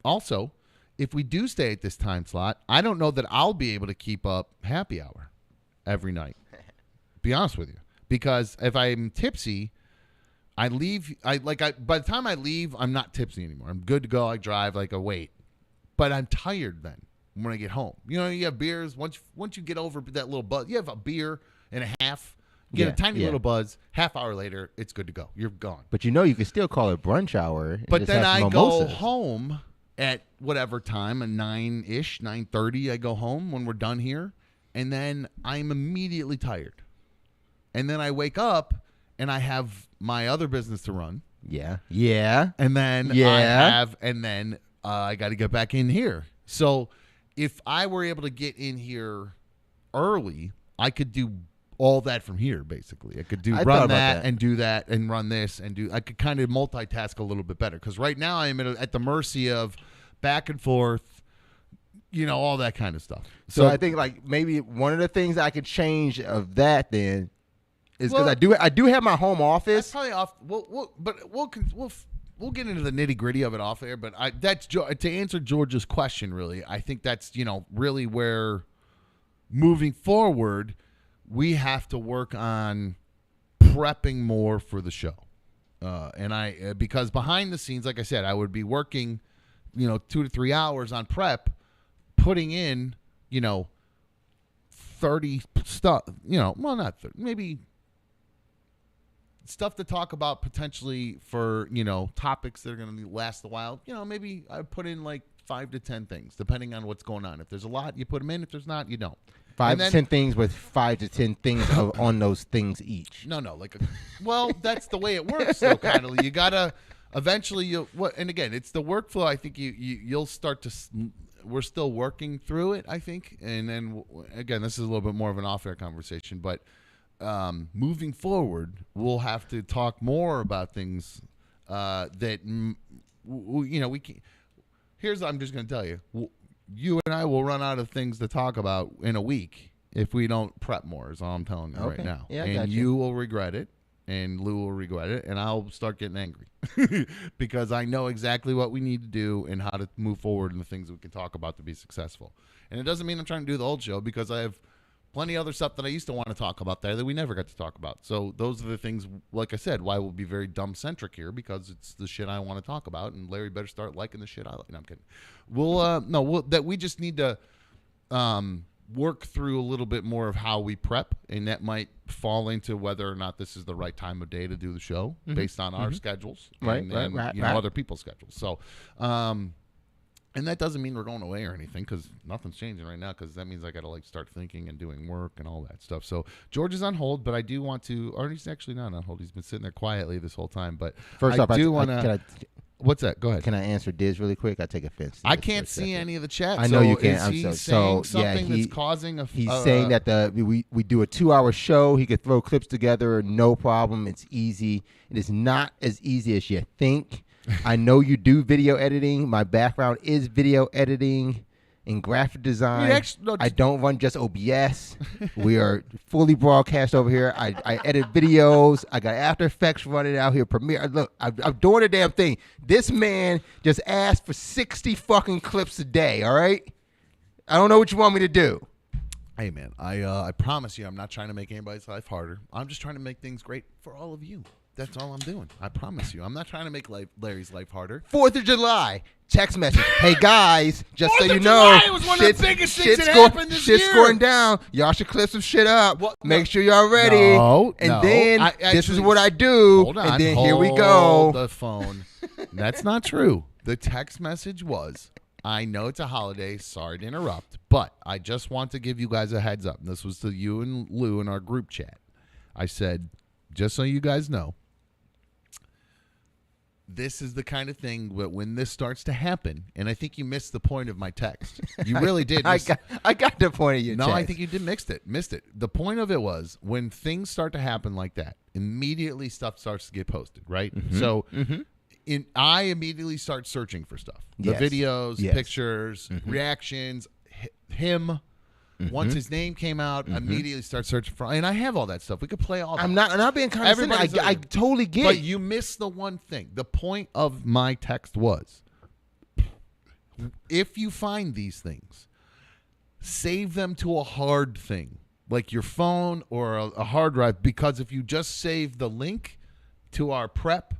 Also, if we do stay at this time slot, I don't know that I'll be able to keep up happy hour every night. Be honest with you, because if I'm tipsy, I leave. By the time I leave, I'm not tipsy anymore. I'm good to go. I drive like a weight, but I'm tired then when I get home. You have beers. Once you get over that little buzz, you have a beer and a half. Get a tiny little buzz. Half hour later, it's good to go. You're gone. But you can still call it brunch hour. But then I go home at whatever time, 9-ish, 9:30. I go home when we're done here, and then I'm immediately tired. And then I wake up and I have my other business to run. Yeah. And then I got to get back in here. So if I were able to get in here early, I could do all that from here, basically. I could run that and do that and run this and I could kind of multitask a little bit better. Because right now I am at the mercy of back and forth, all that kind of stuff. So I think maybe one of the things I could change of that then is because I do have my home office. That's probably off. We'll get into the nitty gritty of it off air. But that's to answer George's question. Really, I think that's really where moving forward we have to work on prepping more for the show. Because behind the scenes, like I said, I would be working 2 to 3 hours on prep, putting in 30 stuff. Not 30, maybe. Stuff to talk about potentially for, topics that are going to last a while. Maybe I put in 5 to 10 things, depending on what's going on. If there's a lot, you put them in. If there's not, you don't. 5 to 10 things with 5 to 10 things on those things each. No. That's the way it works, though, kind of. You got to eventually, and again, it's the workflow. I think you'll start to, we're still working through it, I think. And then, again, this is a little bit more of an off-air conversation, but moving forward, we'll have to talk more about things that we can. Here's what I'm just going to tell you: you and I will run out of things to talk about in a week if we don't prep more. Is all I'm telling you right now. Yeah, and you will regret it, and Lou will regret it, and I'll start getting angry because I know exactly what we need to do and how to move forward and the things we can talk about to be successful. And it doesn't mean I'm trying to do the old show, because I have plenty of other stuff that I used to want to talk about there that we never got to talk about. So those are the things, like I said, why we'll be very dumb-centric here, because it's the shit I want to talk about, and Larry better start liking the shit I like. No, I'm kidding. We just need to work through a little bit more of how we prep, and that might fall into whether or not this is the right time of day to do the show based on our schedules and other people's schedules. So, and that doesn't mean we're going away or anything, because nothing's changing right now, because that means I got to start thinking and doing work and all that stuff. So George is on hold, but I do want to, or he's actually not on hold. He's been sitting there quietly this whole time. But first off, I do want to. What's that? Go ahead. Can I answer Diz really quick? I take offense. I can't see any of the chat. I know you can't. Is he saying something that's causing a? He's saying that we do a 2-hour show. He could throw clips together, no problem. It's easy. It is not as easy as you think. I know you do video editing. My background is video editing and graphic design. I don't run just OBS. We are fully broadcast over here. I edit videos. I got After Effects running out here. Premiere. Look, I'm doing the damn thing. This man just asked for 60 fucking clips a day, all right? I don't know what you want me to do. Hey, man, I promise you I'm not trying to make anybody's life harder. I'm just trying to make things great for all of you. That's all I'm doing. I promise you. I'm not trying to make Larry's life harder. 4th of July, text message. Hey, guys, just so you know, July was one of the biggest things that happened this year. Shit's going down. Y'all should clip some shit up. Make sure y'all ready. Then this is what I do. Hold on. And then here we go. The phone. That's not true. The text message was, I know it's a holiday. Sorry to interrupt, but I just want to give you guys a heads up. And this was to you and Lou in our group chat. I said, just so you guys know, this is the kind of thing that when this starts to happen, and I think you missed the point of my text. You really did. I got the point of your text. No, I think you did missed it. The point of it was when things start to happen like that, immediately stuff starts to get posted, right? Mm-hmm. So I immediately start searching for stuff. The videos, pictures, reactions, him. Once his name came out, immediately start searching for, and I have all that stuff. We could play all that. I'm not being condescending. I totally get it. But you missed the one thing. The point of my text was, if you find these things, save them to a hard thing, like your phone or a hard drive, because if you just save the link to our prep,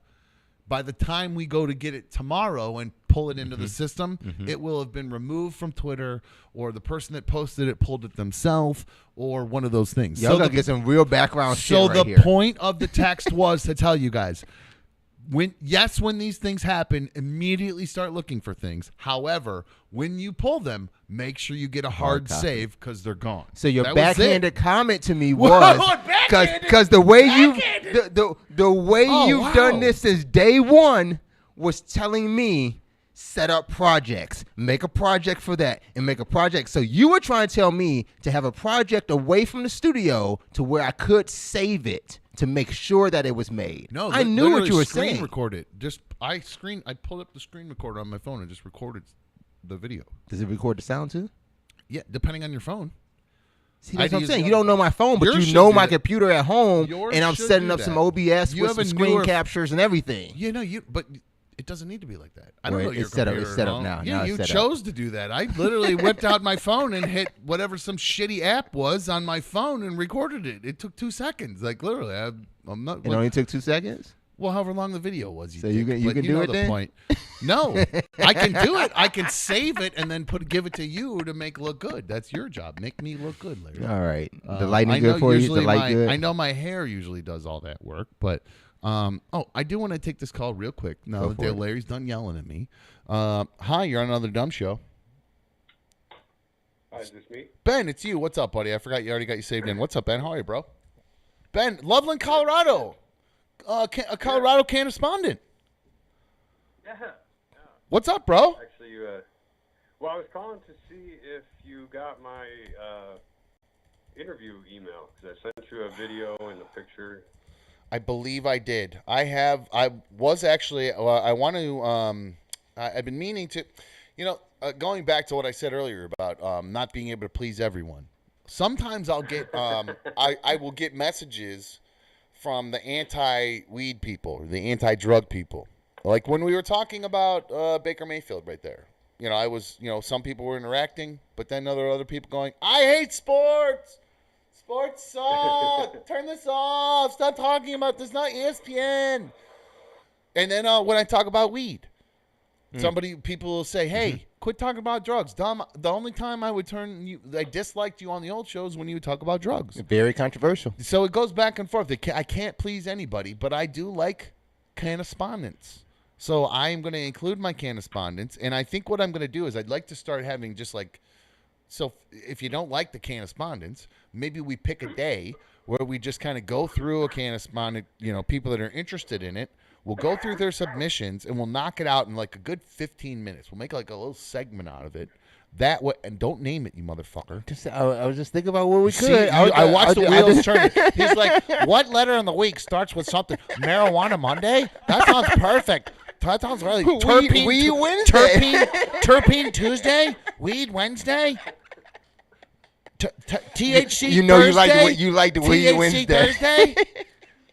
by the time we go to get it tomorrow and pull it into the system, it will have been removed from Twitter, or the person that posted it pulled it themselves, or one of those things. Y'all gotta get some real background shit right here. So the point of the text was to tell you guys, when these things happen, immediately start looking for things. However, when you pull them, make sure you get a hard save because they're gone. So your backhanded comment to me was because the way you've done this since day one was telling me set up projects, make a project for that, and make a project. So you were trying to tell me to have a project away from the studio to where I could save it to make sure that it was made. No, I knew what you were screen saying. Recorded. I pulled up the screen recorder on my phone and just recorded the video. Does it record the sound too? Yeah, depending on your phone. See, that's what I'm saying. You don't know my phone, but you know my computer at home, and I'm setting up some OBS with some screen captures and everything. Yeah, no, but it doesn't need to be like that. I don't know your it's set up now. Yeah, now you chose to do that. I literally whipped out my phone and hit whatever some shitty app was on my phone and recorded it. It took 2 seconds. Like literally, I'm not. It only took 2 seconds. Well, however long the video was. So you can do it then? Point. No, I can do it. I can save it and then give it to you to make look good. That's your job. Make me look good, Larry. All right. The lighting good for you? The light good? I know my hair usually does all that work, but I do want to take this call real quick. Now that Larry's done yelling at me. Hi, you're on another dumb show. Hi, is this me? Ben, it's you. What's up, buddy? I forgot you already got you saved in. What's up, Ben? How are you, bro? Ben, Loveland, Colorado. A Colorado Cannaspondent. Yeah. What's up, bro? Actually, well, I was calling to see if you got my interview email, because I sent you a video and a picture. I believe I did. I was actually. I want to. I've been meaning to. Going back to what I said earlier about not being able to please everyone. Sometimes I'll get. I will get messages from the anti-weed people, the anti-drug people. Like when we were talking about Baker Mayfield right there. I was, some people were interacting, but then other people going, I hate sports. Sports suck. Turn this off. Stop talking about this. Not ESPN. And then when I talk about weed, people will say, hey, quit talking about drugs. Dom, the only time I disliked you on the old shows when you would talk about drugs. Very controversial. So it goes back and forth. I can't please anybody, but I do like cannaspondents. So I am going to include my cannaspondents, and I think what I'm going to do is I'd like to start having just like, so if you don't like the cannaspondents, maybe we pick a day where we just kind of go through a cannaspondent, people that are interested in it. We'll go through their submissions, and we'll knock it out in like a good 15 minutes. We'll make like a little segment out of it. That way, and don't name it, you motherfucker. I was just thinking about what we could. See, I watched the wheels turn. He's like, what letter in the week starts with something? Marijuana Monday? That sounds perfect. That sounds really terpene. Weed Wednesday. Terpene Tuesday? Weed Wednesday? THC you know Thursday? you like the Weed Wednesday. Thursday?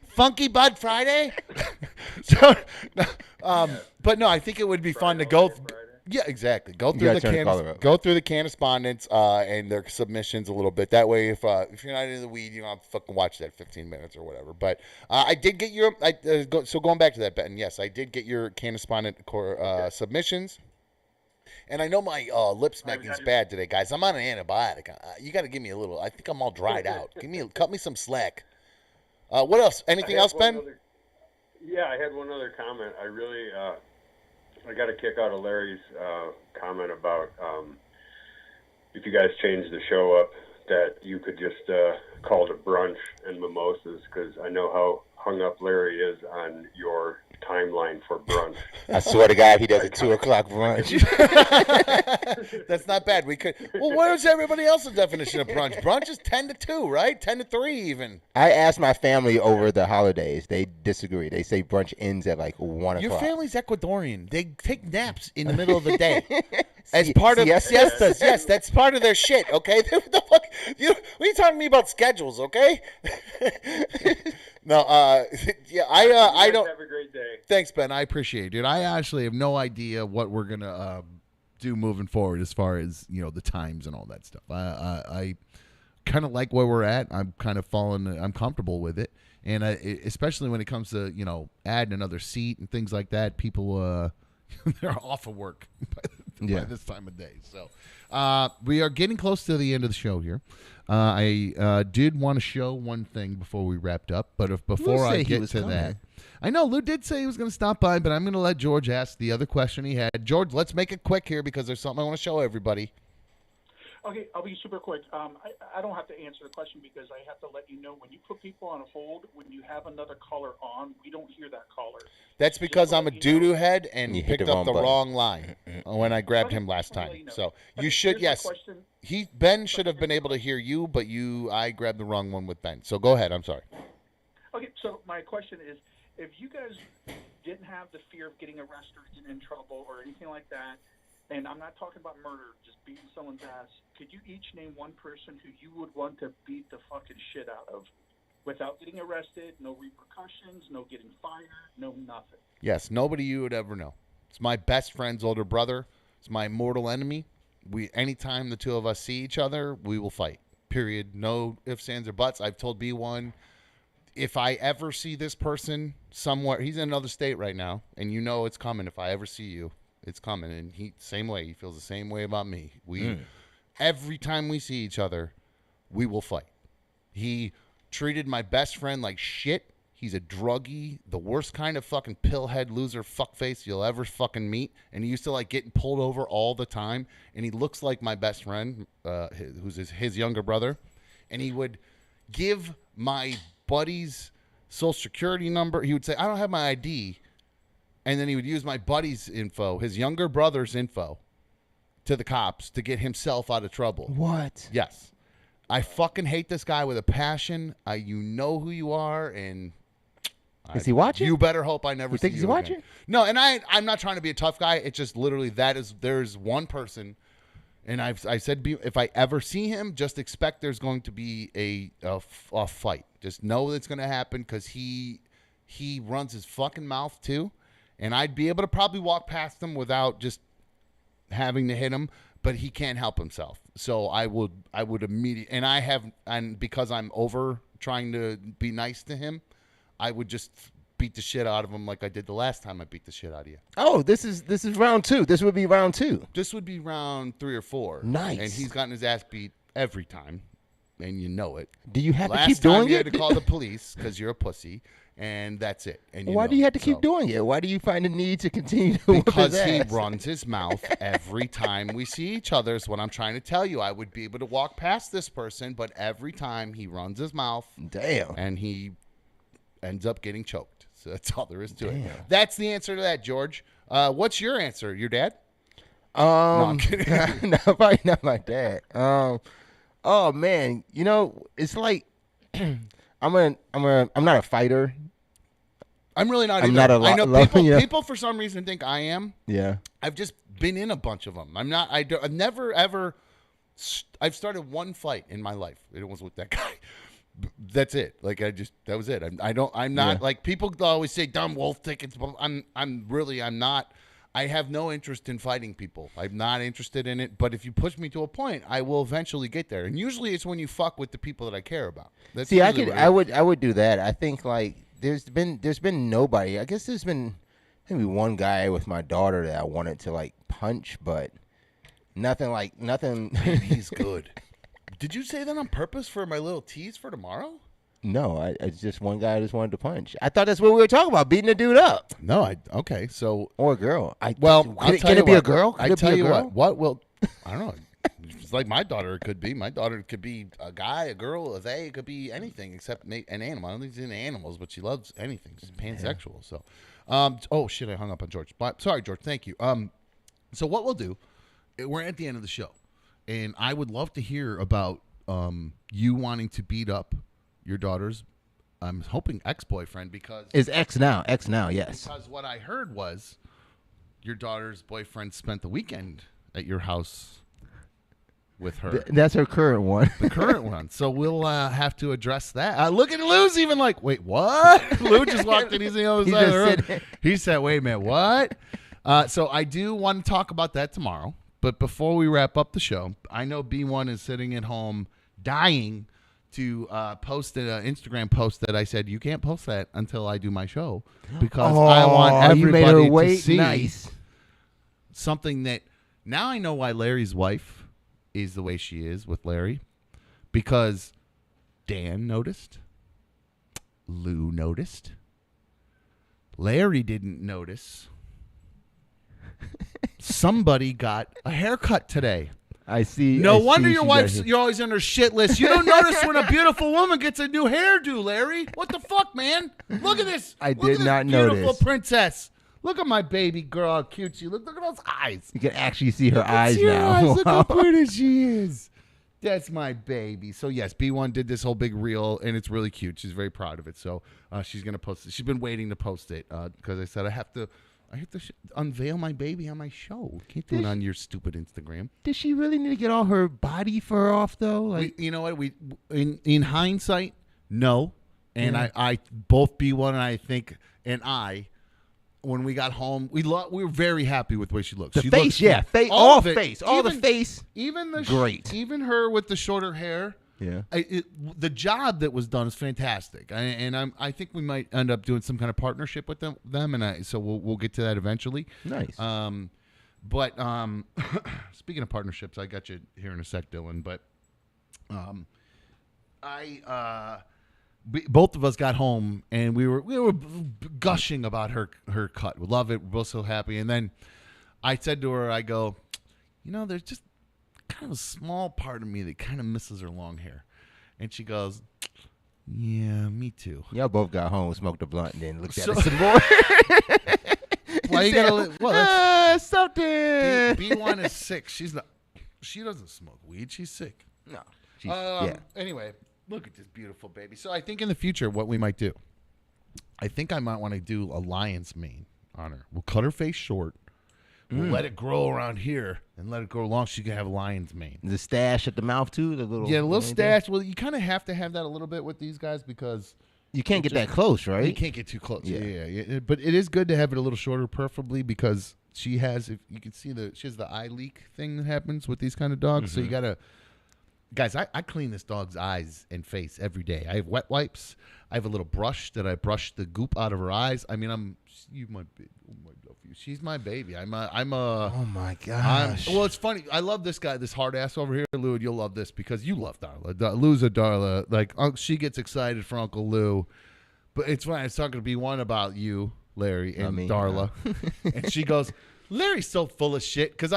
Funky Bud Friday? But no, I think it would be fun to go. Yeah, exactly. Go through the cannaspondents and their submissions a little bit. That way, if you're not into the weed, you don't have to fucking watch that 15 minutes or whatever. But I did get your. So going back to that, Ben, yes, I did get your cannaspondent submissions. And I know my lip smacking's bad today, guys. I'm on an antibiotic. You got to give me a little. I think I'm all dried out. Cut me some slack. What else? Anything else, Ben? Yeah, I had one other comment. I really I got a kick out of Larry's comment about if you guys change the show up, that you could just call it brunch and mimosas, because I know how hung up Larry is on your timeline for brunch. I swear to God, he does a 2 o'clock brunch. That's not bad. We could. Well, what is everybody else's definition of brunch? Brunch is 10 to 2, right? 10 to 3 even. I asked my family over the holidays. They disagree. They say brunch ends at like 1 o'clock. Your family's Ecuadorian. They take naps in the middle of the day. As part of siestas, yes, that's part of their shit. Okay, what the fuck? What are you talking to me about schedules? Okay. No, yeah, I don't. Have a great day. Thanks, Ben. I appreciate it. I actually have no idea what we're gonna do moving forward as far as the times and all that stuff. I kind of like where we're at. I'm kind of I'm comfortable with it, and especially when it comes to adding another seat and things like that. People they're off of work by this time of day. So we are getting close to the end of the show here. I did want to show one thing before we wrapped up, but before I get to that, I know Lou did say he was going to stop by, but I'm going to let George ask the other question he had. George, let's make it quick here because there's something I want to show everybody. Okay, I'll be super quick. I don't have to answer the question because I have to let you know when you put people on hold, when you have another caller on, we don't hear that caller. That's because I'm a doo-doo head and picked up the wrong line when I grabbed him last time. So you should, yes. Ben should have been able to hear you, but I grabbed the wrong one with Ben. So go ahead. I'm sorry. Okay, so my question is, if you guys didn't have the fear of getting arrested or getting in trouble or anything like that, and I'm not talking about murder, just beating someone's ass, could you each name one person who you would want to beat the fucking shit out of without getting arrested, no repercussions, no getting fired, no nothing? Yes, nobody you would ever know. It's my best friend's older brother. It's my mortal enemy. Anytime the two of us see each other, we will fight. Period. No ifs, ands, or buts. I've told B1, if I ever see this person somewhere, he's in another state right now, and it's coming. If I ever see you, it's coming. And same way. He feels the same way about me. Every time we see each other, we will fight. He treated my best friend like shit. He's a druggie, the worst kind of fucking pillhead loser fuckface you'll ever fucking meet. And he used to getting pulled over all the time. And he looks like my best friend, who's his younger brother. And he would give my buddy's social security number. He would say, I don't have my ID. And then he would use my buddy's info, his younger brother's info, to the cops to get himself out of trouble. What? Yes. I fucking hate this guy with a passion. You know who you are, and is he watching? You better hope I never see you think he's watching? Again. No, and I'm not trying to be a tough guy. It's just literally there's one person, and I said if I ever see him, just expect there's going to be a fight. Just know that's going to happen because he runs his fucking mouth too, and I'd be able to probably walk past him without just having to hit him, but he can't help himself. So I would immediately, and because I'm over trying to be nice to him, I would just beat the shit out of him like I did the last time I beat the shit out of you. Oh, this is round 2. This would be round 2. This would be round 3 or 4. Nice. And he's gotten his ass beat every time, and you know it. Do you have last to keep doing time you it? had to call the police because you're a pussy, and that's it. And why do you have to keep doing it? Why do you find the need to continue to whip his Because he ass? runs his mouth every time we see each other is what I'm trying to tell you. I would be able to walk past this person, but every time he runs his mouth. Damn. And he ends up getting choked. So that's all there is to Damn. it. That's the answer to that, George. What's your answer? Your dad? No, I'm kidding. No, probably not my dad. Oh man, it's like I'm not a fighter. I'm really not. I'm either. not a I know people for some reason think I am. Yeah. I've just been in a bunch of them. I'm not. I've never ever. I've started one fight in my life. It was with that guy. That's it. That was it. I'm not like people always say dumb wolf tickets. I'm not. I have no interest in fighting people. I'm not interested in it. But if you push me to a point, I will eventually get there. And usually it's when you fuck with the people that I care about. That's See, I would do that. I think there's been nobody. I guess there's been maybe one guy with my daughter that I wanted to punch, but nothing. Maybe he's good. Did you say that on purpose for my little tease for tomorrow? No, it's just one guy I just wanted to punch. I thought that's what we were talking about, beating a dude up. No, okay, so or a girl. Can it be a girl? I tell you what will I don't know. It's like my daughter. It could be my daughter. Could be a guy, a girl, a they. It could be anything except an animal. I don't think she's into animals, but she loves anything. She's pansexual. So, oh shit, I hung up on George. But sorry, George. Thank you. So what we'll do, we're at the end of the show, and I would love to hear about you wanting to beat up your daughter's, I'm hoping ex-boyfriend, because is ex now, yes. Because what I heard was your daughter's boyfriend spent the weekend at your house with her. That's her current one. The current one. So we'll have to address that. Look at Lou's even like, wait, what? Lou just walked in. He's on the other side of the room. He said, wait a minute, what? So I do want to talk about that tomorrow. But before we wrap up the show, I know B1 is sitting at home dying to post an Instagram post that I said, you can't post that until I do my show, because I want everybody to see something that now I know why Larry's wife is the way she is with Larry, because Dan noticed, Lou noticed, Larry didn't notice. Somebody got a haircut today. I see. No wonder your wife's, you're always on her shit list. You don't notice when a beautiful woman gets a new hairdo, Larry. What the fuck, man? Look at this. I did not notice. Beautiful princess. Look at my baby girl, how cute she looks. Look at those eyes. You can actually see her eyes now. Look how pretty she is. That's my baby. So, yes, B1 did this whole big reel, and it's really cute. She's very proud of it. So, she's going to post it. She's been waiting to post it because I said I have to unveil my baby on my show. Can't do it on your stupid Instagram. Does she really need to get all her body fur off, though? Like, you know what? We in hindsight, no. And I both B1 and I think, and when we got home, we were very happy with the way she looks. The she face, looks, all the face. Even the great. Even her with the shorter hair. Yeah. The job that was done is fantastic, I think we might end up doing some kind of partnership with them, so we'll get to that eventually. Nice. But speaking of partnerships, I got you here in a sec, Dylan. But both of us got home and we were gushing about her cut. We love it. We're both so happy. And then I said to her, I go, there's just kind of a small part of me that kind of misses her long hair. And she goes, yeah, me too. Y'all both got home, smoked a blunt, and then looked at it some more. Why you gotta? Well, that's something. B1 is sick. She doesn't smoke weed. She's sick. No. Anyway, look at this beautiful baby. So I think in the future, what we might do, I think I might want to do a lion's mane on her. We'll cut her face short. We'll let it grow around here and let it grow long so you can have a lion's mane. The stash at the mouth, too? The little stash. Well, you kind of have to have that a little bit with these guys because you can't get that close, right? You can't get too close. Yeah. But it is good to have it a little shorter, preferably, because she has, if you can see, she has the eye leak thing that happens with these kind of dogs. So you got to, guys, I clean this dog's eyes and face every day. I have wet wipes. I have a little brush that I brush the goop out of her eyes. I mean, she's my baby. I'm a. Oh my gosh. Well, it's funny. I love this guy, this hard ass over here, Lou. And you'll love this because you love Darla. Lou's a Darla. Like she gets excited for Uncle Lou, but it's funny. I was talking to B1 about you, Larry, and Darla, and she goes, "Larry's so full of shit." Because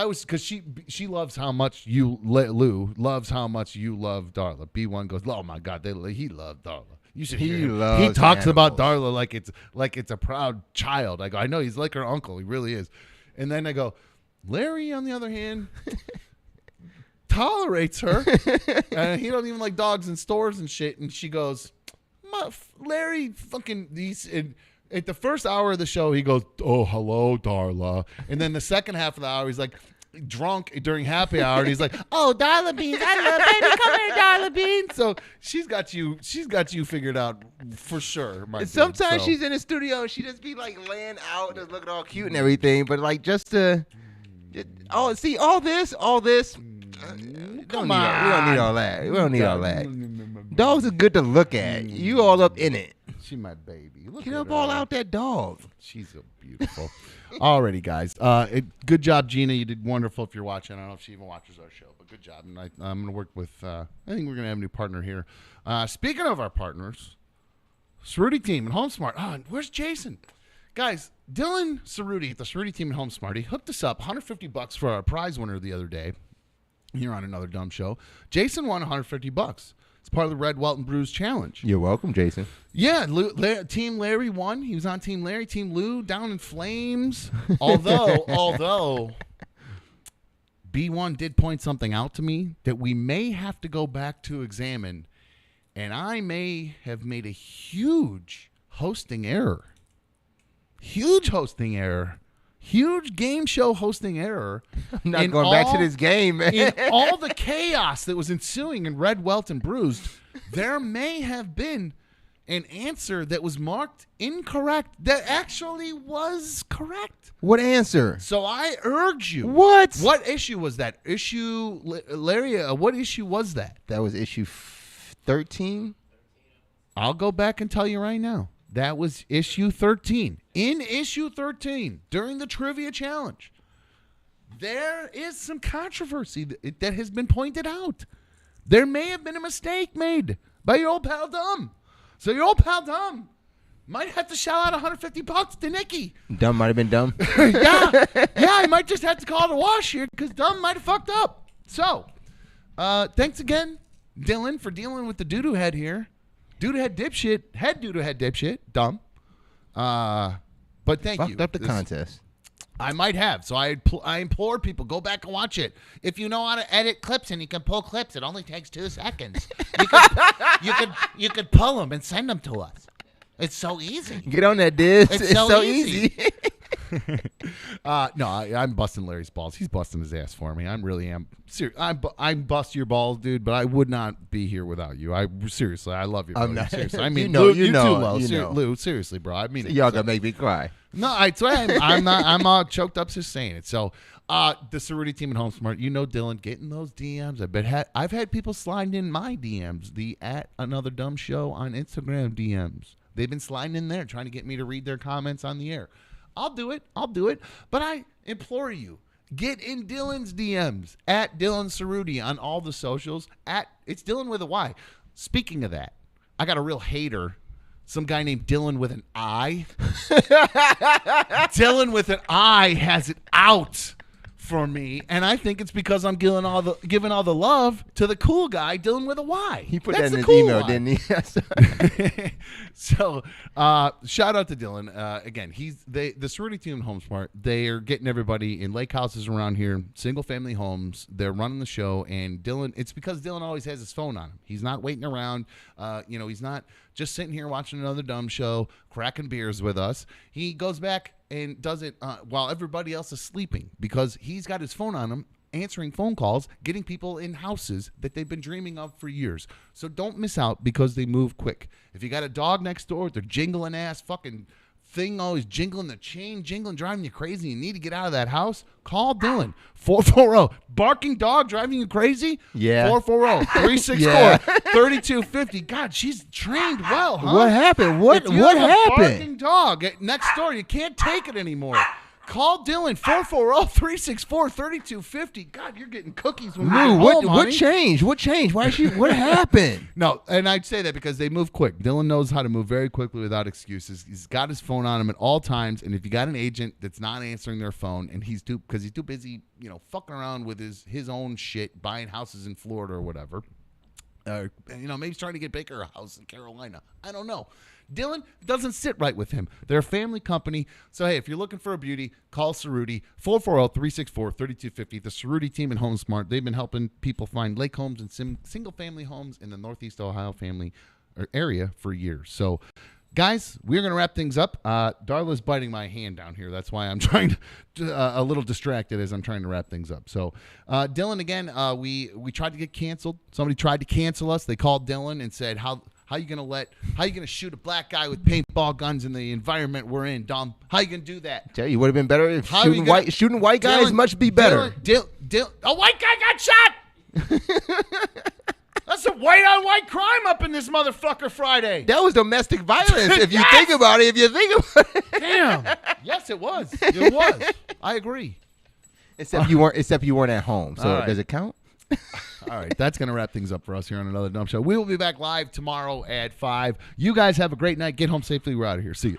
she loves how much Lou loves how much you love Darla. B1 goes, "Oh my God, he loved Darla." You should hear him. He talks about Darla like it's a proud child. I go, I know, he's like her uncle. He really is. And then I go, Larry, on the other hand, tolerates her. And he don't even like dogs in stores and shit. And she goes, Larry fucking at the first hour of the show, he goes, oh, hello, Darla. And then the second half of the hour, he's like, drunk during happy hour, and he's like, "Oh, Darla Beans, I love baby, come here, Darla Beans." So she's got you figured out for sure. Sometimes she's in the studio and she just be like laying out and looking all cute and everything, but like just all this. We don't need all that. We don't need all that. Dogs are good to look at. You all up in it. She my baby. Look Get at up all her. out that dog. She's so beautiful. Alrighty, guys. Good job, Gina. You did wonderful. If you're watching, I don't know if she even watches our show, but good job. And I'm going to work with. I think we're going to have a new partner here. Speaking of our partners, Cerruti team and HomeSmart. Oh, and where's Jason? Guys, Dylan Cerruti at the Cerruti team and HomeSmart. He hooked us up $150 for our prize winner the other day. Here on Another Dumb Show. Jason won $150. It's part of the Red, Welt, and Bruise Challenge. You're welcome, Jason. Yeah, Team Larry won. He was on Team Larry. Team Lou down in flames. Although B1 did point something out to me that we may have to go back to examine, and I may have made a huge hosting error. Huge hosting error. Huge game show hosting error. I'm not going back to this game, man. In all the chaos that was ensuing in Red, Welt, and Bruised, there may have been an answer that was marked incorrect that actually was correct. What answer? So I urge you. What? What issue was that? Larry, what issue was that? That was issue 13. I'll go back and tell you right now. That was issue 13. In issue 13, during the trivia challenge, there is some controversy that has been pointed out. There may have been a mistake made by your old pal Dumb. So your old pal Dumb might have to shell out $150 to Nikki. Dumb might have been dumb. yeah, I might just have to call it a wash here because Dumb might have fucked up. So, thanks again, Dylan, for dealing with the doo-doo head here. Doo-doo head dipshit, doo-doo head dipshit, Dumb. But thank you. Fucked up the contest. I might have. So I implore people, go back and watch it. If you know how to edit clips and you can pull clips, it only takes 2 seconds. You could pull them and send them to us. It's so easy. Get on that, Diz. It's so easy. No, I'm busting Larry's balls. He's busting his ass for me. I really am. I'm bust your balls, dude. But I would not be here without you. Seriously, I love you. Bro. I'm not. Seriously, I mean, you too, know. Lou, seriously, bro. I mean, y'all gonna make me cry. No, I'm not. I'm all choked up just saying it. So, the Cerruti team at HomeSmart, you know, Dylan, getting those DMs. I've had people sliding in my DMs, the @AnotherDumbShow on Instagram DMs. They've been sliding in there trying to get me to read their comments on the air. I'll do it. But I implore you, get in Dylan's DMs at Dylan Cerruti on all the socials. It's Dylan with a Y. Speaking of that, I got a real hater. Some guy named Dylan with an I. Dylan with an I has it out for me, and I think it's because I'm giving all the love to the cool guy, Dylan with a Y. He put That's that in his cool email, Y. didn't he? So, shout out to Dylan. Again, the Cerruti team in HomeSmart. They are getting everybody in lake houses around here, single family homes. They're running the show, and Dylan. It's because Dylan always has his phone on him. He's not waiting around. He's not just sitting here watching Another Dumb Show, cracking beers with us. He goes back and does it while everybody else is sleeping because he's got his phone on him, answering phone calls, getting people in houses that they've been dreaming of for years. So don't miss out because they move quick. If you got a dog next door with their jingling ass fucking thing always jingling, the chain jingling, driving you crazy, you need to get out of that house, call Dylan. 440. Barking dog driving you crazy? Yeah. 440-364-3250. God, she's trained well, huh? What happened? What If you have a happened? barking dog next door, you can't take it anymore. Call Dylan, 440-364-3250. God, you're getting cookies when you get Lou, home, what honey. changed? What changed? What happened? No, and I'd say that because they move quick. Dylan knows how to move very quickly without excuses. He's got his phone on him at all times, and if you got an agent that's not answering their phone, and he's too busy, fucking around with his own shit, buying houses in Florida or whatever, maybe he's trying to get Baker a house in Carolina. I don't know. Dylan doesn't sit right with him. They're a family company. So, hey, if you're looking for a beauty, call Cerruti, 440-364-3250. The Cerruti team in HomeSmart, they've been helping people find lake homes and single-family homes in the Northeast Ohio area for years. So, guys, we're going to wrap things up. Darla's biting my hand down here. That's why I'm trying to a little distracted as I'm trying to wrap things up. So, Dylan, again, we tried to get canceled. Somebody tried to cancel us. They called Dylan and said, How you gonna shoot a black guy with paintball guns in the environment we're in, Dom? How you gonna do that? Tell you, would have been better if How shooting white guys Dylan, much be better. Dylan, a white guy got shot. That's a white-on-white crime up in this motherfucker Friday. That was domestic violence. If you think about it, Damn. Yes, it was. It was. I agree. Except you weren't at home. So right. does it count? All right, that's going to wrap things up for us here on Another Dumb Show. We will be back live tomorrow at 5. You guys have a great night. Get home safely. We're out of here. See you.